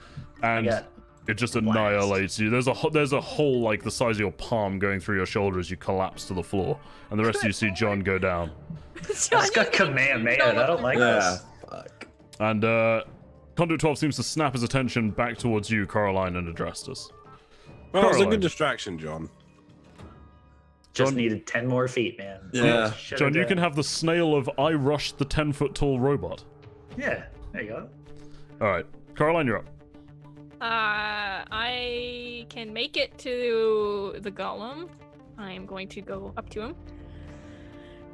and got it just annihilates you. There's a hole like the size of your palm going through your shoulder as you collapse to the floor, and the rest of you see John go down. I just got Kamehameha. I don't like Yeah. this. Fuck. And Conduit 12 seems to snap his attention back towards you, Caroline, and Adrastus. Well, it's a Caroline. good distraction, John. Just John- needed 10 more feet, man. Yeah. Should've John, you done- can have the snail of I rushed the 10-foot tall robot. Yeah, there you go. All right, Caroline, you're up. I can make it to the golem. I am going to go up to him.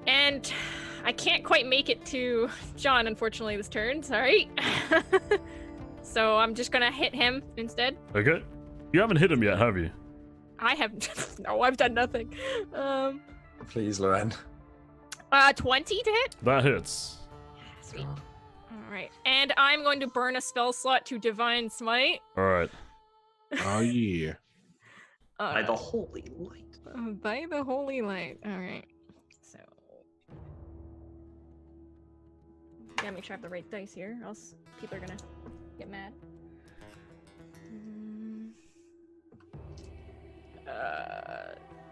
And I can't quite make it to John, unfortunately, this turn. Sorry. So I'm just going to hit him instead. Okay. You haven't hit him yet, have you? I have... No, I've done nothing. Please, Loren. 20 to hit? That hits. Sweet. All right. And I'm going to burn a spell slot to Divine Smite. All right. Oh, yeah. By the holy light. By the holy light. All right. So, gotta make sure I have the right dice here, or else people are gonna get mad.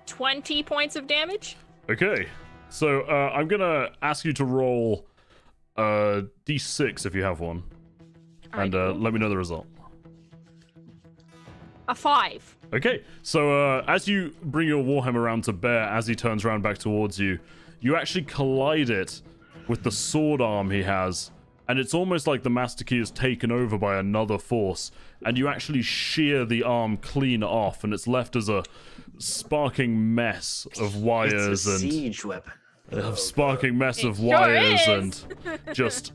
20 points of damage. Okay. So I'm gonna ask you to roll d6 if you have one, and Alright, cool. let me know the result. A 5. Okay, so as you bring your warhammer around to bear, as he turns around back towards you, you actually collide it with the sword arm he has, and it's almost like the master key is taken over by another force, and you actually shear the arm clean off, and it's left as a sparking mess of wires It's a and siege weapon. a sparking mess of It sure wires is. and just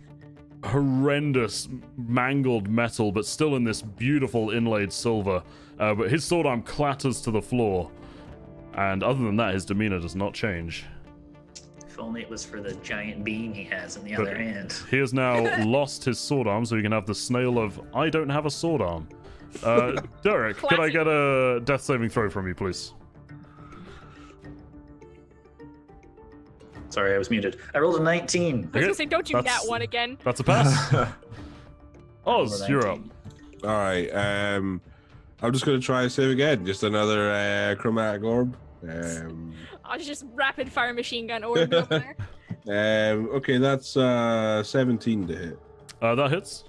horrendous mangled metal, but still in this beautiful inlaid silver. But his sword arm clatters to the floor, and other than that, his demeanor does not change. If only it was for the giant beam he has in the But other hand. he has now lost his sword arm, so he can have the snail of I don't have a sword arm. Derek, could I Classic. get a death saving throw from you, please? Sorry, I was muted. I rolled a 19. I was Okay, gonna say, don't do that that's- one again. That's a pass. Oz, you're up. 19. All right. I'm just going to try a save again. Just another chromatic orb. I was just rapid fire machine gun orb over there. Okay, that's 17 to hit. That hits.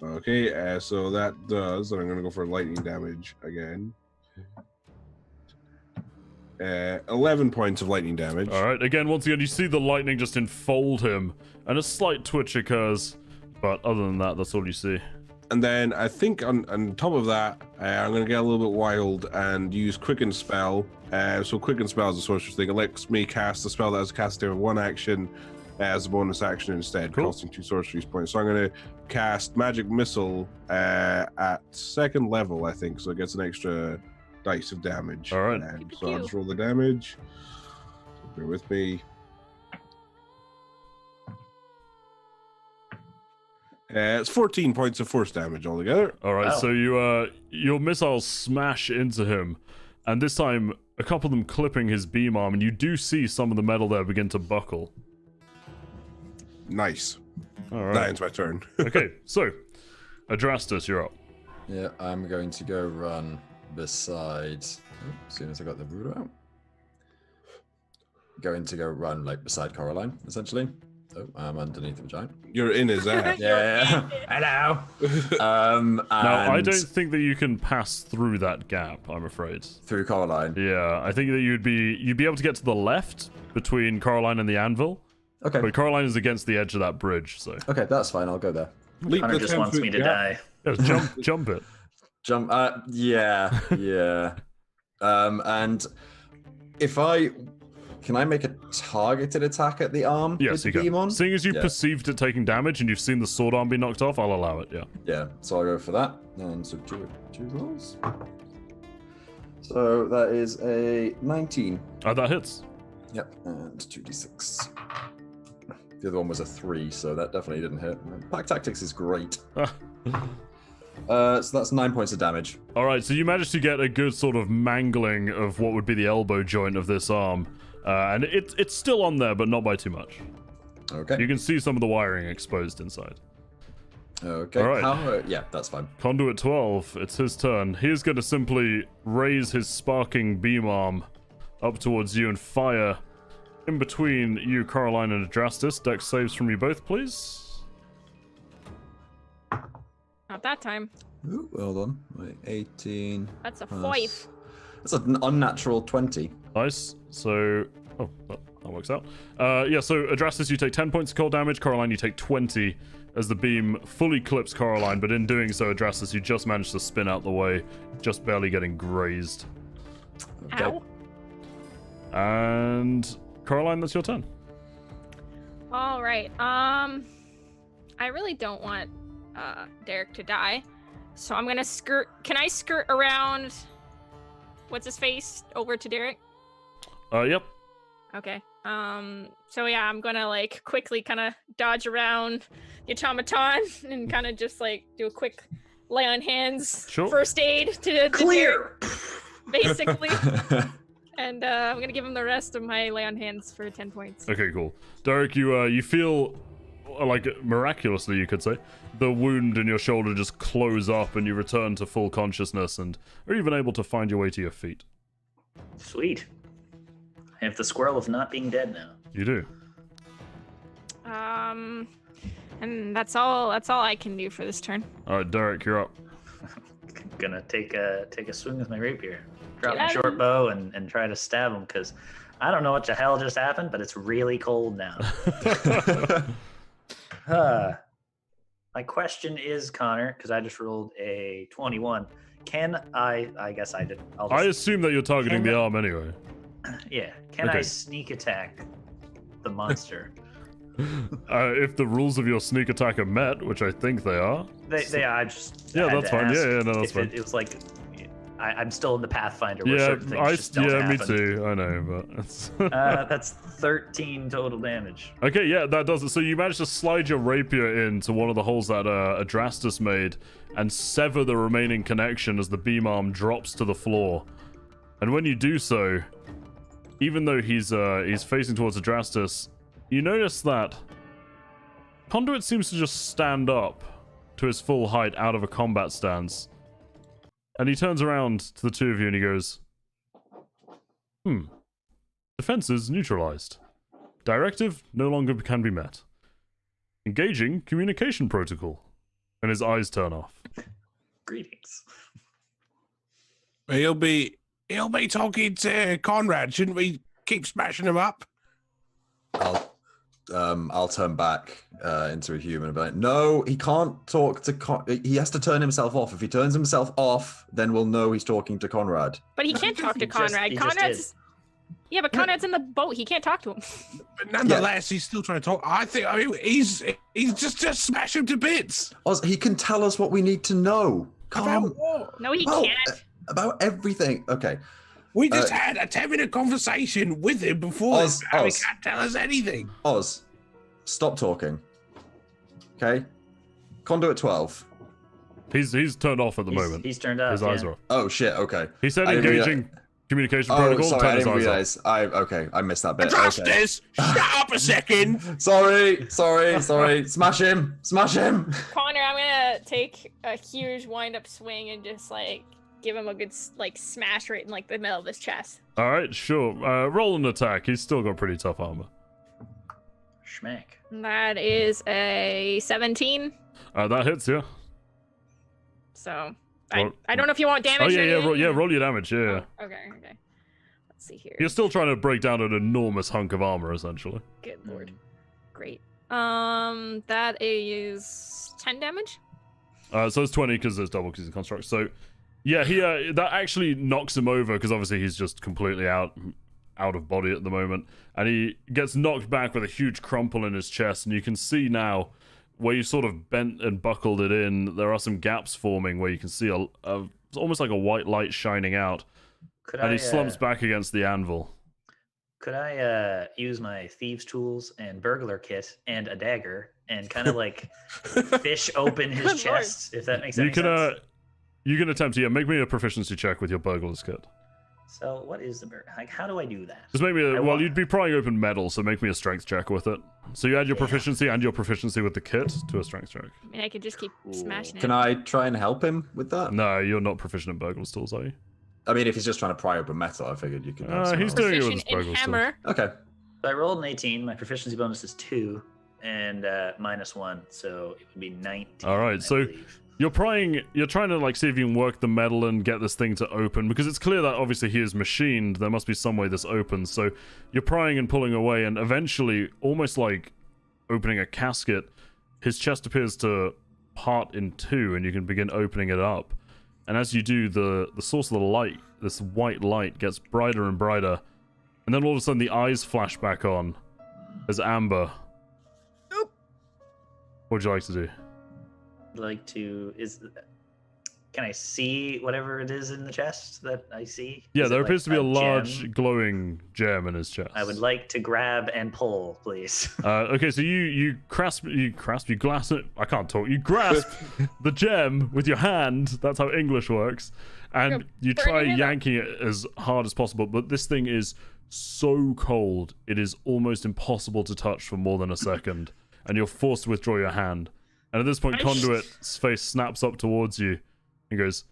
Okay, so that does, and I'm going to go for lightning damage again. 11 points of lightning damage. All right. Again, once again, you see the lightning just enfold him, and a slight twitch occurs. But other than that, that's all you see. And then I think on top of that, I'm going to get a little bit wild and use Quicken Spell. So Quicken Spell is a sorcerer's thing. It lets me cast a spell that has cast in one action as a bonus action instead, Cool. costing 2 sorcery points. So I'm going to cast Magic Missile at 2nd level, I think. So it gets an extra dice of damage. All right. So I'll just roll the damage. Bear with me. It's 14 points of force damage altogether. All right. Wow. So your missiles smash into him, and this time a couple of them clipping his beam arm, and you do see some of the metal there begin to buckle. Nice. All That right. ends my turn. Okay. So, Adrastus, you're up. Yeah, I'm going to go run beside. As soon as I got the ruler out, going to go run like beside Caroline, essentially. Oh, I'm underneath the giant. You're in his ass. Yeah. Hello. Now, I and don't think that you can pass through that gap. I'm afraid. through Caroline. Yeah, I think that you'd be able to get to the left between Caroline and the anvil, Okay. but Caroline is against the edge of that bridge. So Okay, that's fine. I'll go there. Leap Hunter the just wants 10-foot me to gap. die. yeah, jump it. Jump. Yeah, yeah. And if can I make a targeted attack at the arm? Yes, with you the beam can. on? Seeing as you Yeah. perceived it taking damage and you've seen the sword arm be knocked off, I'll allow it. Yeah. Yeah, so I'll go for that. And so two rolls. So that is a 19. That hits. Yep, and 2d6. The other one was a 3, so that definitely didn't hit. Pack Tactics is great. So that's 9 points of damage. All right, so you managed to get a good sort of mangling of what would be the elbow joint of this arm, and it's still on there, but not by too much. Okay. You can see some of the wiring exposed inside. Okay. All right. Yeah, that's fine. Conduit 12, it's his turn. He's going to simply raise his sparking beam arm up towards you and fire in between you, Caroline, and Adrastus. Dex saves from you both, please. Not that time. Ooh, hold on. Wait, 18. That's a plus- 5. That's an unnatural 20. Nice. So, oh, that works out. Yeah, so Adrastus, you take 10 points of cold damage. Caroline, you take 20 as the beam fully clips Caroline, but in doing so, Adrastus, you just managed to spin out the way, just barely getting grazed. Okay. Ow. And Caroline, that's your turn. All right. I really don't want Derek to die, so I'm gonna skirt. Can I skirt around? What's his face over to Derek? Yep. Okay. So yeah, I'm gonna like quickly kind of dodge around the automaton and kind of just like do a quick lay on hands, Sure. first aid to Clear. Derek, basically. And I'm gonna give him the rest of my lay on hands for 10 points. Okay, cool. Derek, you feel like miraculously, you could say, the wound in your shoulder just close up, and you return to full consciousness, and are even able to find your way to your feet. Sweet. I have the squirrel of not being dead now. You do. And that's all I can do for this turn. All right, Derek, you're up. Gonna take a swing with my rapier. Drop my Yeah. short bow and try to stab him, because I don't know what the hell just happened, but it's really cold now. My question is, Connor, because I just rolled a 21. Can I guess I did. I assume that you're targeting the arm anyway. Yeah. Can I Okay. sneak attack the monster? If the rules of your sneak attack are met, which I think they are. They I just Yeah, had that's to fine. ask Yeah, no, that's if fine. It was like I'm still in the Pathfinder where Yeah, certain things just don't me happen. too. I know, but it's That's 13 total damage. okay. Yeah, that does it. So you managed to slide your rapier into one of the holes that Adrastus made and sever the remaining connection as the beam arm drops to the floor. And when you do so, even though he's facing towards Adrastus, you notice that Conduit seems to just stand up to his full height out of a combat stance. And he turns around to the two of you and he goes, Defenses neutralized. Directive no longer can be met. Engaging communication protocol. And his eyes turn off. Greetings. He'll be talking to Konrad. Shouldn't we keep smashing him up? I'll turn back into a human. But no, he can't talk to. He has to turn himself off. If he turns himself off, then we'll know he's talking to Konrad. But he can't talk to He just- Conrad. he just Conrad's yeah, but Conrad's in the boat. He can't talk to him. But nonetheless, he's still trying to talk. I mean, he's just smash him to bits. Oz, he can tell us what we need to know. Come About what? No, he Well, can't. about everything. Okay. We just had a 10-minute conversation with him before Oz, this, and he Oz. can't tell us anything. Oz, stop talking. Okay. Conduit 12. He's turned off at the moment. He's turned up. His eyes are off. Oh shit. Okay. He said I didn't engaging communication Oh, protocol. sorry. Turn I his didn't eyes off. realize. I missed that bit. Trust Okay. this. Shut up a second. Sorry. Smash him. Connor, I'm gonna take a huge wind-up swing and just like give him a good like smash right in like the middle of his chest. All right, sure. Roll an attack. He's still got pretty tough armor. Schmack. That is a 17. That hits you. So Roll- I don't know if you want damage. Oh yeah, or yeah, anything. roll your damage. Yeah. Oh, okay. Let's see here. You're still trying to break down an enormous hunk of armor, essentially. Good lord. Great. That is 10 damage. So it's 20 because there's double because he's a construct. So yeah, he that actually knocks him over because obviously he's just completely out of body at the moment, and he gets knocked back with a huge crumple in his chest, and you can see now where you sort of bent and buckled it in. There are some gaps forming where you can see it's almost like a white light shining out, Could and I, he slumps back against the anvil. Could I use my thieves' tools and burglar kit and a dagger and kind of like fish open his Good lord. chest, if that makes You any can sense? you can attempt to make me a proficiency check with your burglar's kit. So what is the like? How do I do that? Just make me I well, want- you'd be prying open metal, so make me a strength check with it. So you add your proficiency and your proficiency with the kit to a strength check. I mean, I could just keep smashing it. Can I try and help him with that? No, you're not proficient in burglar's tools, are you? I mean, if he's just trying to pry open metal, I figured you could. He's doing it with his Proficient in burglar's tools. hammer. Okay. So I rolled an 18. My proficiency bonus is 2 and -1, so it would be 19. All right, I so believe. you're trying to like see if you can work the metal and get this thing to open, because it's clear that obviously he is machined. There must be some way this opens. So you're prying and pulling away, and eventually, almost like opening a casket, his chest appears to part in two, and you can begin opening it up. And as you do, the source of the light, this white light, gets brighter and brighter, and then all of a sudden the eyes flash back on as Amber. Nope. What would you like to do? Like to can I see whatever it is in the chest that I see? Yeah, Is it there like appears to be a large gem? glowing gem in his chest. I would like to grab and pull, please. Okay, so you grasp it. I can't talk. You grasp the gem with your hand. That's how English works, and You're you try burning it up. yanking it as hard as possible. But this thing is so cold, it is almost impossible to touch for more than a second, and you're forced to withdraw your hand. And at this point, Conduit's face snaps up towards you and goes,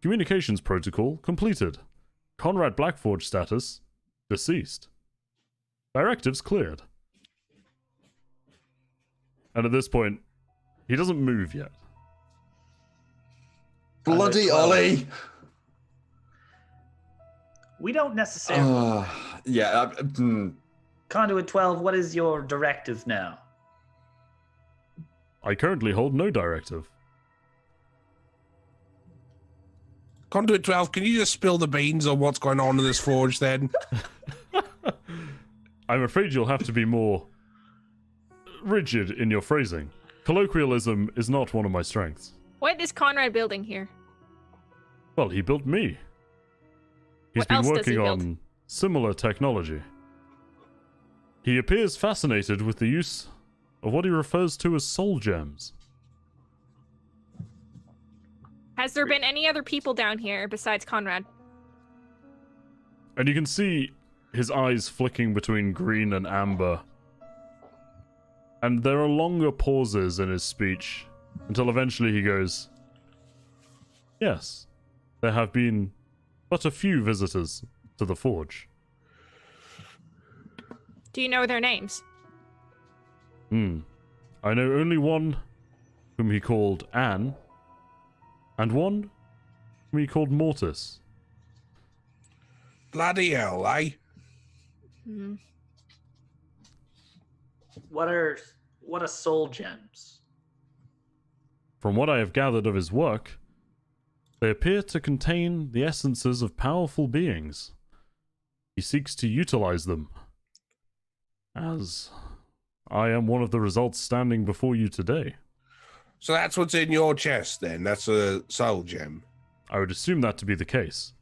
"Communications protocol completed. Konrad Blackforge status deceased. Directives cleared." And at this point, he doesn't move yet. Bloody Well, Ollie! We don't necessarily. Yeah. Conduit 12, what is your directive now? I currently hold no directive. Conduit 12, can you just spill the beans on what's going on in this forge then? I'm afraid you'll have to be more rigid in your phrasing. Colloquialism is not one of my strengths. What is Konrad building here? Well, he built me. He's What been else does he working build? on similar technology. He appears fascinated with the use of what he refers to as soul gems. Has there been any other people down here besides Konrad? And you can see his eyes flicking between green and amber. And there are longer pauses in his speech until eventually he goes, "Yes, there have been but a few visitors to the forge." Do you know their names? I know only one whom he called Anne, and one whom he called Mortis. Bloody hell, eh? Hmm. What are soul gems? From what I have gathered of his work, they appear to contain the essences of powerful beings. He seeks to utilize them, as I am one of the results standing before you today. So that's what's in your chest then? That's a soul gem. I would assume that to be the case.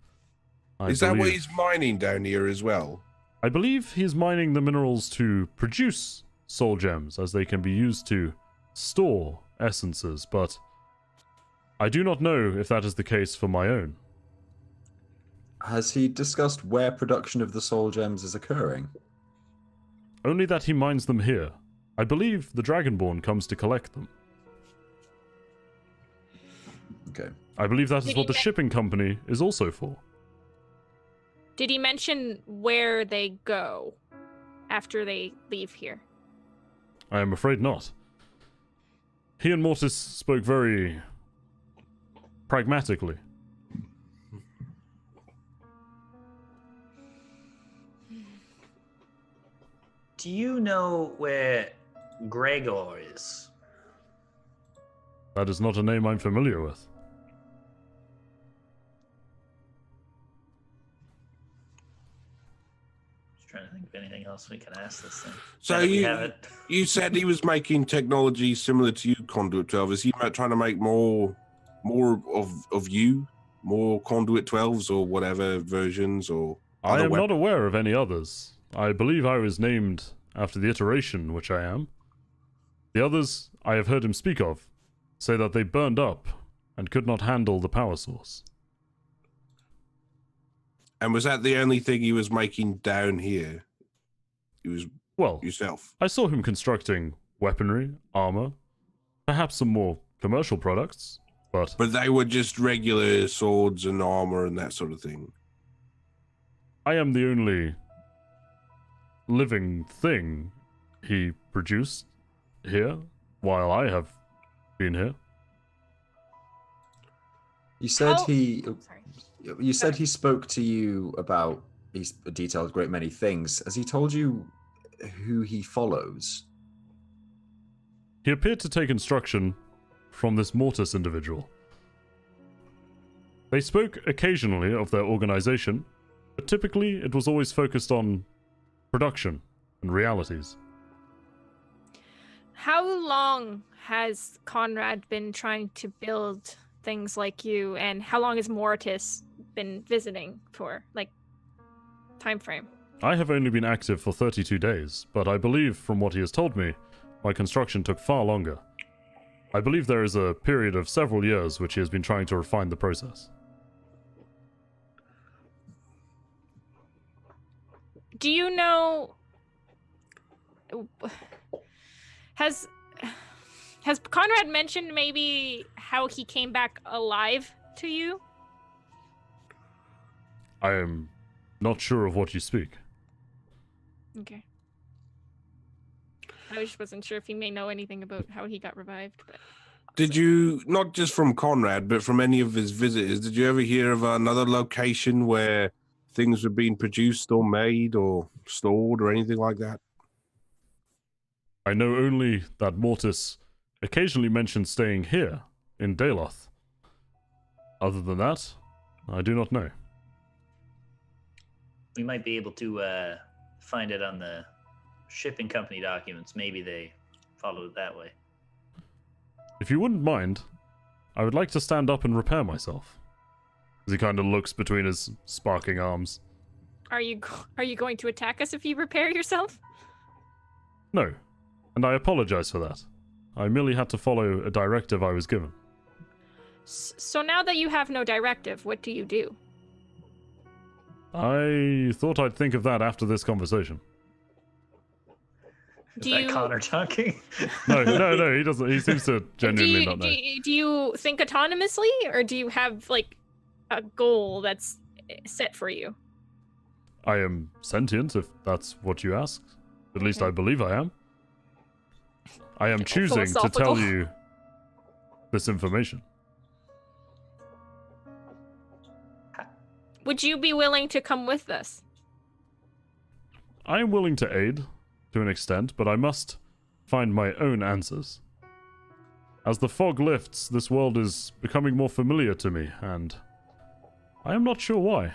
Is that what he's mining down here as well? I believe he is mining the minerals to produce soul gems, as they can be used to store essences, but I do not know if that is the case for my own. Has he discussed where production of the soul gems is occurring? Only that he mines them here. I believe the Dragonborn comes to collect them. Okay. I believe that is Did what he the men- shipping company is also for. Did he mention where they go after they leave here? I am afraid not. He and Mortis spoke very pragmatically. Do you know where Gregor is? That is not a name I'm familiar with. Just trying to think of anything else we can ask this thing. So Now that we you- have it. You said he was making technology similar to you, Conduit 12. Is he trying to make more of you? More Conduit 12s or whatever versions or... I other am weapons? not aware of any others. I believe I was named after the iteration, which I am. The others I have heard him speak of say that they burned up and could not handle the power source. And was that the only thing he was making down here? He was Well, yourself. I saw him constructing weaponry, armor, perhaps some more commercial products, but But they were just regular swords and armor and that sort of thing. I am the only living thing he produced here while I have been here. You said How- Sorry. You said he spoke to you about. He's detailed a great many things. Has he told you who he follows? He appeared to take instruction from this Mortis individual. They spoke occasionally of their organization, but typically it was always focused on production and realities. How long has Konrad been trying to build things like you, and how long has Mortis been visiting for, like, time frame? I have only been active for 32 days, but I believe from what he has told me, my construction took far longer. I believe there is a period of several years which he has been trying to refine the process. Do you know, has Konrad mentioned maybe how he came back alive to you? I am not sure of what you speak. Okay. I just wasn't sure if he may know anything about how he got revived, but Did you, not just from Konrad, but from any of his visitors, did you ever hear of another location where things were being produced or made or stored or anything like that? I know only that Mortis occasionally mentioned staying here, in Daloth. Other than that, I do not know. We might be able to find it on the shipping company documents. Maybe they followed it that way. If you wouldn't mind, I would like to stand up and repair myself. As he kind of looks between his sparking arms. are you going to attack us if you repair yourself? No, and I apologize for that. I merely had to follow a directive I was given. So now that you have no directive, what do you do? I thought I'd think of that after this conversation. Is Do that you- Connor talking? No, he doesn't. He seems to genuinely not know. Do you think autonomously, or do you have, like, a goal that's set for you? I am sentient, if that's what you ask. At least Okay. I believe I am. I am choosing to Philosophical. tell you this information. Would you be willing to come with us? I am willing to aid, to an extent, but I must find my own answers. As the fog lifts, this world is becoming more familiar to me, and I am not sure why.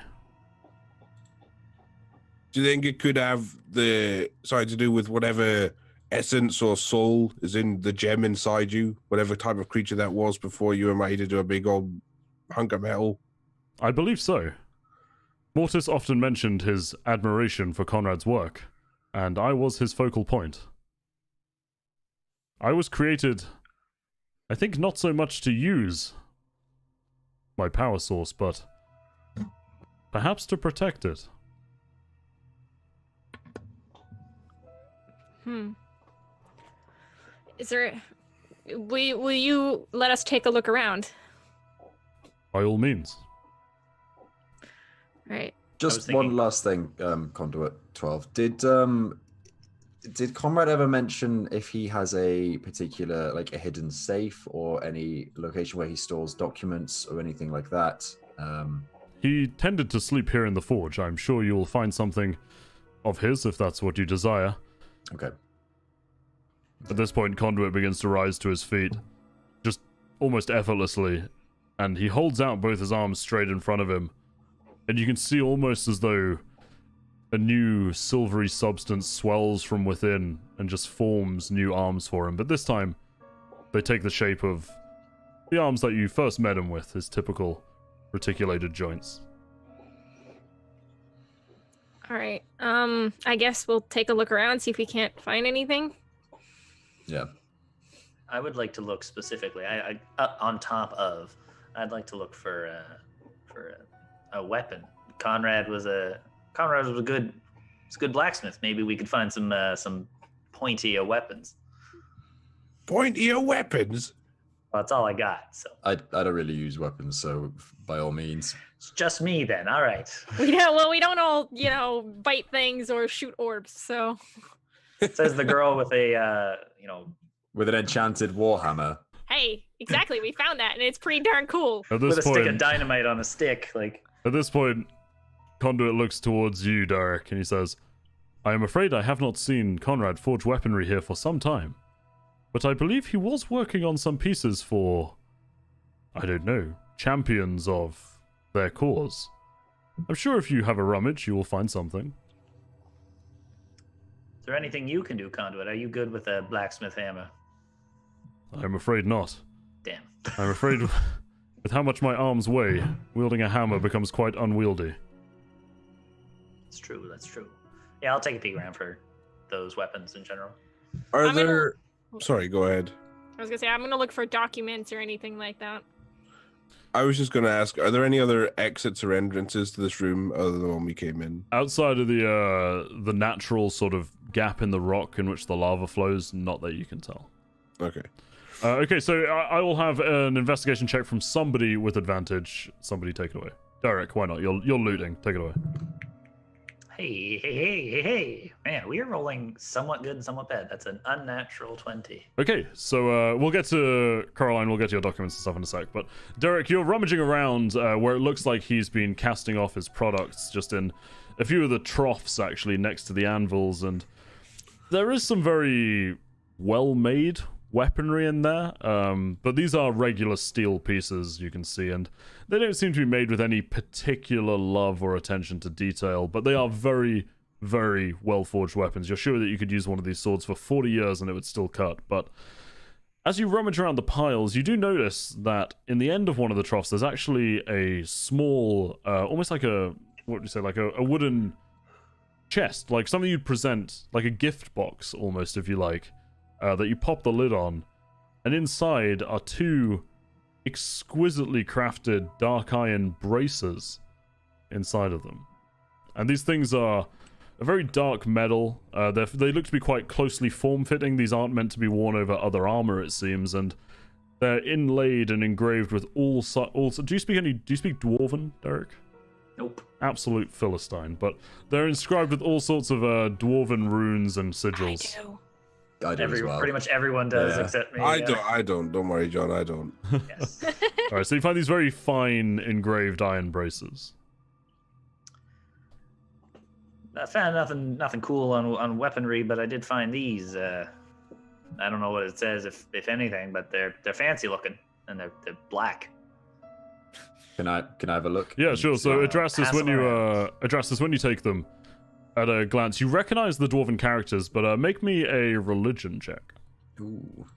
Do you think it could have to do with whatever essence or soul is in the gem inside you, whatever type of creature that was before you were made into a big old hunk of metal? I believe so. Mortis often mentioned his admiration for Konrad's work, and I was his focal point. I was created, I think, not so much to use my power source, but perhaps to protect it. Is there... Will you let us take a look around? By all means. Right. Just thinking- one last thing, Conduit 12. Did Conrad ever mention if he has a particular, like, a hidden safe or any location where he stores documents or anything like that? He tended to sleep here in the forge. I'm sure you will find something of his if that's what you desire. Okay. At this point, Conduit begins to rise to his feet, just almost effortlessly, and he holds out both his arms straight in front of him, and you can see almost as though a new silvery substance swells from within and just forms new arms for him. But this time, they take the shape of the arms that you first met him with, his typical reticulated joints. All right. I guess we'll take a look around, see if we can't find anything. Yeah. I would like to look specifically. I'd like to look for a weapon. Konrad was a good blacksmith. Maybe we could find some pointy weapons. Pointier weapons? Well, that's all I got. So I don't really use weapons, so by all means. it's just me then. All right. We don't all, bite things or shoot orbs, so. Says the girl with a With an enchanted warhammer. Hey, exactly. We found that, and it's pretty darn cool. At with this a stick of point, dynamite on a stick. Like, at this point, Conduit looks towards you, Derek, and he says, "I am afraid I have not seen Konrad forge weaponry here for some time, but I believe he was working on some pieces for, I don't know, champions of their cause. I'm sure if you have a rummage, you will find something." is there anything you can do, Conduit? Are you good with a blacksmith hammer? I'm afraid not. Damn. I'm afraid with how much my arms weigh, wielding a hammer becomes quite unwieldy. That's true. That's true. Yeah, I'll take a peek around for those weapons in general. Are I'm gonna- there... Sorry, go ahead. I was gonna say I'm gonna look for documents or anything like that. I was just going to ask, are there any other exits or entrances to this room other than the one we came in? Outside of the natural sort of gap in the rock in which the lava flows, not that you can tell. Okay. Okay, so I will have an investigation check from somebody with advantage. Somebody take it away. Derek, why not? You're looting. Take it away. Hey. Man, we are rolling somewhat good and somewhat bad. That's an unnatural 20. Okay, so we'll get to Caroline, we'll get to your documents and stuff in a sec. But Derek, you're rummaging around where it looks like he's been casting off his products just in a few of the troughs, actually, next to the anvils. And there is some very well-made weaponry in there, but these are regular steel pieces, you can see, and they don't seem to be made with any particular love or attention to detail, but they are very, very well-forged weapons. You're sure that you could use one of these swords for 40 years and it would still cut, but as you rummage around the piles, you do notice that in the end of one of the troughs, there's actually a small, almost like a, what would you say, like a wooden chest, like something you'd present, like a gift box, almost, if you like, that you pop the lid on, and inside are two exquisitely crafted dark iron braces inside of them. And these things are a very dark metal. They look to be quite closely form-fitting. These aren't meant to be worn over other armor, it seems, and they're inlaid and engraved with all. Do you speak Dwarven, Derek? Nope. Absolute Philistine, but they're inscribed with all sorts of Dwarven runes and I sigils. do. I do as well. Pretty much everyone does Yeah. except me. I don't. Don't worry, John. I don't. Yes. All right, so you find these very fine engraved iron braces. I found nothing cool on weaponry, but I did find these. I don't know what it says, if anything, but they're fancy looking and they're black. Can I have a look? Yeah, sure. So address this pass when them you around. take them. At a glance, you recognize the dwarven characters, but make me a religion check. Ooh.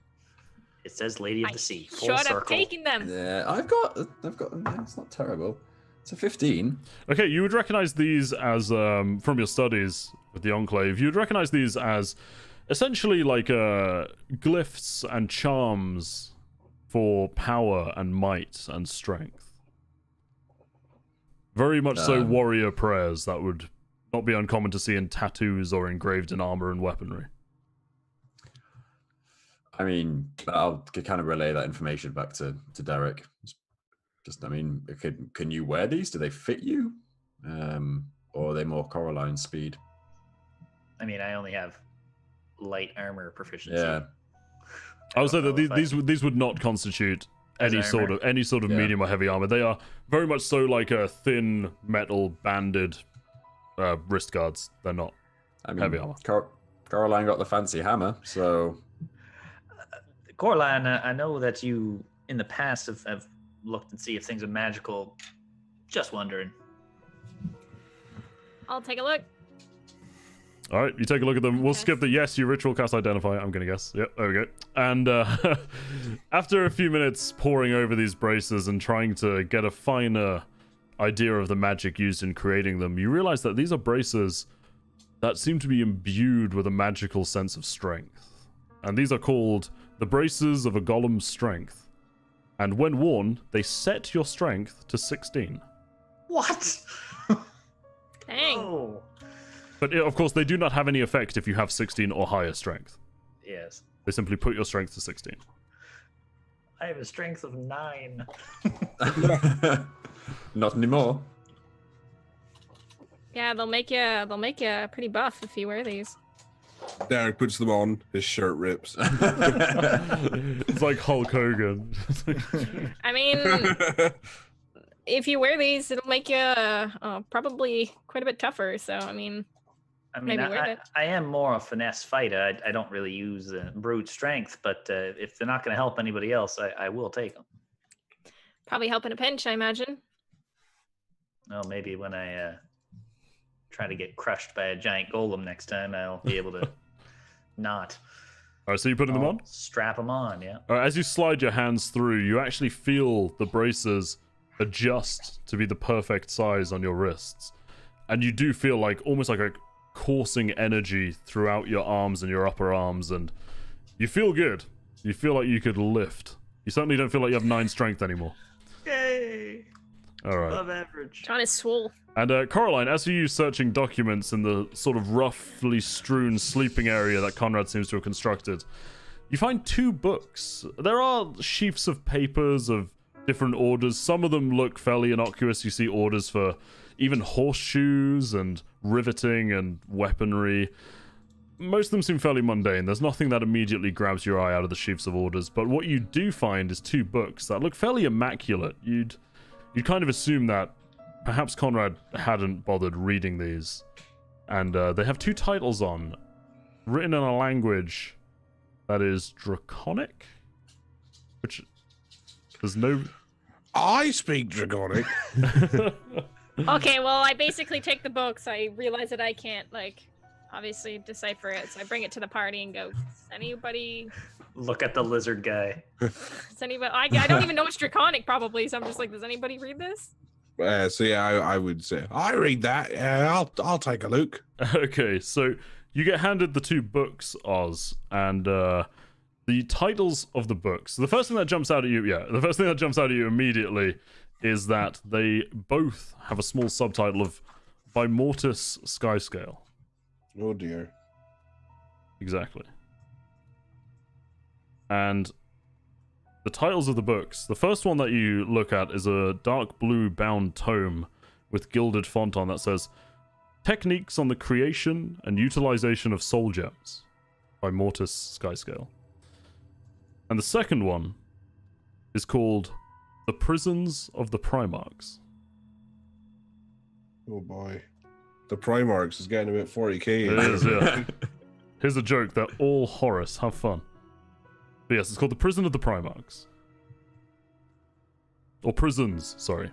It says Lady of I the Sea. Full should have circle. taken them. Yeah, I've got. It's not terrible. It's a 15. Okay, you would recognize these as from your studies with the Enclave. You would recognize these as essentially like glyphs and charms for power and might and strength. Very much so warrior prayers that would not be uncommon to see in tattoos or engraved in armor and weaponry. I mean, I'll kind of relay that information back to Derek. Just, I mean, can you wear these? Do they fit you? Or are they more Coraline speed? I mean, I only have light armor proficiency. Yeah. I would say don't that know if these would not constitute As any armor? sort of Yeah. medium or heavy armor. They are very much so like a thin metal banded wrist guards. They're not. I mean, Heavy armor. Coraline got the fancy hammer, so Coraline, I know that you in the past have looked and see if things are magical. Just wondering. I'll take a look. All right, you take a look at them. We'll Yes. skip the yes, you ritual cast identify. I'm going to guess. Yep, there we go. And after a few minutes poring over these braces and trying to get a finer idea of the magic used in creating them, you realize that these are braces that seem to be imbued with a magical sense of strength. And these are called the braces of a Golem's strength. And when worn, they set your strength to 16. What? Dang. Oh. But of course, they do not have any effect if you have 16 or higher strength. Yes. They simply put your strength to 16. I have a strength of 9. Not anymore. Yeah, they'll make you pretty buff if you wear these. Derek puts them on, his shirt rips. It's like Hulk Hogan. I mean, if you wear these, it'll make you probably quite a bit tougher. So, I mean, maybe worth it. I am more a finesse fighter. I don't really use brute strength, but if they're not going to help anybody else, I will take them. Probably help in a pinch, I imagine. Well, maybe when I try to get crushed by a giant golem next time, I'll be able to not. All right, so you're putting them on? Strap them on, yeah. All right, as you slide your hands through, you actually feel the braces adjust to be the perfect size on your wrists. And you do feel like almost like a coursing energy throughout your arms and your upper arms, and you feel good. You feel like you could lift. You certainly don't feel like you have 9 strength anymore. Yay! All right. Above average. John is swole. And Coraline, as you searching documents in the sort of roughly strewn sleeping area that Konrad seems to have constructed, you find 2 books. There are sheafs of papers of different orders. Some of them look fairly innocuous. You see orders for even horseshoes and riveting and weaponry. Most of them seem fairly mundane. There's nothing that immediately grabs your eye out of the sheafs of orders. But what you do find is 2 books that look fairly immaculate. You'd kind of assume that perhaps Konrad hadn't bothered reading these. And they have 2 titles on, written in a language that is Draconic, which there's no... I speak Draconic. Okay, well, I basically take the books. I realize that I can't, like, obviously decipher it. So I bring it to the party and go, does anybody... Look at the lizard guy. Does anybody... I don't even know it's Draconic, probably. So I'm just like, does anybody read this? So yeah, I would say I read that. I'll take a look. Okay, so you get handed the 2 books, Oz, and the titles of the books. The first thing that jumps out at you, immediately is that they both have a small subtitle of By Mortis Skyscale. Oh dear. Exactly. And the titles of the books, the first one that you look at is a dark blue bound tome with gilded font on that says Techniques on the Creation and Utilization of Soul Gems by Mortis Skyscale. And the second one is called The Prisons of the Primarchs. Oh boy. The Primarchs is getting about 40k. It is, yeah. Here's a joke, they're all Horus, have fun. But yes, it's called The Prison of the Primarchs. Or Prisons, sorry.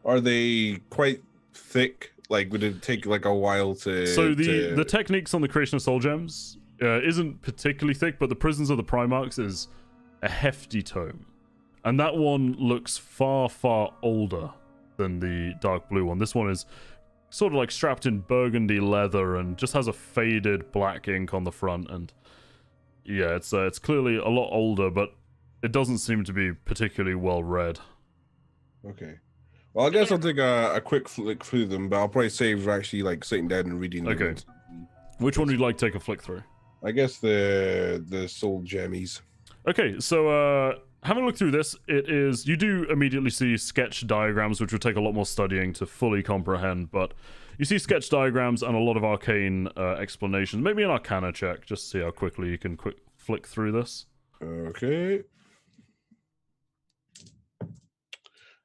Are they quite thick? Like, would it take like a while to... So the Techniques on the Creation of Soul Gems isn't particularly thick, but The Prisons of the Primarchs is a hefty tome. And that one looks far, far older than the dark blue one. This one is sort of like strapped in burgundy leather and just has a faded black ink on the front, and yeah, it's clearly a lot older, but it doesn't seem to be particularly well read. Okay. Well, I guess I'll take a quick flick through them, but I'll probably save actually like sitting down and reading them. Okay. Which one would you like to take a flick through? I guess the soul gemmies. Okay, so having a look through this, you do immediately see sketch diagrams, which would take a lot more studying to fully comprehend, but you see sketch diagrams and a lot of arcane explanations. Maybe an Arcana check, just to see how quickly you can flick through this. Okay.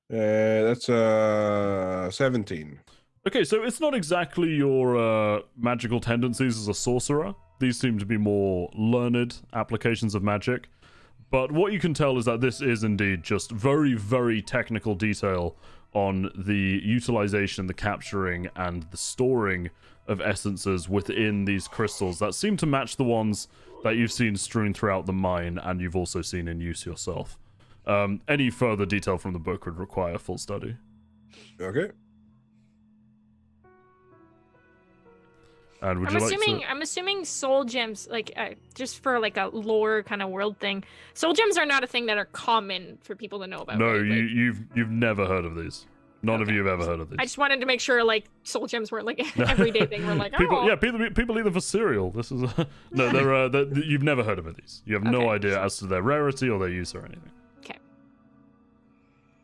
That's 17. Okay, so it's not exactly your magical tendencies as a sorcerer. These seem to be more learned applications of magic. But what you can tell is that this is indeed just very, very technical detail on the utilization, the capturing, and the storing of essences within these crystals that seem to match the ones that you've seen strewn throughout the mine and you've also seen in use yourself. Any further detail from the book would require full study. Okay. And would you like to... I'm assuming soul gems, like just for like a lore kind of world thing, soul gems are not a thing that are common for people to know about. No, right? you've never heard of these. None of you have ever heard of these. I just wanted to make sure like soul gems weren't like an everyday thing. We're like, people eat them for cereal. This is no, you've never heard of these. You have no idea as to their rarity or their use or anything. Okay.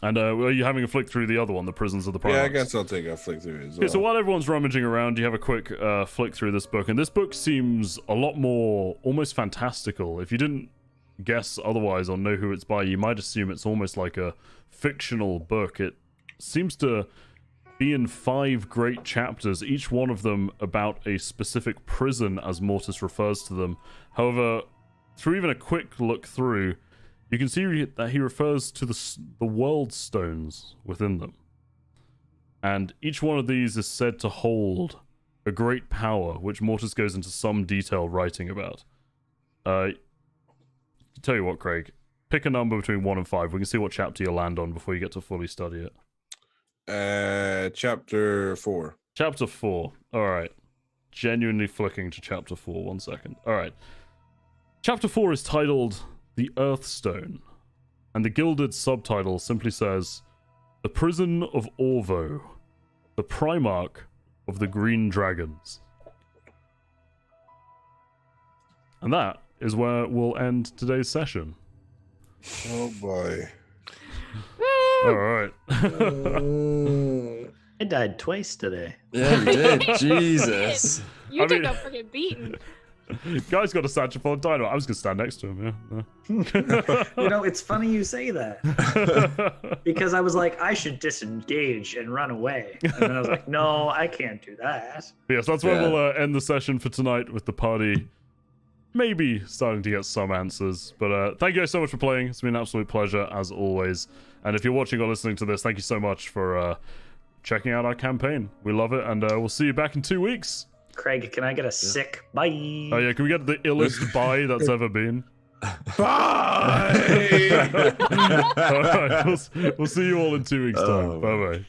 And are you having a flick through the other one, the Prisons of the Primarchs? Yeah, I guess I'll take a flick through it as well. Okay, so while everyone's rummaging around, you have a quick flick through this book, and this book seems a lot more almost fantastical. If you didn't guess otherwise or know who it's by, you might assume it's almost like a fictional book. It seems to be in 5 great chapters, each one of them about a specific prison as Mortis refers to them. However, through even a quick look through, you can see that he refers to the world stones within them. And each one of these is said to hold a great power, which Mortis goes into some detail writing about. Tell you what, Craig, pick a number between 1 and 5. We can see what chapter you land on before you get to fully study it. Chapter 4. Chapter 4. Alright. Genuinely flicking to chapter 4. 1 second. Alright. Chapter 4 is titled The Earthstone, and the gilded subtitle simply says, The Prison of Orvo, the Primarch of the Green Dragons. And that is where we'll end today's session. Oh boy. Alright. I died twice today. Yeah, you did. Jesus. You took mean- a freaking beating. Guy's got a satchel full of dynamite. I was going to stand next to him, yeah. You know, it's funny you say that. Because I was like, I should disengage and run away. And then I was like, no, I can't do that. But yes, that's where Yeah. we'll end the session for tonight with the party maybe starting to get some answers. But thank you guys so much for playing. It's been an absolute pleasure, as always. And if you're watching or listening to this, thank you so much for checking out our campaign. We love it, and we'll see you back in 2 weeks. Craig, can I get a sick bye? Oh yeah, can we get the illest bye that's ever been? Bye! All right, we'll see you all in 2 weeks' time. Oh, Bye bye.